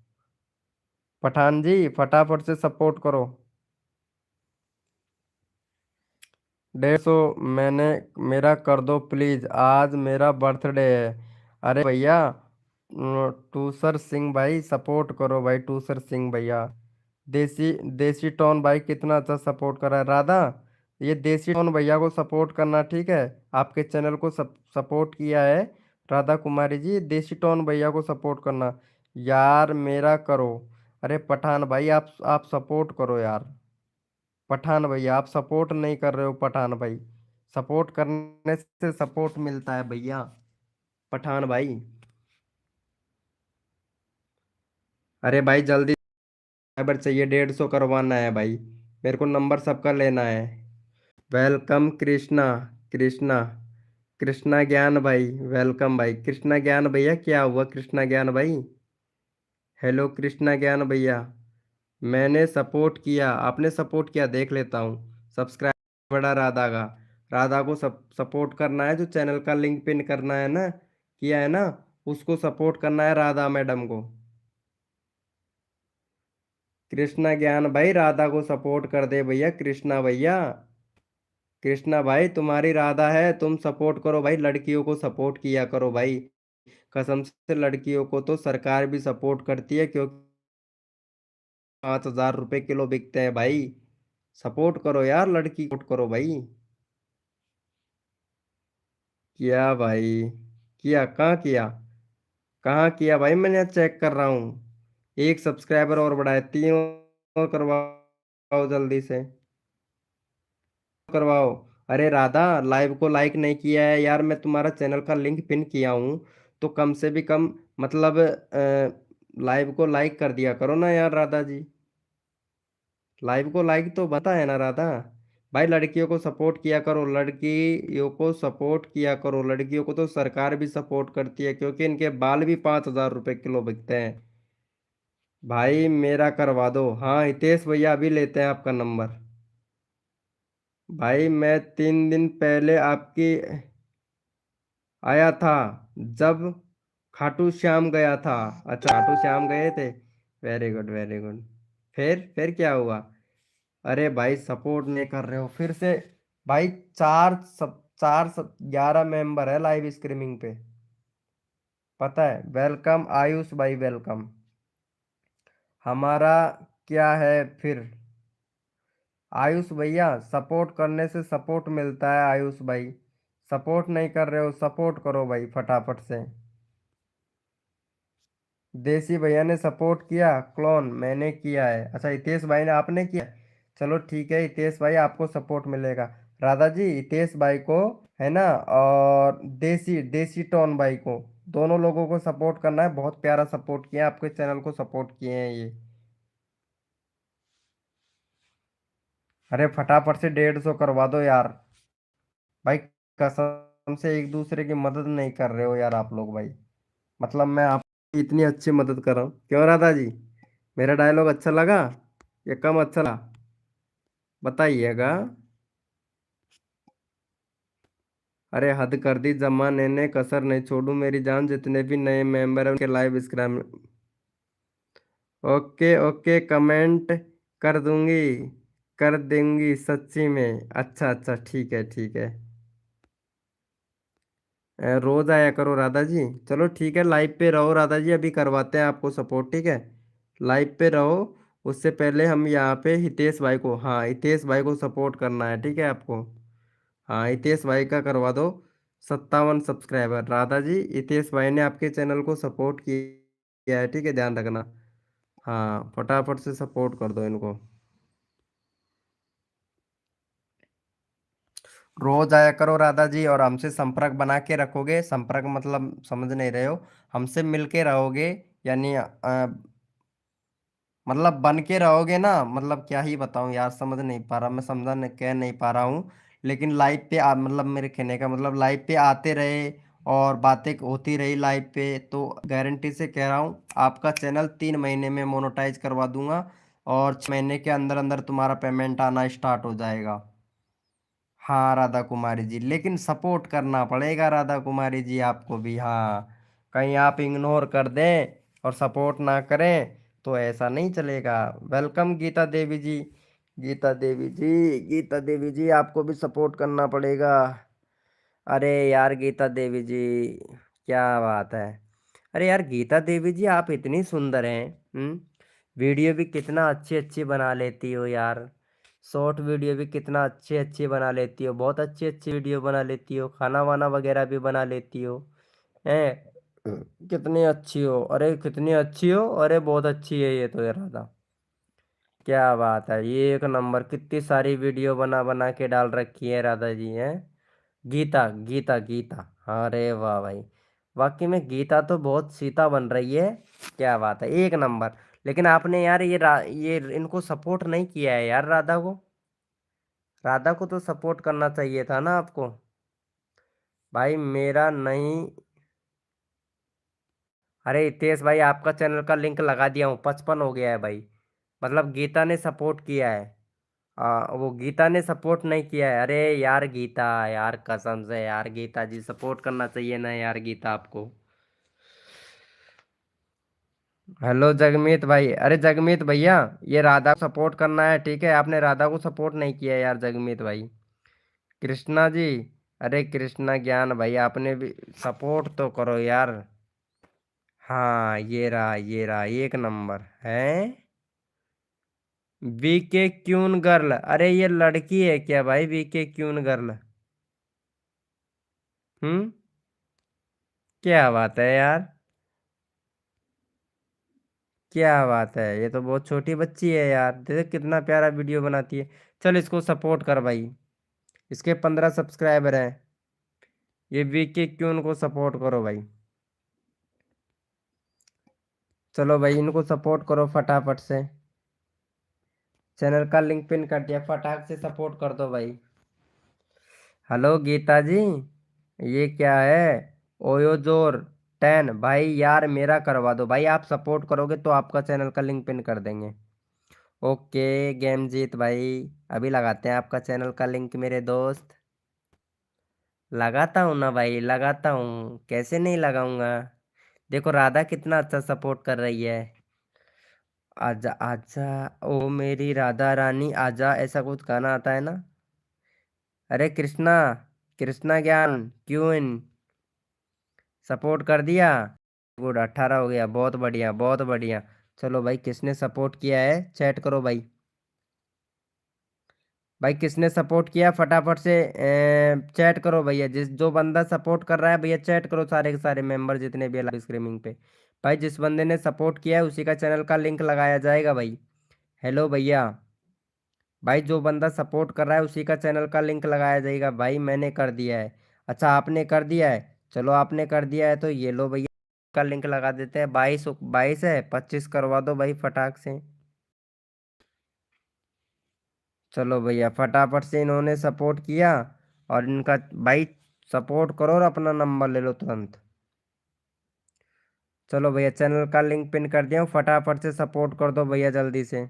पठान जी फटाफट से सपोर्ट करो। 150 मैंने, मेरा कर दो प्लीज, आज मेरा बर्थडे है। अरे भैया टूसर सिंह भाई सपोर्ट करो भाई, टूसर सिंह भैया। देसी देसी टोन भाई कितना अच्छा सपोर्ट कर रहा है राधा। ये देसी टोन भैया को सपोर्ट करना, ठीक है। आपके चैनल को सपोर्ट किया है राधा कुमारी जी, देसी टोन भैया को सपोर्ट करना। यार मेरा करो। अरे पठान भाई आप सपोर्ट करो यार। पठान भैया आप सपोर्ट नहीं कर रहे हो, पठान भाई। सपोर्ट करने से सपोर्ट मिलता है भैया। पठान भाई। अरे भाई जल्दी सब्सक्राइबर चाहिए, 150 करवाना है भाई। मेरे को नंबर सबका लेना है। वेलकम कृष्णा। कृष्णा। कृष्णा ज्ञान भाई। वेलकम भाई कृष्णा ज्ञान भैया, क्या हुआ कृष्णा ज्ञान भाई? हेलो कृष्णा ज्ञान भैया। मैंने सपोर्ट किया, आपने सपोर्ट किया, देख लेता हूँ। सब्सक्राइब बड़ा राधा का। राधा को सपोर्ट करना है, जो चैनल का लिंक पिन करना है ना, किया है ना, उसको सपोर्ट करना है राधा मैडम को। कृष्णा ज्ञान भाई राधा को सपोर्ट कर दे भैया, कृष्णा भैया। कृष्णा भाई तुम्हारी राधा है, तुम सपोर्ट करो भाई, लड़कियों को सपोर्ट किया करो भाई। कसम से लड़कियों को तो सरकार भी सपोर्ट करती है, क्योंकि 5,000 रुपये किलो बिकते हैं भाई। सपोर्ट करो यार, लड़की सपोर्ट करो भाई। किया भाई। किया कहाँ किया? कहाँ किया भाई? मैंने चेक कर रहा हूँ। एक सब्सक्राइबर और बढ़ाए, 3 और करवाओ जल्दी से। करवाओ। अरे राधा, लाइव को लाइक नहीं किया है यार, मैं तुम्हारा चैनल का लिंक पिन किया हूँ, तो कम से भी कम मतलब लाइव को लाइक कर दिया करो ना यार राधा जी। लाइव को लाइक तो बता है ना राधा। भाई लड़कियों को सपोर्ट किया करो, लड़कियों को सपोर्ट किया करो, लड़कियों को तो सरकार भी सपोर्ट करती है, क्योंकि इनके बाल भी 5,000 रुपये किलो बिकते हैं। भाई मेरा करवा दो, हाँ हितेश भैया अभी लेते हैं आपका नंबर। भाई मैं 3 दिन पहले आपकी आया था, जब खाटू श्याम गया था। अच्छा खाटू श्याम गए थे। Very good very good. फिर क्या हुआ? अरे भाई सपोर्ट नहीं कर रहे हो फिर से। भाई 11 मेंबर है लाइव स्ट्रीमिंग पे, पता है। वेलकम आयुष भाई, वेलकम। हमारा क्या है फिर? आयुष भैया सपोर्ट करने से सपोर्ट मिलता है आयुष भाई। सपोर्ट नहीं कर रहे हो, सपोर्ट करो भाई फटाफट से। देसी भैया ने सपोर्ट किया, क्लोन मैंने किया है। अच्छा हितेश भाई ने, आपने किया? चलो ठीक है हितेश भाई, आपको सपोर्ट मिलेगा। राधा जी हितेश भाई को, है ना, और देसी देसी टोन भाई को, दोनों लोगों को सपोर्ट करना है। बहुत प्यारा सपोर्ट किया, आपके चैनल को सपोर्ट किए हैं ये। अरे फटाफट से 150 करवा दो यार। भाई कसम से एक दूसरे की मदद नहीं कर रहे हो यार आप लोग भाई। मतलब मैं आपकी इतनी अच्छी मदद कर रहा हूँ, क्यों राधा जी? मेरा डायलॉग अच्छा लगा या कम अच्छा लगा? बताइएगा। अरे हद कर दी जमाने ने, कसर नहीं छोड़ू मेरी जान, जितने भी नए मेंबर हैं उनके live scrum. Okay okay, comment कर दूंगी, कर देंगी सच्ची में। अच्छा अच्छा ठीक है ठीक है। रोज आया करो राधा जी। चलो ठीक है, लाइव पे रहो राधा जी, अभी करवाते हैं आपको सपोर्ट, ठीक है। लाइव पे रहो। उससे पहले हम यहाँ पे हितेश भाई को, हाँ हितेश भाई को सपोर्ट करना है, ठीक है आपको। हाँ हितेश भाई का करवा दो। 57 सब्सक्राइबर राधा जी, हितेश भाई ने आपके चैनल को सपोर्ट किया है, ठीक है, ध्यान रखना। हाँ फटाफट से सपोर्ट कर दो इनको। रोज आया करो राधा जी, और हमसे संपर्क बना के रखोगे, संपर्क मतलब समझ नहीं रहे हो, हमसे मिल के रहोगे, यानी मतलब बन के रहोगे ना, मतलब क्या ही बताऊं यार, समझ नहीं पा रहा मैं, समझा नहीं, कह नहीं पा रहा हूँ। लेकिन लाइव पे मतलब मेरे कहने का मतलब लाइव पे आते रहे और बातें होती रही लाइव पे, तो गारंटी से कह रहा हूँ आपका चैनल 3 महीने में मोनेटाइज करवा दूंगा, और 6 महीने के अंदर अंदर तुम्हारा पेमेंट आना स्टार्ट हो जाएगा। हाँ राधा कुमारी जी, लेकिन सपोर्ट करना पड़ेगा राधा कुमारी जी आपको भी, हाँ। कहीं आप इग्नोर कर दें और सपोर्ट ना करें तो ऐसा नहीं चलेगा। वेलकम गीता देवी जी। गीता देवी जी, गीता देवी जी आपको भी सपोर्ट करना पड़ेगा। अरे यार गीता देवी जी, क्या बात है। अरे यार गीता देवी जी, आप इतनी सुंदर हैं। वीडियो भी कितना अच्छी अच्छी बना लेती हो यार। शॉर्ट वीडियो भी कितना अच्छी अच्छी बना लेती हो, बहुत अच्छी अच्छी वीडियो बना लेती हो, खाना वाना वगैरह भी बना लेती हो, हैं? कितनी अच्छी हो, अरे कितनी अच्छी हो, अरे बहुत अच्छी है ये तो यार राधा। क्या बात है, ये एक नंबर, कितनी सारी वीडियो बना बना के डाल रखी है राधा जी हैं। गीता गीता गीता, अरे वाह भाई। वाकई में गीता तो बहुत सीता बन रही है। क्या बात है, एक नंबर। लेकिन आपने यार ये इनको सपोर्ट नहीं किया है यार, राधा को। राधा को तो सपोर्ट करना चाहिए था ना आपको। भाई मेरा नहीं। अरे हितेश भाई, आपका चैनल का लिंक लगा दिया हूँ, 55 हो गया है भाई। मतलब गीता ने सपोर्ट किया है। वो गीता ने सपोर्ट नहीं किया है। अरे यार गीता, यार कसम से यार, गीता जी सपोर्ट करना चाहिए ना यार, गीता आपको। हेलो जगमीत भाई, अरे जगमीत भैया, ये राधा को सपोर्ट करना है, ठीक है। आपने राधा को सपोर्ट नहीं किया यार जगमीत भाई। कृष्णा जी, अरे कृष्णा ज्ञान भाई, आपने भी सपोर्ट तो करो यार। हाँ ये रहा एक नंबर है। बीके क्यून गर्ल, अरे ये लड़की है क्या भाई, बीके क्यून गर्ल? हम्म। क्या बात है यार, क्या बात है, ये तो बहुत छोटी बच्ची है यार, देख कितना प्यारा वीडियो बनाती है। चल इसको सपोर्ट कर भाई, इसके 15 सब्सक्राइबर हैं। ये वीके क्यून को सपोर्ट करो भाई। चलो भाई, इनको सपोर्ट करो फटाफट से। चैनल का लिंक पिन कर दिया, फटाक से सपोर्ट कर दो भाई। हेलो गीता जी, ये क्या है? ओयो जोर 10 भाई, यार मेरा करवा दो भाई, आप सपोर्ट करोगे तो आपका चैनल का लिंक पिन कर देंगे। ओके गेम जीत भाई, अभी लगाते हैं आपका चैनल का लिंक मेरे दोस्त। लगाता हूँ ना भाई, लगाता हूँ, कैसे नहीं लगाऊंगा। देखो राधा कितना अच्छा सपोर्ट कर रही है। आजा आजा, ओ मेरी राधा रानी आजा, ऐसा कुछ गाना आता है ना। अरे कृष्णा, कृष्णा ज्ञान क्यों इन सपोर्ट कर दिया। गुड, 18 हो गया, बहुत बढ़िया बहुत बढ़िया। चलो भाई, किसने सपोर्ट किया है चैट करो भाई। भाई किसने सपोर्ट किया फटाफट से चैट करो भैया, जिस जो बंदा सपोर्ट कर रहा है भैया चैट करो, सारे के सारे मेंबर जितने भी लाइव स्ट्रीमिंग पे। भाई जिस बंदे ने सपोर्ट किया है उसी का चैनल का लिंक लगाया जाएगा भाई। हेलो भैया, भाई जो बंदा सपोर्ट कर रहा है उसी का चैनल का लिंक लगाया जाएगा भाई, मैंने कर दिया है। अच्छा आपने कर दिया है, चलो आपने कर दिया है तो ये लो भैया, का लिंक लगा देते हैं। 22 22 है, 25 करवा दो भाई फटाक से। चलो भैया फटाफट से, इन्होंने सपोर्ट किया और इनका भाई सपोर्ट करो और अपना नंबर ले लो तुरंत। चलो भैया, चैनल का लिंक पिन कर दिया हूँ, फटाफट से सपोर्ट कर दो भैया जल्दी से।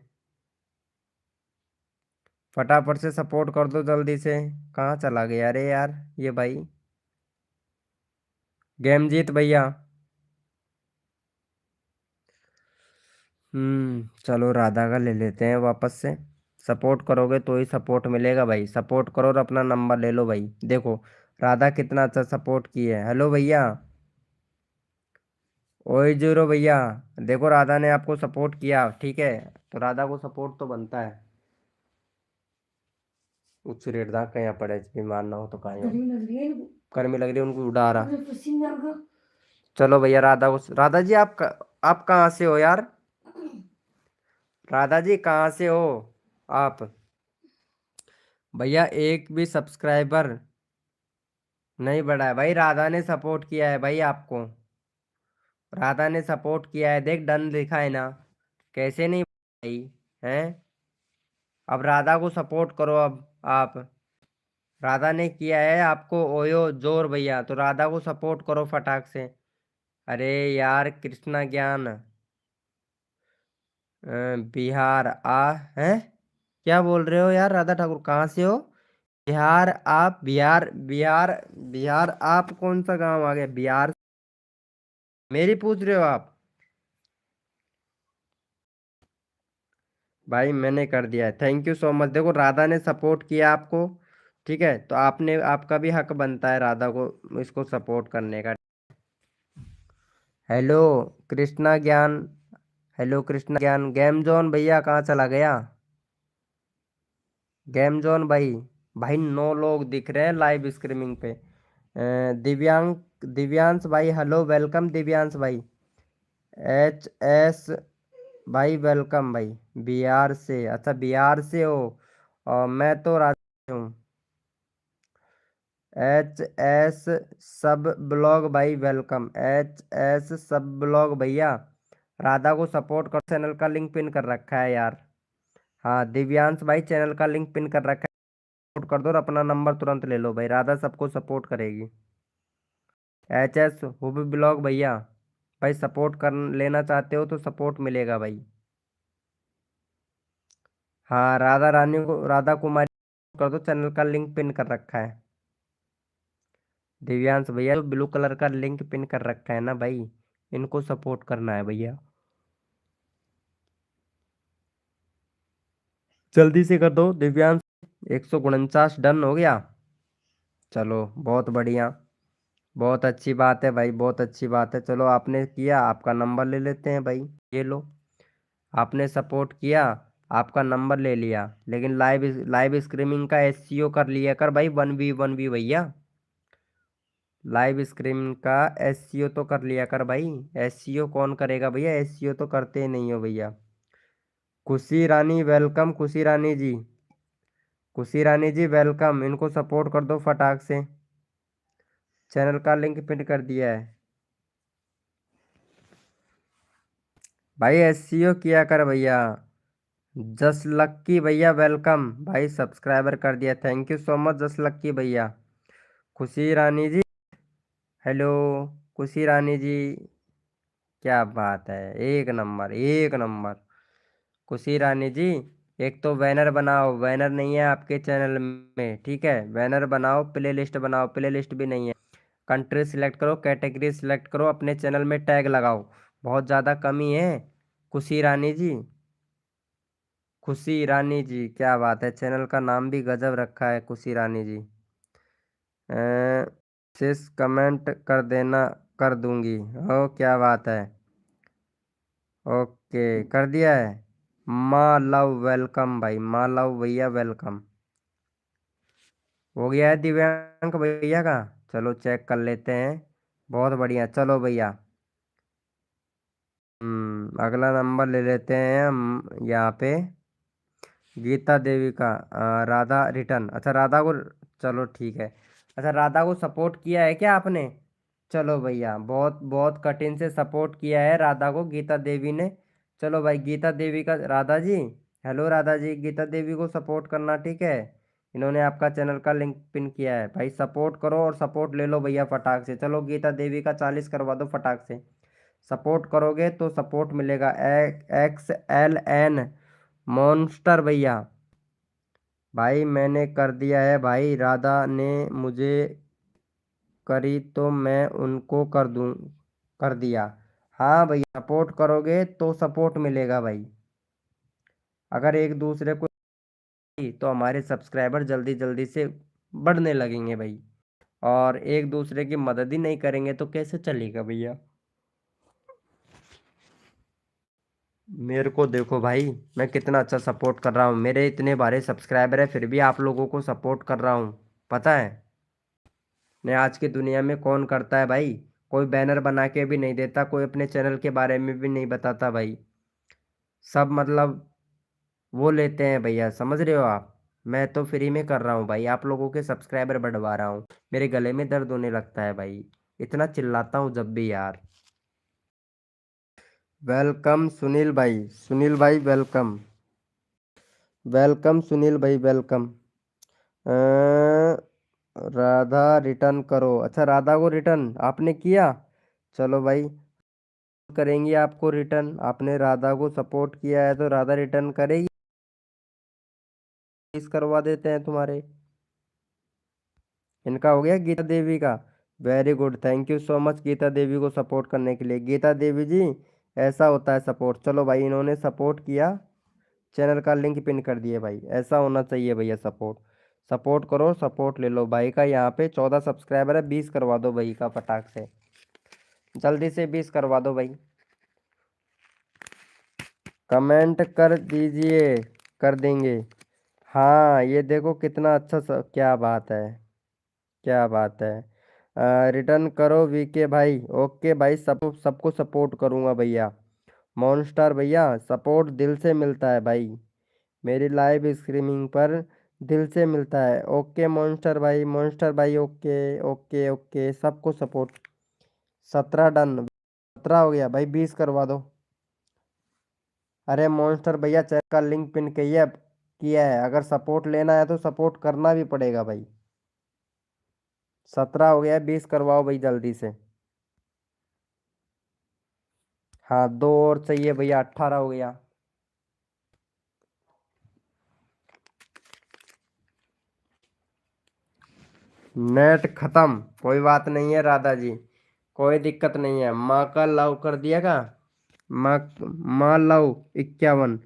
फटाफट से सपोर्ट कर दो जल्दी से। कहाँ चला गया अरे यार ये भाई। गेम जीत भैया। चलो राधा का ले लेते हैं वापस से। सपोर्ट करोगे तो ही सपोर्ट मिलेगा भाई, सपोर्ट करो और अपना नंबर ले लो भाई। देखो राधा कितना अच्छा सपोर्ट की है। हेलो भैया, ओए जीरो भैया, देखो राधा ने आपको सपोर्ट किया, ठीक है। तो राधा को सपोर्ट तो बनता है। उच्च रेट दा कहीं पड़े, बीमार ना हो तो कहीं गर्मी लग रही है उनको उड़ा रहा। चलो भैया राधा को, राधा जी आप कहाँ से हो यार? राधा जी कहाँ से हो आप? भैया एक भी सब्सक्राइबर नहीं बढ़ा है भाई, राधा ने सपोर्ट किया है भाई आपको। राधा ने सपोर्ट किया है, देख डन लिखा है ना। कैसे नहीं भाई, हैं? अब राधा को सपोर्ट करो अब आप। राधा ने किया है आपको ओयो जोर भैया, तो राधा को सपोर्ट करो फटाक से। अरे यार कृष्णा ज्ञान बिहार है, क्या बोल रहे हो यार राधा ठाकुर, कहाँ से हो? बिहार, आप बिहार बिहार बिहार, आप कौन सा गांव आ गया बिहार? मेरी पूछ रहे हो आप? भाई मैंने कर दिया है, थैंक यू सो मच। देखो राधा ने सपोर्ट किया आपको, ठीक है, तो आपने, आपका भी हक बनता है राधा को इसको सपोर्ट करने का। हेलो कृष्णा ज्ञान, हेलो कृष्णा ज्ञान, गेम जोन भैया कहाँ चला गया? गेम जोन भाई, भाई 9 लोग दिख रहे हैं लाइव स्ट्रीमिंग पे। दिव्यांग, दिव्यांश भाई हेलो वेलकम दिव्यांश भाई। एच एस भाई वेलकम भाई। बिहार से, अच्छा बिहार से हो। और मैं तो रांची हूँ। HS सब ब्लॉग भाई वेलकम। HS सब ब्लॉग भैया राधा को सपोर्ट कर, चैनल का लिंक पिन कर रखा है यार। हाँ दिव्यांश भाई चैनल का लिंक पिन कर रखा है, सपोर्ट कर दो और अपना नंबर तुरंत ले लो भाई, राधा सबको सपोर्ट करेगी। HS हुब ब्लॉग भैया भाई सपोर्ट कर लेना चाहते हो तो सपोर्ट मिलेगा भाई। हाँ राधा रानी को, राधा कुमारी कर दो, चैनल का लिंक पिन कर रखा है। दिव्यांश भैया तो ब्लू कलर का लिंक पिन कर रखा है ना भाई, इनको सपोर्ट करना है भैया, जल्दी से कर दो दिव्यांश। 149 डन हो गया। चलो बहुत बढ़िया, बहुत अच्छी बात है भाई, बहुत अच्छी बात है। चलो आपने किया, आपका नंबर ले लेते हैं भाई। ये लो, आपने सपोर्ट किया, आपका नंबर ले लिया, लेकिन लाइव लाइव स्ट्रीमिंग का SEO कर लिया कर भाई, 1v1v भैया। लाइव स्ट्रीमिंग का SEO तो कर लिया कर भाई। SEO कौन करेगा भैया, SEO तो करते ही नहीं हो भैया। खुशी रानी वेलकम, खुशी रानी जी, खुशी रानी जी वेलकम, इनको सपोर्ट कर दो फटाक से, चैनल का लिंक पिन कर दिया है भाई। SEO किया कर भैया। जस लक्की भैया वेलकम भाई, सब्सक्राइबर कर दिया, थैंक यू सो मच जस लक्की भैया। खुशी रानी जी हेलो, खुशी रानी जी क्या बात है, एक नंबर एक नंबर। खुशी रानी जी एक तो बैनर बनाओ, बैनर नहीं है आपके चैनल में, ठीक है, बैनर बनाओ, प्ले लिस्ट बनाओ, प्ले लिस्ट भी नहीं है। कंट्री सिलेक्ट करो, कैटेगरी सिलेक्ट करो, अपने चैनल में टैग लगाओ, बहुत ज़्यादा कमी है। खुशी रानी जी, खुशी रानी जी क्या बात है, चैनल का नाम भी गजब रखा है खुशी रानी जी। सिस कमेंट कर देना, कर दूंगी। ओ क्या बात है, ओके कर दिया है। माँ लव वेलकम भाई, माँ लव भैया वेलकम। हो गया है दिव्यांक भैया का, चलो चेक कर लेते हैं। बहुत बढ़िया, चलो भैया। अगला नंबर ले लेते हैं हम यहाँ पे, गीता देवी का। राधा रिटर्न, अच्छा राधा को, चलो ठीक है। अच्छा राधा को सपोर्ट किया है क्या आपने? चलो भैया बहुत बहुत कठिन से सपोर्ट किया है राधा को गीता देवी ने। चलो भाई गीता देवी का, राधा जी हेलो राधा जी, गीता देवी को सपोर्ट करना, ठीक है। इन्होंने आपका चैनल का लिंक पिन किया है भाई, सपोर्ट करो और सपोर्ट ले लो भैया फटाक से। चलो गीता देवी का 40 करवा दो फटाक से, सपोर्ट करोगे तो सपोर्ट मिलेगा। XLN मॉन्स्टर भैया भाई मैंने कर दिया है भाई, राधा ने मुझे करी तो मैं उनको कर दूं, कर दिया। हाँ भैया सपोर्ट करोगे तो सपोर्ट मिलेगा भाई, अगर एक दूसरे को तो हमारे सब्सक्राइबर जल्दी जल्दी से बढ़ने लगेंगे भाई, और एक दूसरे की मदद ही नहीं करेंगे तो कैसे चलेगा भैया। मेरे को देखो भाई, मैं कितना अच्छा सपोर्ट कर रहा हूँ, मेरे इतने बारे सब्सक्राइबर है फिर भी आप लोगों को सपोर्ट कर रहा हूँ, पता है। ने आज की दुनिया में कौन करता है भाई, कोई बैनर बना के भी नहीं देता, कोई अपने चैनल के बारे में भी नहीं बताता भाई, सब मतलब वो लेते हैं भैया, समझ रहे हो आप। मैं तो फ्री में कर रहा हूँ भाई, आप लोगों के सब्सक्राइबर बढ़वा रहा हूँ, मेरे गले में दर्द होने लगता है भाई, इतना चिल्लाता हूँ जब भी यार। वेलकम सुनील भाई, सुनील भाई वेलकम, वेलकम सुनील भाई वेलकम। अ, राधा रिटर्न करो, अच्छा राधा को रिटर्न आपने किया, चलो भाई करेंगी आपको रिटर्न, आपने राधा को सपोर्ट किया है तो राधा रिटर्न करेगी, इस करवा देते हैं तुम्हारे। इनका हो गया गीता देवी का, very good, thank you so much Geeta Devi को सपोर्ट करने के लिए। गीता देवी जी ऐसा होता है सपोर्ट, चलो भाई इन्होंने सपोर्ट किया, चैनल का लिंक पिन कर दिए भाई, ऐसा होना चाहिए भैया सपोर्ट। सपोर्ट करो, सपोर्ट ले लो भाई का, यहाँ पे 14 सब्सक्राइबर है, 20 करवा दो भाई का फटाक से, जल्दी से 20 करवा दो भाई। कमेंट कर दीजिए, कर देंगे। हाँ ये देखो कितना अच्छा क्या बात है, क्या बात है। रिटर्न करो वीके भाई, ओके भाई, सबको सपोर्ट करूँगा भैया। मॉन्स्टर भैया सपोर्ट दिल से मिलता है भाई, मेरी लाइव स्ट्रीमिंग पर दिल से मिलता है। ओके मॉन्स्टर भाई, मॉन्स्टर भाई, ओके ओके ओके, सबको सपोर्ट। 17 डन, 17 हो गया भाई, 20 करवा दो। अरे मॉन्स्टर भैया चैनल का लिंक पिन किया है, अगर सपोर्ट लेना है तो सपोर्ट करना भी पड़ेगा भाई। 17 हो गया, 20 करवाओ भाई जल्दी से। हाँ, दो और चाहिए भैया, 18 हो गया। नेट खत्म, कोई बात नहीं है राधा जी, कोई दिक्कत नहीं है। माँ का लव कर दिएगा। माँ, माँ लव 51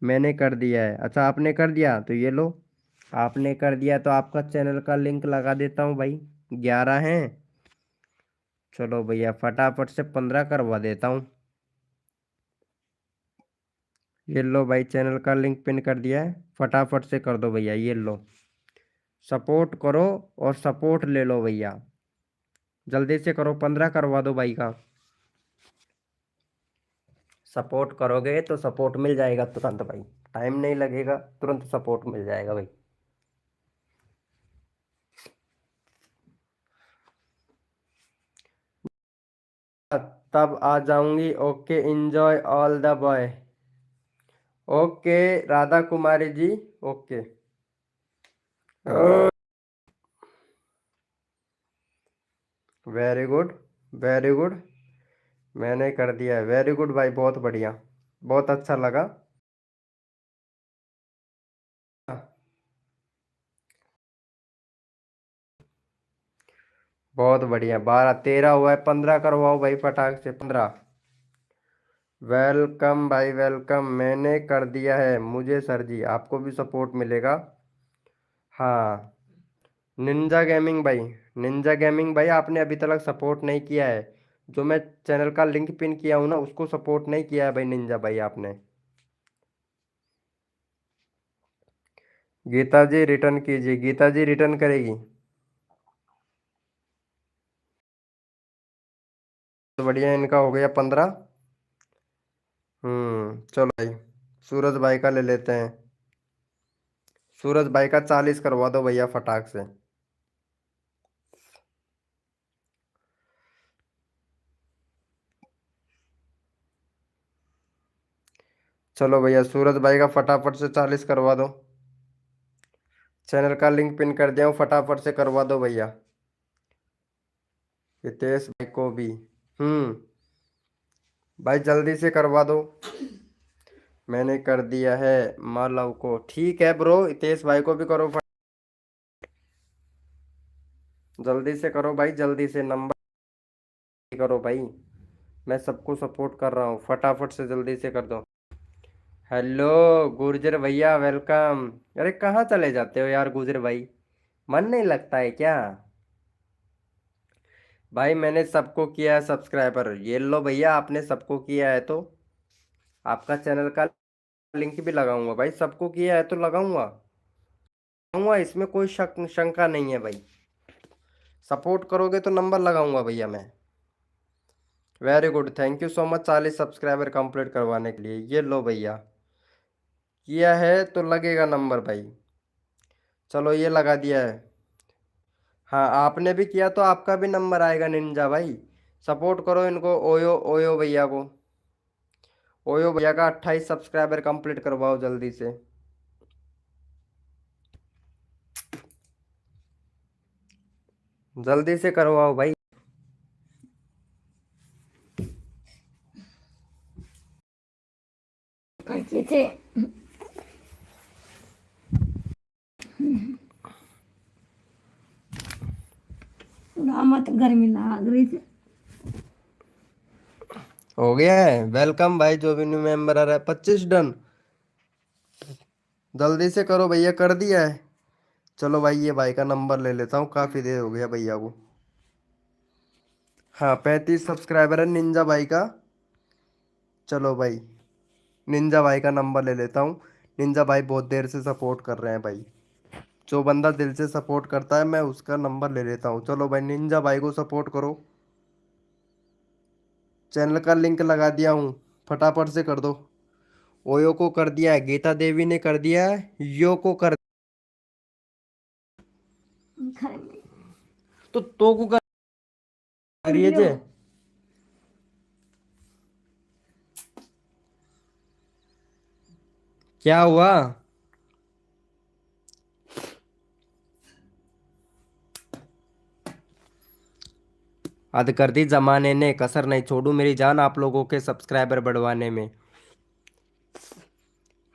मैंने कर दिया है। अच्छा आपने कर दिया तो ये लो, आपने कर दिया तो आपका चैनल का लिंक लगा देता हूँ भाई। 11 हैं, चलो भैया फटाफट से 15 करवा देता हूँ। ये लो भाई, चैनल का लिंक पिन कर दिया है, फटाफट से कर दो भैया, ये लो। सपोर्ट करो और सपोर्ट ले लो भैया, जल्दी से करो, 15 करवा दो भाई का। सपोर्ट करोगे तो सपोर्ट मिल जाएगा तुरंत भाई, टाइम नहीं लगेगा, तुरंत सपोर्ट मिल जाएगा भाई। तब आ जाऊंगी, okay enjoy all the boy. Okay Radha Kumari ji, okay. Very good, very good, मैंने कर दिया है, वेरी गुड भाई, बहुत बढ़िया, बहुत अच्छा लगा। बहुत बढ़िया, 12 13 हुआ है, 15 करवाओ भाई फटाक से, 15। वेलकम भाई वेलकम, मैंने कर दिया है, मुझे सर जी आपको भी सपोर्ट मिलेगा। हाँ, निंजा गेमिंग भाई, निंजा गेमिंग भाई, आपने अभी तक सपोर्ट नहीं किया है। जो मैं चैनल का लिंक पिन किया हूँ ना, उसको सपोर्ट नहीं किया है भाई निंजा भाई आपने। गीता जी रिटर्न कीजिए, गीता जी रिटर्न करेगी तो बढ़िया, इनका हो गया 15। चलो भाई, सूरज भाई का ले लेते हैं। सूरज भाई का 40 करवा दो भैया फटाक से। चलो भैया, सूरज भाई का फटाफट से 40 करवा दो। चैनल का लिंक पिन कर दिया हूँ, फटाफट से करवा दो भैया। हितेश भाई को भी। हम्म भाई जल्दी से करवा दो। मैंने कर दिया है मालव को, ठीक है ब्रो, हितेश भाई को भी करो जल्दी से करो भाई, जल्दी से नंबर करो भाई, मैं सबको सपोर्ट कर रहा हूँ, फटाफट से जल्दी से कर दो। हेलो गुर्जर भैया, वेलकम। अरे कहाँ चले जाते हो यार गुर्जर भाई, मन नहीं लगता है क्या? भाई मैंने सबको किया है सब्सक्राइबर, ये लो भैया, आपने सबको किया है तो आपका चैनल का लिंक भी लगाऊंगा भाई, सबको किया है तो लगाऊंगा, लगाऊंगा, इसमें कोई शंका नहीं है भाई। सपोर्ट करोगे तो नंबर लगाऊंगा भैया मैं। Very good, thank you so much 40 subscriber complete करवाने के लिए। ये लो भैया, किया है तो लगेगा नंबर भाई। चलो ये लगा दिया है। हाँ आपने भी किया तो आपका भी नंबर आएगा निंजा भाई। सपोर्ट करो इनको, ओयो ओयो भैया को। ओयो भैया का 28 सब्सक्राइबर कंप्लीट करवाओ जल्दी से। जल्दी से करवाओ भाई। करते थे। मत गर्मी लग रही थी। हो गया है, वेलकम भाई, जो भी न्यू मेंबर आ रहा है, 25 डन। जल्दी से करो भैया, कर दिया है। चलो भाई ये भाई का नंबर ले लेता हूँ, काफ़ी देर हो गया भैया को। हाँ 35 सब्सक्राइबर है निंजा भाई का। चलो भाई, निंजा भाई का नंबर ले लेता हूँ। निंजा भाई बहुत देर से सपोर्ट कर रहे हैं भाई, जो बंदा दिल से सपोर्ट करता है मैं उसका नंबर ले लेता हूँ। चलो भाई निंजा भाई को सपोर्ट करो, चैनल का लिंक लगा दिया हूँ, फटाफट से कर दो। ओयो को कर दिया है, गीता देवी ने कर दिया है, यो को कर तो को करिए जे। क्या हुआ? हद कर दी जमाने ने, कसर नहीं छोड़ू मेरी जान आप लोगों के सब्सक्राइबर बढ़वाने में।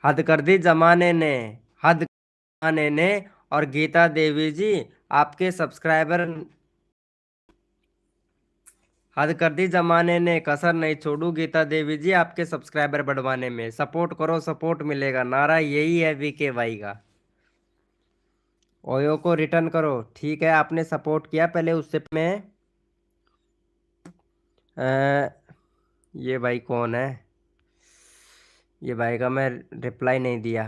हद कर दी जमाने ने, हद जमाने ने। और गीता देवी जी, आपके सब्सक्राइबर, हद कर दी जमाने ने, कसर नहीं छोड़ू गीता देवी जी आपके सब्सक्राइबर बढ़वाने में। सपोर्ट करो, सपोर्ट मिलेगा, नारा यही है वीके भाई का। ओयो को रिटर्न करो। ठीक है, आपने सपोर्ट किया पहले, उससे मैं ये भाई कौन है? ये भाई का मैं रिप्लाई नहीं दिया।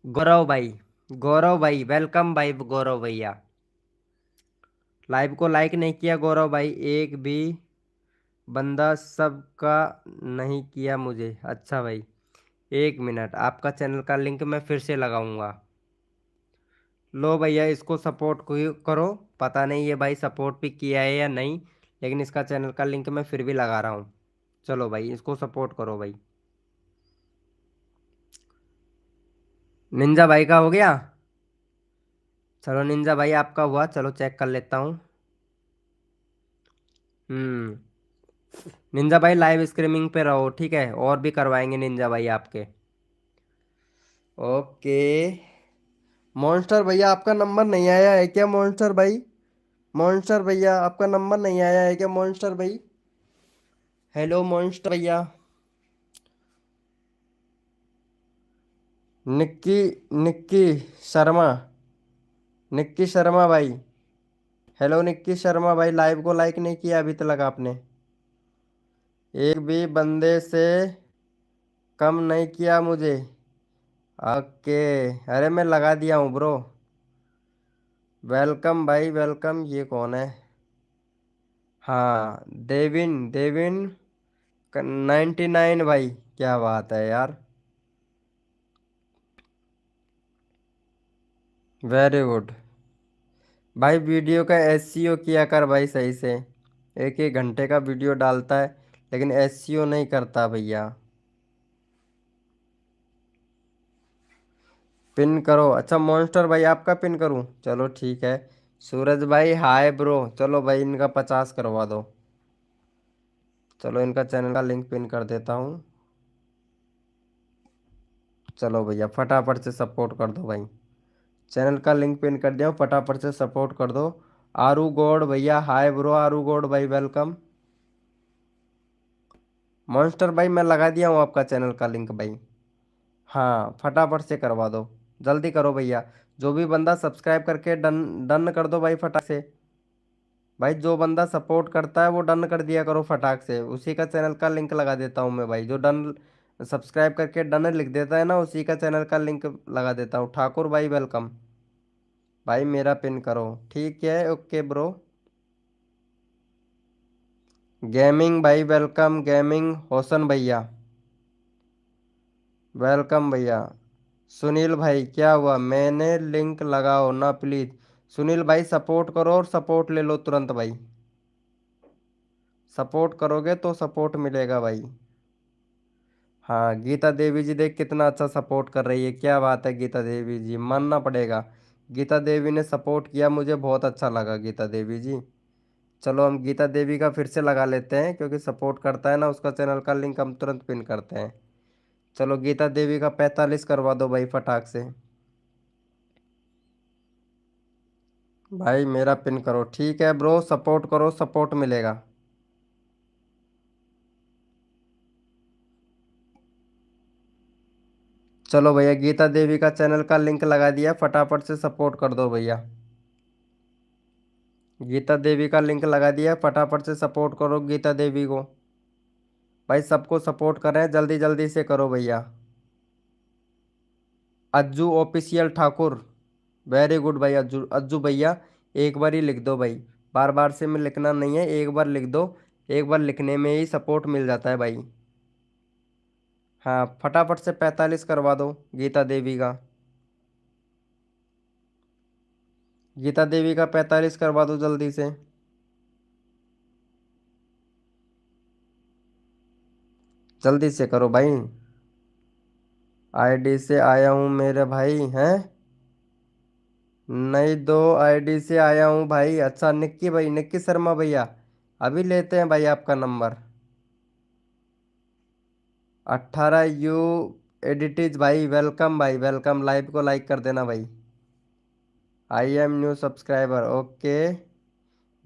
गौरव भाई, गौरव भाई वेलकम भाई, गौरव भैया। लाइव को लाइक नहीं किया गौरव भाई, एक भी बंदा सबका नहीं किया मुझे। अच्छा भाई, एक मिनट, आपका चैनल का लिंक मैं फिर से लगाऊंगा। लो भैया, इसको सपोर्ट करो। पता नहीं ये भाई सपोर्ट भी किया है या नहीं, लेकिन इसका चैनल का लिंक मैं फिर भी लगा रहा हूँ। चलो भाई, इसको सपोर्ट करो भाई। निंजा भाई का हो गया। चलो निंजा भाई आपका हुआ, चलो चेक कर लेता हूँ। हम्म। निंजा भाई लाइव स्ट्रीमिंग पे रहो, ठीक है, और भी करवाएंगे निंजा भाई आपके। ओके। मॉन्स्टर भैया आपका नंबर नहीं आया है क्या मॉन्स्टर भाई? मॉन्स्टर भैया आपका नंबर नहीं आया है क्या मॉन्स्टर भाई? हेलो मॉन्स्टर भैया। निक्की, निक्की शर्मा, निक्की शर्मा भाई। हेलो निक्की शर्मा भाई, लाइव को लाइक नहीं किया अभी तक आपने। एक भी बंदे से कम नहीं किया मुझे। ओके। अरे मैं लगा दिया हूँ ब्रो। वेलकम भाई वेलकम। ये कौन है? हाँ, देविन, देविन 99 भाई। क्या बात है यार। Very good. भाई वीडियो का एसईओ किया कर भाई सही से। एक एक घंटे का वीडियो डालता है, लेकिन एसईओ नहीं करता भैया। पिन करो। अच्छा मॉन्स्टर भाई आपका पिन करूं? चलो ठीक है। सूरज भाई हाय ब्रो। चलो भाई इनका 50 करवा दो। चलो इनका चैनल का लिंक पिन कर देता हूँ। चलो भैया फटाफट से सपोर्ट कर दो भाई। चैनल का लिंक पिन कर दिया हूँ, फटाफट से सपोर्ट कर दो। आरू गौड़ भैया हाय ब्रो, आरू गौड़ भाई वेलकम। मॉन्स्टर भाई मैं लगा दिया हूँ आपका चैनल का लिंक भाई। हाँ फटाफट से करवा दो, जल्दी करो भैया। जो भी बंदा सब्सक्राइब करके डन डन कर दो भाई फटाक से। भाई जो बंदा सपोर्ट करता है वो डन कर दिया करो फटाक से, उसी का चैनल का लिंक लगा देता हूँ मैं भाई। जो डन सब्सक्राइब करके डन लिख देता है ना, उसी का चैनल का लिंक लगा देता हूँ। ठाकुर भाई वेलकम। भाई मेरा पिन करो। ठीक है ओके ब्रो। गेमिंग भाई वेलकम, गेमिंग होसन भैया वेलकम भैया। सुनील भाई क्या हुआ? मैंने लिंक लगाओ ना प्लीज। सुनील भाई सपोर्ट करो और सपोर्ट ले लो तुरंत भाई। सपोर्ट करोगे तो सपोर्ट मिलेगा भाई। हाँ गीता देवी जी देख कितना अच्छा सपोर्ट कर रही है, क्या बात है गीता देवी जी, मानना पड़ेगा। गीता देवी ने सपोर्ट किया, मुझे बहुत अच्छा लगा गीता देवी जी। चलो हम गीता देवी का फिर से लगा लेते हैं, क्योंकि सपोर्ट करता है ना, उसका चैनल का लिंक हम तुरंत पिन करते हैं। चलो गीता देवी का 45 करवा दो भाई फटाक से। भाई मेरा पिन करो। ठीक है ब्रो, सपोर्ट करो, सपोर्ट मिलेगा। चलो भैया गीता देवी का चैनल का लिंक लगा दिया, फटाफट से सपोर्ट कर दो भैया। गीता देवी का लिंक लगा दिया, फटाफट से सपोर्ट करो गीता देवी को। भाई सबको सपोर्ट कर रहे हैं, जल्दी जल्दी से करो भैया। Ajju official Thakur, very good भाई अज्जू, अज्जू भैया। एक बार ही लिख दो भाई, बार बार से में लिखना नहीं है, एक बार लिख दो। एक बार लिखने में ही सपोर्ट मिल जाता है भाई। हाँ फटाफट से 45 करवा दो गीता देवी का। गीता देवी का 45 करवा दो जल्दी से। जल्दी से करो भाई। आईडी से आया हूँ मेरे भाई हैं। नहीं, दो आईडी से आया हूँ भाई। अच्छा निक्की भाई, निक्की शर्मा भैया, अभी लेते हैं भाई आपका नंबर। 18 यू एडिटिज भाई, वेलकम भाई वेलकम। लाइव को लाइक कर देना भाई। I am new subscriber, okay.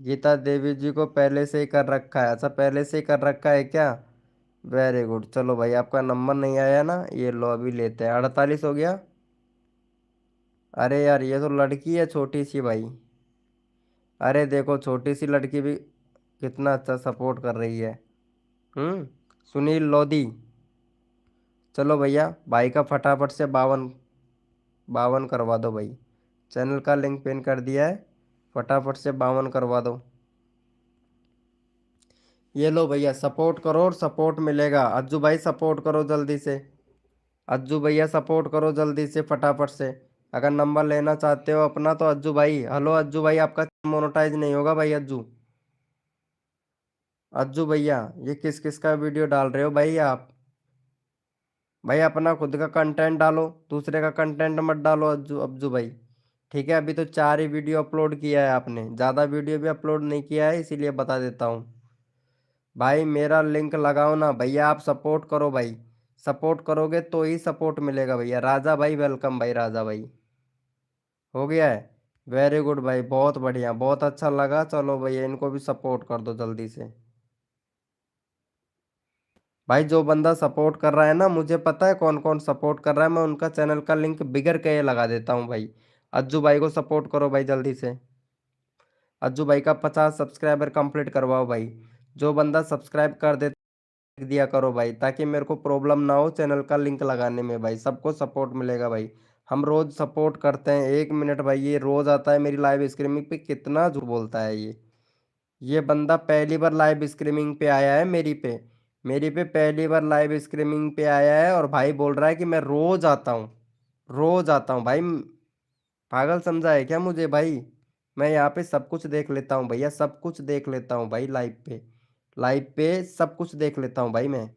Geeta Devi ji को पहले से ही कर रखा है? अच्छा पहले से ही कर रखा है क्या? Very good. चलो भाई आपका नंबर नहीं आया ना, ये लो अभी लेते हैं। 48 हो गया। अरे यार ये तो लड़की है छोटी सी भाई। अरे देखो छोटी सी लड़की भी कितना अच्छा सपोर्ट कर रही है। सुनील लोधी। चलो भैया भाई का फटाफट से 52 करवा दो भाई। चैनल का लिंक पिन कर दिया है, फटाफट से 52 करवा दो। ये लो भैया सपोर्ट करो और सपोर्ट मिलेगा। अज्जू भाई सपोर्ट करो जल्दी से। अज्जू भैया सपोर्ट करो जल्दी से फटाफट से। अगर नंबर लेना चाहते हो अपना तो अज्जू भाई, हेलो अज्जू भाई, आपका मोनेटाइज नहीं होगा भाई अज्जू। अज्जू भैया ये किस किस का वीडियो डाल रहे हो भाई आप? भाई अपना खुद का कंटेंट डालो, दूसरे का कंटेंट मत डालो अज्जू अज्जू भाई। ठीक है, अभी तो 4 ही वीडियो अपलोड किया है आपने, ज़्यादा वीडियो भी अपलोड नहीं किया है, इसीलिए बता देता हूँ। भाई मेरा लिंक लगाओ ना भैया, आप सपोर्ट करो भाई। सपोर्ट करोगे तो ही सपोर्ट मिलेगा भैया। राजा भाई वेलकम भाई, राजा भाई। हो गया है। वेरी गुड भाई, बहुत बढ़िया, बहुत अच्छा लगा। चलो भैया इनको भी सपोर्ट कर दो जल्दी से। भाई जो बंदा सपोर्ट कर रहा है ना, मुझे पता है कौन कौन सपोर्ट कर रहा है, मैं उनका चैनल का लिंक बिगर के लगा देता हूँ भाई। अज्जू भाई को सपोर्ट करो भाई जल्दी से। अज्जू भाई का 50 सब्सक्राइबर कंप्लीट करवाओ भाई। जो बंदा सब्सक्राइब कर दे दिया करो भाई, ताकि मेरे को प्रॉब्लम ना हो चैनल का लिंक लगाने में भाई। सबको सपोर्ट मिलेगा भाई। हम रोज सपोर्ट करते हैं। 1 मिनट भाई, ये रोज आता है मेरी लाइव स्ट्रीमिंग पे, कितना झूठ बोलता है ये बंदा पहली बार लाइव स्ट्रीमिंग पे आया है मेरी पे पहली बार लाइव स्ट्रीमिंग पे आया है, और भाई बोल रहा है कि मैं रोज आता हूँ। रोज आता हूँ भाई। पागल समझा है क्या मुझे भाई? मैं यहाँ पे सब कुछ देख लेता हूँ भैया, सब कुछ देख लेता हूँ भाई लाइव पे सब कुछ देख लेता हूँ भाई मैं।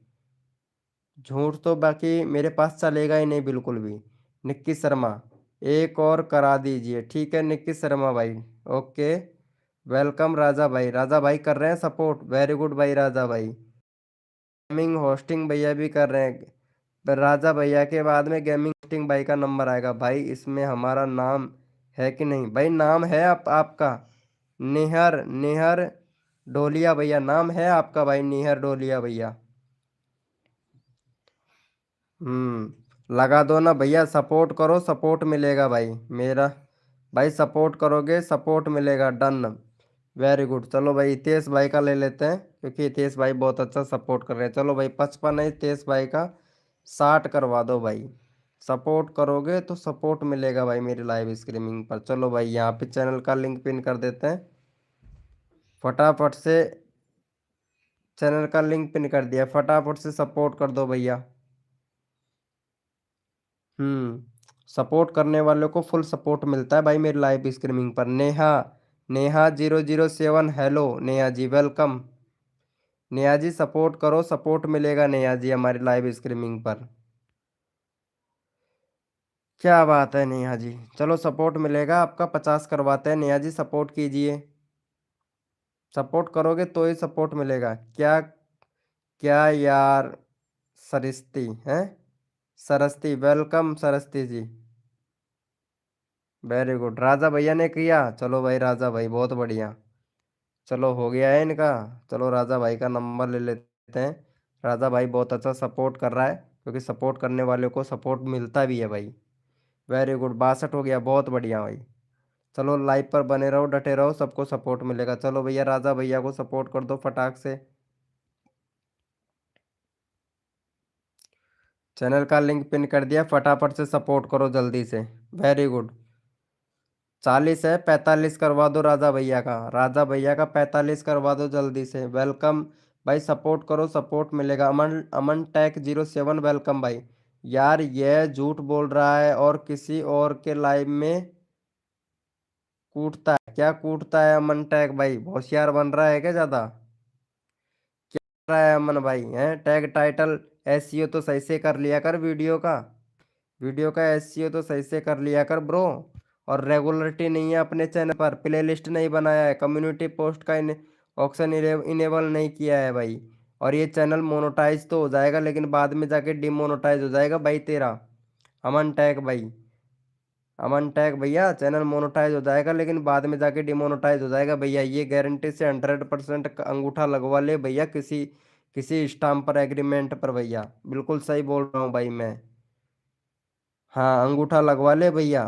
झूठ तो बाकी मेरे पास चलेगा ही नहीं बिल्कुल भी। निक्की शर्मा, एक और करा दीजिए। ठीक है निक्की शर्मा भाई, ओके। वेलकम राजा भाई, राजा भाई कर रहे हैं सपोर्ट, वेरी गुड भाई राजा भाई। गेमिंग होस्टिंग भैया भी कर रहे हैं। पर राजा भैया के बाद में गेमिंग होस्टिंग भाई का नंबर आएगा भाई। इसमें हमारा नाम है कि नहीं भाई? नाम है आपका निहर निहर डोलिया भैया, नाम है आपका भाई निहर डोलिया भैया। लगा दो ना भैया, सपोर्ट करो सपोर्ट मिलेगा भाई मेरा। भाई सपोर्ट करोगे सपोर्ट मिलेगा, डन। Very good. चलो भाई हितेश भाई का ले लेते हैं, क्योंकि हितेश भाई बहुत अच्छा सपोर्ट कर रहे हैं। चलो भाई 55 है हितेश भाई का, 60 करवा दो भाई। सपोर्ट करोगे तो सपोर्ट मिलेगा भाई मेरी लाइव स्ट्रीमिंग पर। चलो भाई यहाँ पे चैनल का लिंक पिन कर देते हैं फटाफट से। चैनल का लिंक पिन कर दिया, फटाफट से सपोर्ट कर दो भैया। सपोर्ट करने वालों को फुल सपोर्ट मिलता है भाई मेरी लाइव स्ट्रीमिंग पर। Neha, Neha 007, hello Neha ji welcome. Neha ji support करो, सपोर्ट मिलेगा नेहा जी हमारी लाइव स्ट्रीमिंग पर। क्या बात है नेहा जी, चलो सपोर्ट मिलेगा आपका। 50 करवाते हैं नेहा जी, सपोर्ट कीजिए। सपोर्ट करोगे तो ही सपोर्ट मिलेगा। क्या क्या यार। सरिस्ती हैं, सरस्ती, वेलकम सरस्ती जी। वेरी गुड, राजा भैया ने किया। चलो भाई राजा भाई बहुत बढ़िया। चलो हो गया है इनका। चलो राजा भाई का नंबर ले लेते हैं। राजा भाई बहुत अच्छा सपोर्ट कर रहा है, क्योंकि सपोर्ट करने वाले को सपोर्ट मिलता भी है भाई। वेरी गुड, 62 हो गया, बहुत बढ़िया भाई। चलो लाइव पर बने रहो, डटे रहो, सबको सपोर्ट मिलेगा। चलो भैया राजा भैया को सपोर्ट कर दो फटाक से। चैनल का लिंक पिन कर दिया, फटाफट से सपोर्ट करो जल्दी से। Very good. 40 है, 45 करवा दो राजा भैया का। राजा भैया का 45 करवा दो जल्दी से, वेलकम। भाई सपोर्ट करो सपोर्ट मिलेगा। अमन अमन टैक 07, वेलकम भाई। यार ये झूठ बोल रहा है और किसी और के लाइव में कूटता है क्या, कूटता है अमन टैग भाई, होशियार बन रहा है क्या ज्यादा, क्या कर रहा है अमन भाई है। टैग टाइटल एसईओ तो सही से कर लिया कर, वीडियो का एसईओ तो सही से कर लिया कर ब्रो। और रेगुलरिटी नहीं है अपने चैनल पर, प्लेलिस्ट नहीं बनाया है, कम्युनिटी पोस्ट का ऑप्शन इनेबल नहीं किया है भाई। और ये चैनल मोनोटाइज तो हो जाएगा लेकिन बाद में जाके डिमोनोटाइज हो जाएगा भाई तेरा। अमन टैग भाई, अमन टैग भैया, चैनल मोनोटाइज हो जाएगा लेकिन बाद में जाके डिमोनोटाइज हो जाएगा भैया, ये गारंटी से 100% अंगूठा लगवा ले भैया, किसी किसी स्टाम्प पर एग्रीमेंट पर भैया, बिल्कुल सही बोल रहा हूँ भाई मैं। हाँ अंगूठा लगवा ले भैया।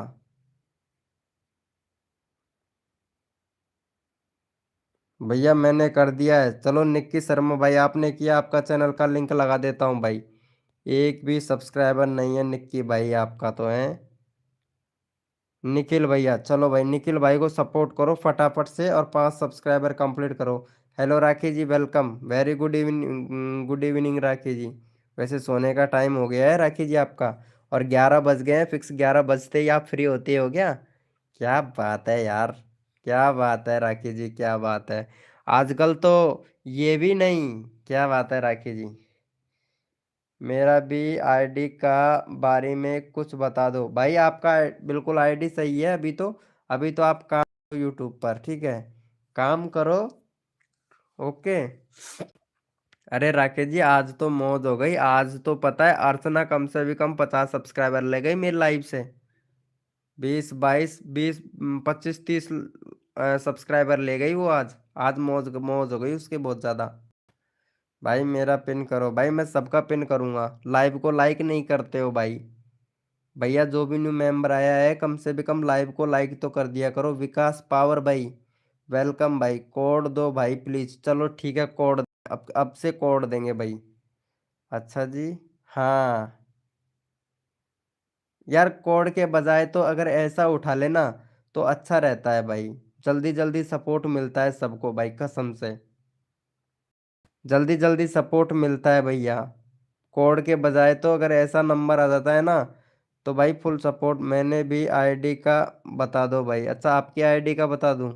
भैया मैंने कर दिया है, चलो निक्की शर्मा भाई आपने किया, आपका चैनल का लिंक लगा देता हूँ भाई। एक भी सब्सक्राइबर नहीं है निक्की भाई आपका तो है। निखिल भैया, चलो भाई निखिल भाई को सपोर्ट करो फटाफट से और 5 सब्सक्राइबर कंप्लीट करो। Hello Rakhi ji, welcome, very good evening, good evening Rakhi ji. वैसे सोने का टाइम हो गया है राखी जी आपका, और 11 बज गए हैं, फिक्स 11 बजते ही आप फ्री होते हो क्या। क्या बात है यार, क्या बात है राखी जी, क्या बात है। आजकल तो ये भी नहीं, क्या बात है राखी जी। मेरा भी आईडी का बारे में कुछ बता दो भाई, आपका बिल्कुल आईडी सही है अभी तो। अभी तो आप काम करो यूट्यूब पर, ठीक है, काम करो। ओके। अरे राकेश जी आज तो मौज हो गई, आज तो पता है अर्चना कम से भी कम 50 सब्सक्राइबर ले गई मेरी लाइव से। 20 22 20 25 30 सब्सक्राइबर ले गई वो आज। आज मौज मौज हो गई उसकी बहुत ज्यादा। भाई मेरा पिन करो भाई, मैं सबका पिन करूंगा, लाइव को लाइक नहीं करते हो भाई। भैया जो भी न्यू मेंबर आया है कम से भी कम लाइव को लाइक तो कर दिया करो। विकास पावर भाई, वेलकम भाई, कोड दो भाई प्लीज। चलो ठीक है कोड, अब से कोड देंगे भाई। अच्छा जी। हाँ यार, कोड के बजाय तो अगर ऐसा उठा लेना तो अच्छा रहता है भाई, जल्दी जल्दी सपोर्ट मिलता है सबको भाई, कसम से जल्दी जल्दी सपोर्ट मिलता है भैया। कोड के बजाय तो अगर ऐसा नंबर आ जाता है ना तो भाई फुल सपोर्ट। मैंने भी आईडी का बता दो भाई, अच्छा आपकी आईडी का बता दूं।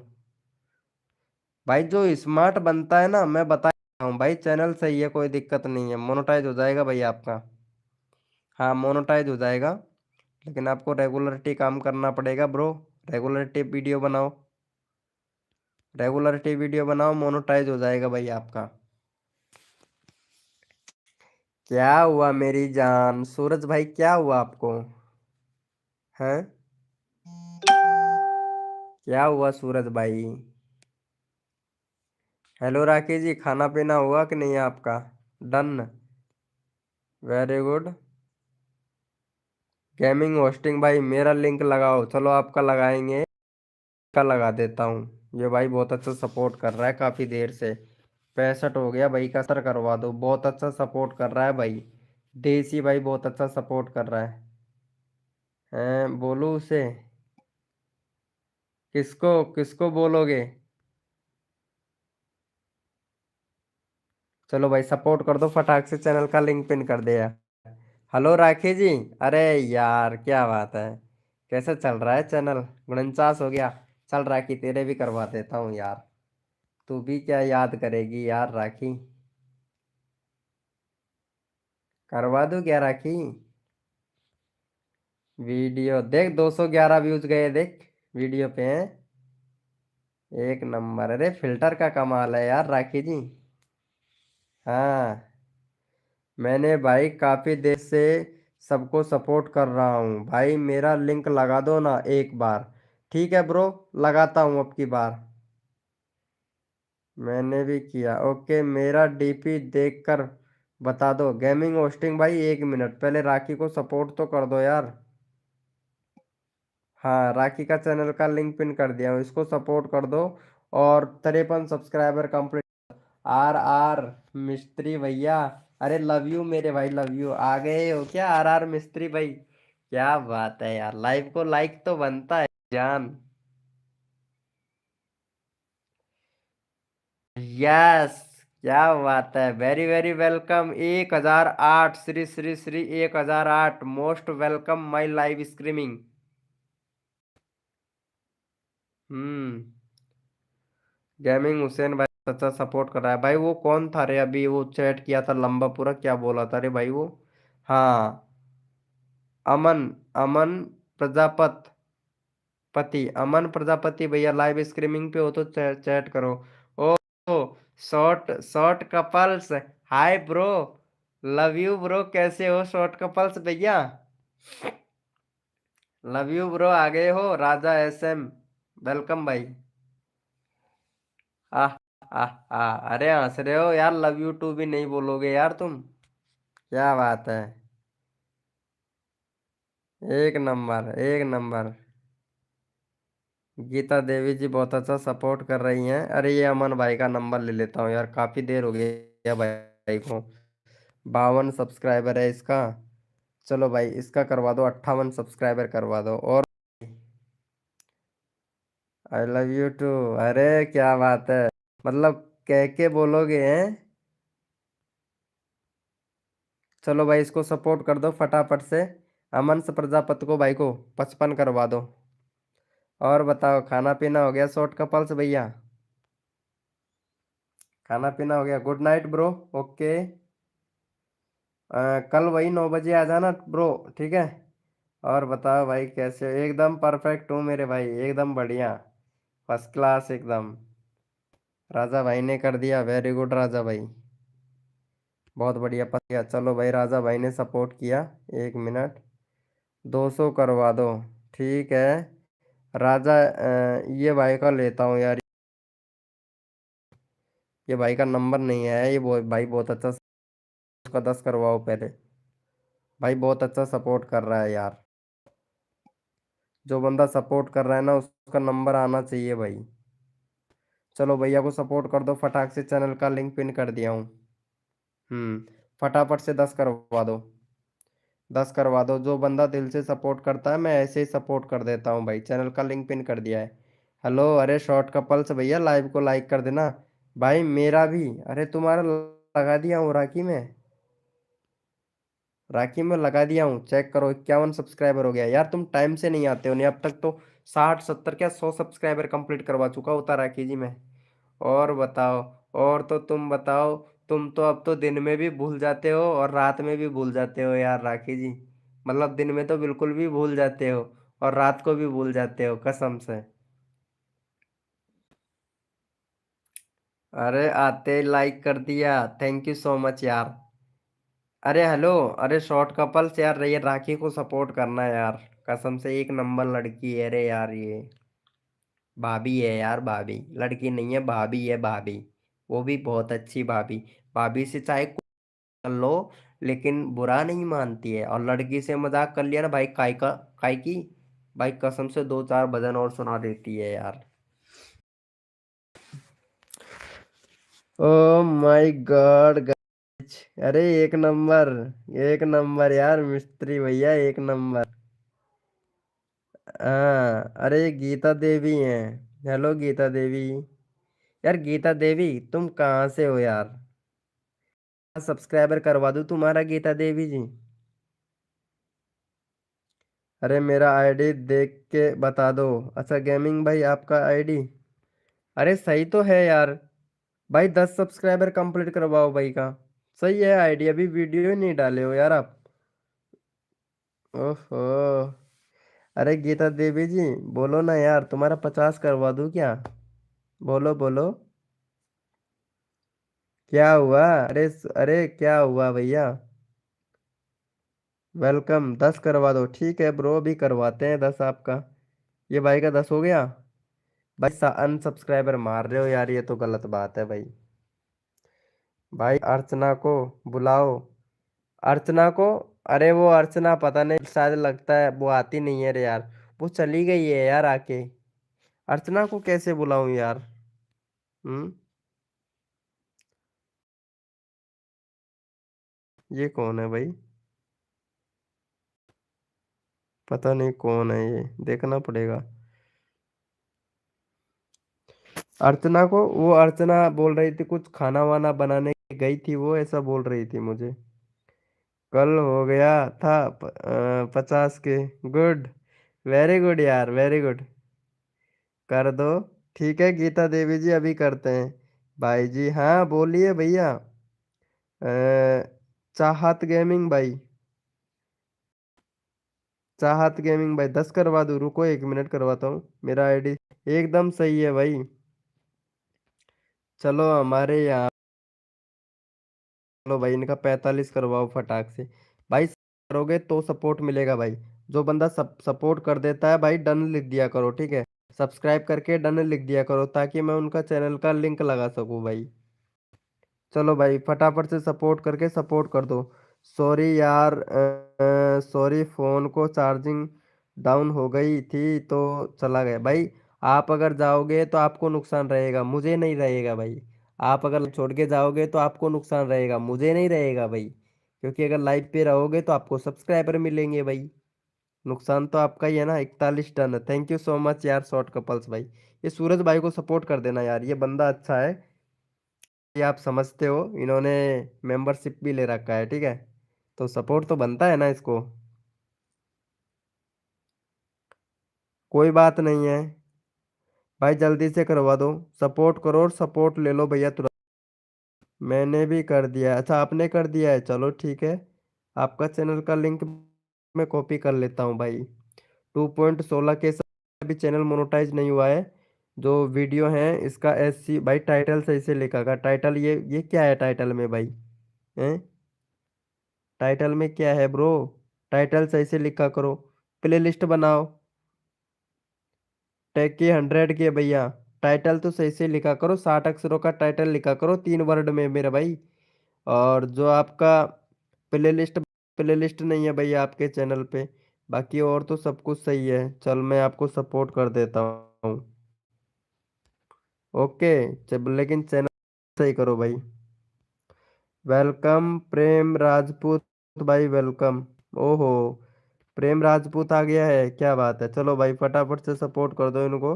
भाई जो स्मार्ट बनता है ना, मैं बता रहा हूँ भाई, चैनल सही है कोई दिक्कत नहीं है, मोनेटाइज हो जाएगा भाई आपका। हाँ मोनेटाइज हो जाएगा, लेकिन आपको रेगुलरिटी काम करना पड़ेगा ब्रो। रेगुलरिटी वीडियो बनाओ, रेगुलरिटी वीडियो बनाओ, मोनेटाइज हो जाएगा भाई आपका। क्या हुआ मेरी जान, सूरज भाई क्या हुआ आपको, हैं क्या हुआ सूरज भाई। हेलो राकेश जी, खाना पीना हुआ कि नहीं आपका, done, very good. Gaming hosting भाई मेरा लिंक लगाओ, चलो आपका लगाएंगे, का लगा देता हूँ। ये भाई बहुत अच्छा सपोर्ट कर रहा है काफ़ी देर से, 65 हो गया भाई का, सर करवा दो, बहुत अच्छा सपोर्ट कर रहा है भाई। देसी भाई बहुत अच्छा सपोर्ट कर रहा है। बोलू उसे, किसको किसको बोलोगे। चलो भाई सपोर्ट कर दो फटाक से, चैनल का लिंक पिन कर दिया। हेलो राखी जी, अरे यार क्या बात है, कैसे चल रहा है चैनल, 49 हो गया। चल राखी तेरे भी करवा देता हूँ यार, तू भी क्या याद करेगी यार राखी, करवा दूँ क्या राखी। वीडियो देख, 211 व्यूज गए देख, वीडियो पे हैं, एक नंबर। अरे फिल्टर का कमाल है यार राखी जी। हाँ मैंने भाई काफी देर से सबको सपोर्ट कर रहा हूँ भाई, मेरा लिंक लगा दो ना एक बार। ठीक है ब्रो, लगाता हूँ अब की बार। मैंने भी किया, ओके, मेरा डीपी देखकर बता दो। गेमिंग होस्टिंग भाई 1 मिनट पहले राखी को सपोर्ट तो कर दो यार। हाँ राखी का चैनल का लिंक पिन कर दिया हूँ, इसको सपोर्ट कर दो। और 53 सब्सक्राइबर कंप्लीट। आर आर मिस्त्री भैया, अरे लव यू मेरे भाई, लव यू, आ गए हो क्या आर आर मिस्त्री भाई, क्या बात है यार, लाइव को लाइक तो बनता है जान। यस, क्या बात है, very very welcome, 1008 Shri Shri Shri 1008, most welcome my live streaming. Hmm. Gaming Hussain भाई अच्छा सपोर्ट कर रहा है भाई। वो कौन था रे, अभी वो चैट किया था लंबा पूरा, क्या बोला था रे भाई वो? हाँ, अमन, अमन प्रजापत पति, अमन प्रजापति भैया लाइव स्ट्रीमिंग पे हो तो चैट करो। Oh, short short couples, hi bro, love you bro, कैसे हो शॉर्ट कपल्स भैया? लव यू ब्रो, आ गए हो राजा एसएम, वेलकम भाई। आह, आह, अरे हंस रहे हो यार, लव यू टू भी नहीं बोलोगे यार तुम? क्या बात है, एक नंबर एक नंबर। गीता देवी जी बहुत अच्छा सपोर्ट कर रही हैं। अरे ये अमन भाई का नंबर ले लेता हूँ यार, काफी देर हो गई है भाई को। 52 सब्सक्राइबर है इसका। चलो भाई इसका करवा दो, 58 सब्सक्राइबर करवा दो। और आई लव यू टू, अरे क्या बात है, मतलब कह के बोलोगे हैं? चलो भाई इसको सपोर्ट कर दो फटाफट से। अमन से प्रजापति को भाई को 55 करवा दो। और बताओ खाना पीना हो गया शॉर्ट कपल्स भैया? खाना पीना हो गया, गुड नाइट ब्रो। ओके, कल वही 9 बजे आ जाना ब्रो, ठीक है? और बताओ भाई कैसे हो? एकदम परफेक्ट हूँ मेरे भाई, एकदम बढ़िया, फर्स्ट क्लास एकदम। राजा भाई ने कर दिया, वेरी गुड राजा भाई, बहुत बढ़िया पतिया। चलो भाई राजा भाई ने सपोर्ट किया। 1 मिनट, 200 करवा दो, ठीक है। राजा ये भाई का लेता हूँ यार, ये भाई का नंबर नहीं है, ये भाई बहुत अच्छा, उसका 10 करवाओ पहले। भाई बहुत अच्छा सपोर्ट कर रहा है यार, जो बंदा सपोर्ट कर रहा है ना उसका नंबर आना चाहिए भाई। चलो भैया को सपोर्ट कर दो फटाक से, चैनल का लिंक पिन कर दिया हूँ। फटाफट से 10 करवा दो, 10 करवा दो। जो बंदा दिल से सपोर्ट करता है मैं ऐसे ही सपोर्ट कर देता हूँ भाई, चैनल का लिंक पिन कर दिया है। हेलो, अरे शॉर्ट कपल्स भैया लाइव को लाइक कर देना। भाई मेरा भी, अरे तुम्हारा लगा दिया हूँ राखी में, राखी में लगा दिया हूँ, चेक करो 51 सब्सक्राइबर हो गया यार। तुम टाइम से नहीं आते हो, नहीं अब तक तो 60 70 क्या 100 सब्सक्राइबर कंप्लीट करवा चुका होता राखी जी में। और बताओ, और तो तुम बताओ, तुम तो अब तो दिन में भी भूल जाते हो और रात में भी भूल जाते हो यार राखी जी। मतलब दिन में तो बिल्कुल भी भूल जाते हो और रात को भी भूल जाते हो कसम से। अरे आते लाइक कर दिया, थैंक यू सो मच यार। अरे हेलो, अरे शॉर्ट कपल्स यार, ये राखी को सपोर्ट करना यार, कसम से एक नंबर लड़की है रे यार ये। भाभी है यार, भाभी, लड़की नहीं है, भाभी है भाभी, वो भी बहुत अच्छी भाभी। भाभी से चाहे कुछ कर लो लेकिन बुरा नहीं मानती है। और लड़की से मजाक कर लिया ना भाई, काय की, भाई कसम से 2 4 भजन और सुना देती है यार। ओ माय गॉड, अरे एक नंबर, एक नंबर यार मिस्त्री भैया, एक नंबर। हाँ, अरे ये गीता देवी हैं। हेलो गीता देवी, यार गीता देवी तुम कहाँ से हो यार? सब्सक्राइबर करवा दूँ तुम्हारा गीता देवी जी? अरे मेरा आईडी देख के बता दो। अच्छा गेमिंग भाई आपका आईडी, अरे सही तो है यार। भाई 10 सब्सक्राइबर कंप्लीट करवाओ भाई का, सही है आईडी, अभी वीडियो ही नहीं डाले हो यार आप। ओहो, अरे गीता देवी जी बोलो ना यार, तुम्हारा 50 करवा दूं क्या? बोलो बोलो, क्या हुआ? अरे क्या हुआ भैया? वेलकम, 10 करवा दो, ठीक है ब्रो अभी करवाते हैं 10 आपका। ये भाई का 10 हो गया। भाई अनसब्सक्राइबर मार रहे हो यार, ये तो गलत बात है भाई। भाई अर्चना को बुलाओ, अर्चना को, अरे वो अर्चना पता नहीं शायद लगता है वो आती नहीं है रे यार, वो चली गई है यार आके। अर्चना को कैसे बुलाऊं यार? हम्म, ये कौन है भाई? पता नहीं कौन है ये, देखना पड़ेगा। अर्चना को, वो अर्चना बोल रही थी कुछ खाना वाना बनाने गई थी वो, ऐसा बोल रही थी मुझे। कल हो गया था 50 के, गुड, वेरी गुड यार, वेरी गुड। कर दो। ठीक है गीता देवी जी, अभी करते हैं। भाई जी हाँ बोलिए भैया। अ, चाहत गेमिंग भाई, चाहत गेमिंग भाई 10 करवा दूँ, रुको 1 मिनट करवाता हूँ। मेरा आईडी एकदम सही है भाई। चलो हमारे यहाँ, चलो भाई इनका 45 करवाओ फटाक से। भाई करोगे तो सपोर्ट मिलेगा भाई। जो बंदा सपोर्ट कर देता है भाई, डन लिख दिया करो, ठीक है। सब्सक्राइब करके डन लिख दिया करो ताकि मैं उनका चैनल का लिंक लगा सकूँ भाई। चलो भाई फटाफट से सपोर्ट करके सपोर्ट कर दो। सॉरी यार, सॉरी फ़ोन को चार्जिंग डाउन हो गई थी तो चला गया भाई। आप अगर जाओगे तो आपको नुकसान रहेगा, मुझे नहीं रहेगा भाई। आप अगर छोड़ के जाओगे तो आपको नुकसान रहेगा, मुझे नहीं रहेगा भाई। क्योंकि अगर लाइव पे रहोगे तो आपको सब्सक्राइबर मिलेंगे भाई। नुकसान तो आपका ही है ना। 41 टन है, थैंक यू सो मच यार शॉर्ट कपल्स भाई। ये सूरज भाई को सपोर्ट कर देना यार, ये बंदा अच्छा है। ये आप समझते हो, इन्होंने मेंबरशिप भी ले रखा है, ठीक है। तो सपोर्ट तो बनता है ना इसको। कोई बात नहीं है भाई, जल्दी से करवा दो। सपोर्ट करो और सपोर्ट ले लो भैया तुरंत। मैंने भी कर दिया है। अच्छा आपने कर दिया है, चलो ठीक है। आपका चैनल का लिंक मैं कॉपी कर लेता हूँ भाई। 2.16 के साथ अभी चैनल मोनेटाइज नहीं हुआ है। जो वीडियो है इसका SC भाई, टाइटल सही से लिखा का टाइटल, ये क्या है टाइटल में भाई? हैं? टाइटल में क्या है ब्रो? टाइटल सही से लिखा करो। प्ले लिस्ट बनाओ। टेक की 100 की है भैया। टाइटल तो सही से लिखा करो, 60 अक्षरों का टाइटल लिखा करो 3 वर्ड में मेरे भाई। और जो आपका प्ले लिस्ट नहीं है भैया आपके चैनल पे। बाकी और तो सब कुछ सही है, चल मैं आपको सपोर्ट कर देता हूँ। ओके। चल लेकिन चैनल सही करो भाई। वेलकम प्रेम राजपूत भाई, वेलकम। ओहो, प्रेम राजपूत आ गया है, क्या बात है। चलो भाई फटाफट से सपोर्ट कर दो इनको।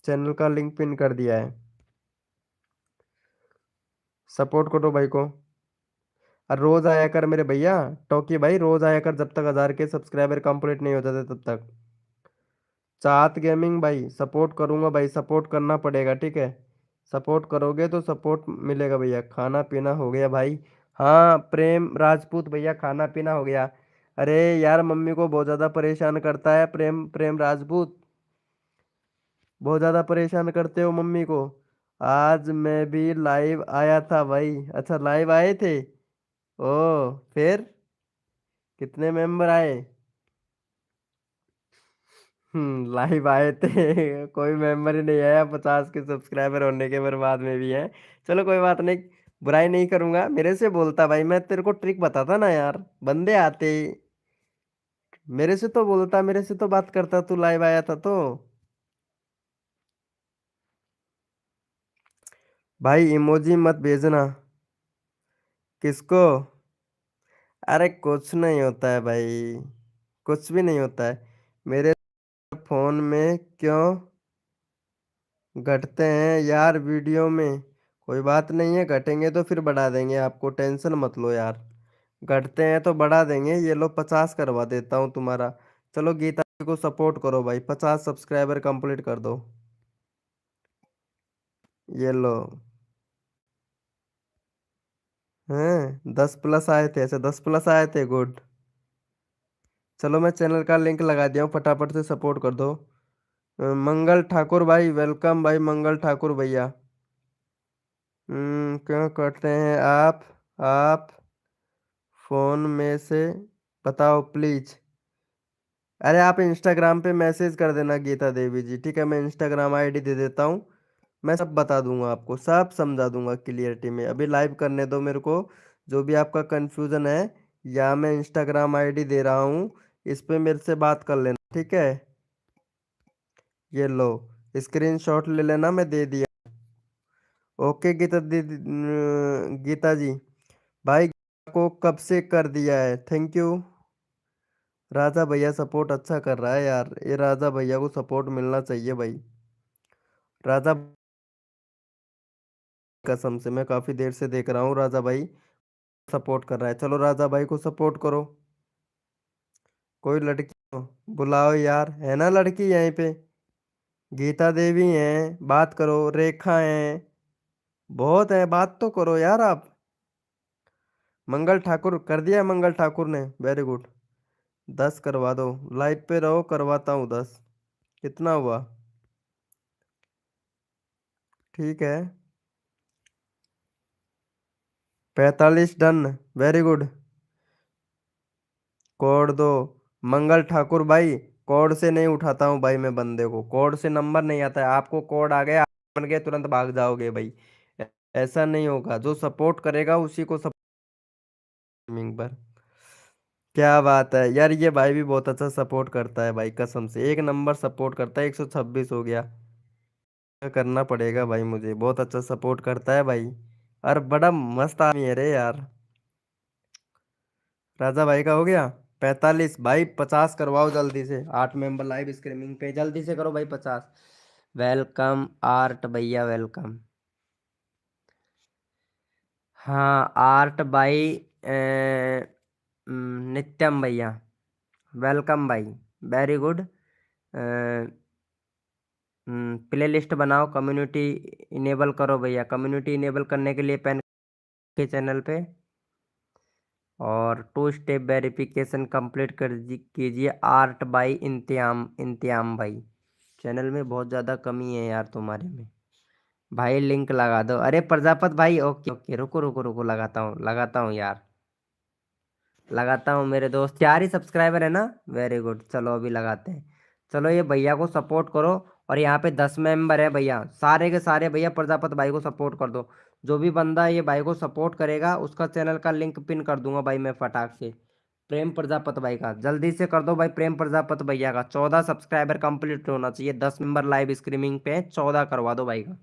चैनल का लिंक पिन कर दिया है। सपोर्ट करो भाई को। और रोज आया कर मेरे भैया। टोकी भाई रोज आया कर, जब तक 1000 के सब्सक्राइबर कंप्लीट नहीं हो जाते तब तक। चाहत गेमिंग भाई सपोर्ट करूंगा भाई, सपोर्ट करना पड़ेगा, ठीक है। सपोर्ट करोगे तो सपोर्ट मिलेगा भैया। खाना पीना हो गया भाई। हाँ प्रेम राजपूत भैया, खाना पीना हो गया। अरे यार मम्मी को बहुत ज़्यादा परेशान करता है प्रेम प्रेम राजपूत। बहुत ज़्यादा परेशान करते हो मम्मी को। आज मैं भी लाइव आया था भाई। अच्छा लाइव आए थे। ओ, फिर कितने मेंबर आए? लाइव आए थे। कोई मेंबर ही नहीं आया, 50 के सब्सक्राइबर होने के बाद में भी है। चलो कोई बात नहीं, बुराई नहीं करूंगा। मेरे से बोलता भाई, मैं तेरे को ट्रिक बताता ना यार, बंदे आते। मेरे से तो बोलता, मेरे से तो बात करता, तू लाइव आया था तो। भाई इमोजी मत भेजना। किसको? अरे कुछ नहीं होता है भाई, कुछ भी नहीं होता है। मेरे फोन में क्यों घटते हैं यार वीडियो में? कोई बात नहीं है, घटेंगे तो फिर बढ़ा देंगे, आपको टेंशन मत लो यार। घटते हैं तो बढ़ा देंगे। ये लो 50 करवा देता हूँ तुम्हारा। चलो गीता जी को सपोर्ट करो भाई, 50 सब्सक्राइबर कंप्लीट कर दो। ये लो। हैं 10+ आए थे, ऐसे 10+ आए थे, गुड। चलो मैं चैनल का लिंक लगा दिया हूँ, फटाफट से सपोर्ट कर दो। मंगल ठाकुर भाई, वेलकम भाई मंगल ठाकुर भैया। क्यों करते हैं आप फोन में से, बताओ प्लीज। अरे आप इंस्टाग्राम पे मैसेज कर देना गीता देवी जी, ठीक है। मैं इंस्टाग्राम आईडी दे देता हूँ। मैं सब बता दूंगा आपको, सब समझा दूंगा क्लियरिटी में। अभी लाइव करने दो मेरे को। जो भी आपका कंफ्यूजन है, या मैं इंस्टाग्राम आईडी दे रहा हूँ, इस पे मेरे से बात कर लेना, ठीक है। ये लो, स्क्रीनशॉट ले लेना, मैं दे दिया। ओके गीता दीदी, गीता जी भाई को कब से कर दिया है, थैंक यू। राजा भैया सपोर्ट अच्छा कर रहा है यार, ये राजा भैया को सपोर्ट मिलना चाहिए भाई। राजा, कसम से मैं काफी देर से देख रहा हूँ राजा भाई सपोर्ट कर रहा है। चलो राजा भाई को सपोर्ट करो। कोई लड़की हो, बुलाओ यार, है ना लड़की यहीं पे? गीता देवी हैं, बात करो। रेखा हैं, बहुत है, बात तो करो यार आप। मंगल ठाकुर कर दिया, मंगल ठाकुर ने, वेरी गुड। 10 करवा दो, लाइव पे रहो, करवाता हूँ 10। कितना हुआ? ठीक है, 45 डन, वेरी गुड। कोड दो। मंगल ठाकुर भाई, कोड से नहीं उठाता हूँ भाई मैं बंदे को, कोड से नंबर नहीं आता है। आपको कोड आ गया, आप बन गए, तुरंत भाग जाओगे भाई। ऐसा नहीं होगा, जो सपोर्ट करेगा उसी को सपोर्ट पर। क्या बात है यार, ये भाई भी बहुत अच्छा सपोर्ट करता है भाई, कसम से एक नंबर सपोर्ट करता है। 126 हो गया। क्या करना पड़ेगा भाई, मुझे बहुत अच्छा सपोर्ट करता है भाई। और बड़ा मस्त आदमी है रे यार। राजा भाई का हो गया 45 भाई, 50 करवाओ जल्दी से। 8 मेंबर लाइव स्ट्रीमिंग पे, जल्दी से करो भाई 50। वेलकम आर्ट भैया, वेलकम। हाँ आर्ट भाई, नित्यम भैया, वेलकम भाई, वेरी गुड। प्ले लिस्ट बनाओ, कम्युनिटी इनेबल करो भैया। कम्युनिटी इनेबल करने के लिए पेन के चैनल पे, और 2 स्टेप वेरिफिकेशन कंप्लीट कीजिए। आर्ट बाई इंतियाम, इंतियाम भाई। चैनल में बहुत ज़्यादा कमी है यार तुम्हारे में। भाई लिंक लगा दो। अरे प्रजापत भाई, ओके ओके, रुको रुको रुको, लगाता हूँ यार, लगाता हूँ मेरे दोस्त। 4 ही सब्सक्राइबर है ना, वेरी गुड। चलो अभी लगाते हैं। चलो ये भैया को सपोर्ट करो। और यहाँ पे 10 मेंबर है भैया, सारे के सारे भैया प्रजापत भाई को सपोर्ट कर दो। जो भी बंदा ये भाई को सपोर्ट करेगा उसका चैनल का लिंक पिन कर दूंगा भाई मैं फटाक से। प्रेम प्रजापत भाई का जल्दी से कर दो भाई, प्रेम प्रजापत भैया का 14 सब्सक्राइबर कंप्लीट होना चाहिए। 10 मेंबर लाइव स्ट्रीमिंग पे है, 14 करवा दो भाई का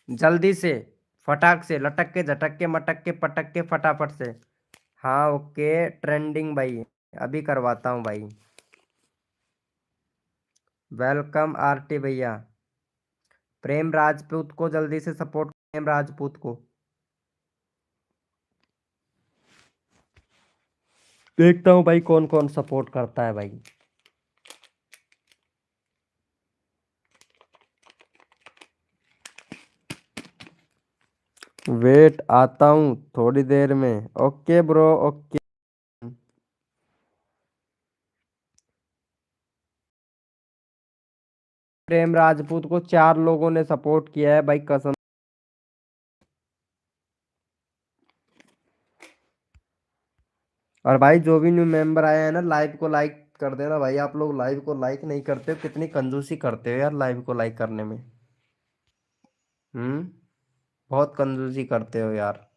जल्दी से। फटाक से, लटक के, झटक के, मटक के, पटक के, फटाफट से। हाँ ओके, ट्रेंडिंग भाई, अभी करवाता हूँ भाई। वेलकम आरटी भैया। प्रेम राजपूत को जल्दी से सपोर्ट, प्रेम राजपूत को। देखता हूँ भाई कौन कौन सपोर्ट करता है भाई। वेट, आता हूँ थोड़ी देर में। Okay bro, okay. Prem Rajput को 4 लोगों ने सपोर्ट किया है भाई, कसम। और भाई जो भी न्यू मेंबर आया है ना, लाइव को लाइक कर देना भाई। आप लोग लाइव को लाइक नहीं करते हो, कितनी कंजूसी करते हो यार लाइव को लाइक करने में। हम्म, बहुत कंजूसी करते हो यार,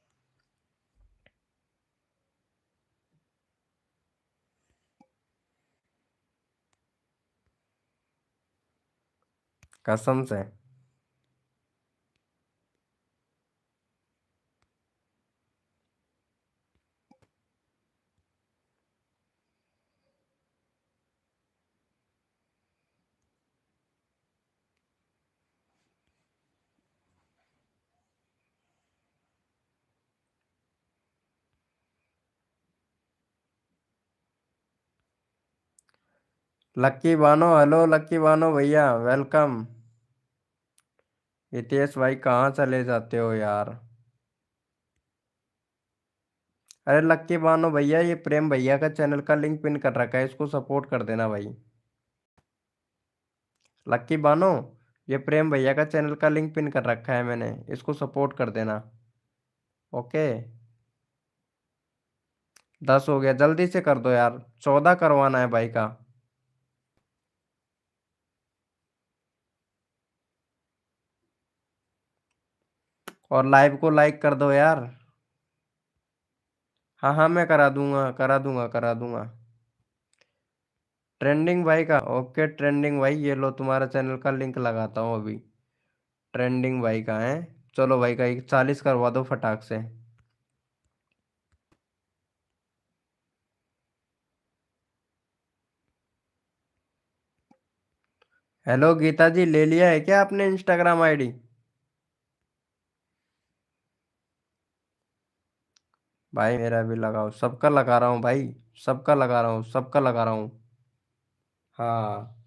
कसम से। लक्की बानो, हेलो लक्की बानो भैया, वेलकम। हितेश भाई कहाँ चले जाते हो यार? अरे लक्की बानो भैया, ये प्रेम भैया का चैनल का लिंक पिन कर रखा है, इसको सपोर्ट कर देना भाई। लक्की बानो, ये प्रेम भैया का चैनल का लिंक पिन कर रखा है मैंने, इसको सपोर्ट कर देना। ओके, 10 हो गया, जल्दी से कर दो यार, 14 करवाना है भाई का। और लाइव को लाइक कर दो यार। हाँ हाँ, मैं करा दूंगा, करा दूंगा, करा दूंगा। ट्रेंडिंग भाई का, ओके ट्रेंडिंग भाई, ये लो तुम्हारा चैनल का लिंक लगाता हूँ अभी। ट्रेंडिंग भाई का है। चलो भाई का एक 40 करवा दो फटाक से। हेलो गीता जी, ले लिया है क्या आपने इंस्टाग्राम आईडी? भाई मेरा भी लगाओ, सबका लगा रहा हूँ भाई, सबका लगा रहा हूँ, सबका लगा रहा हूँ। हाँ,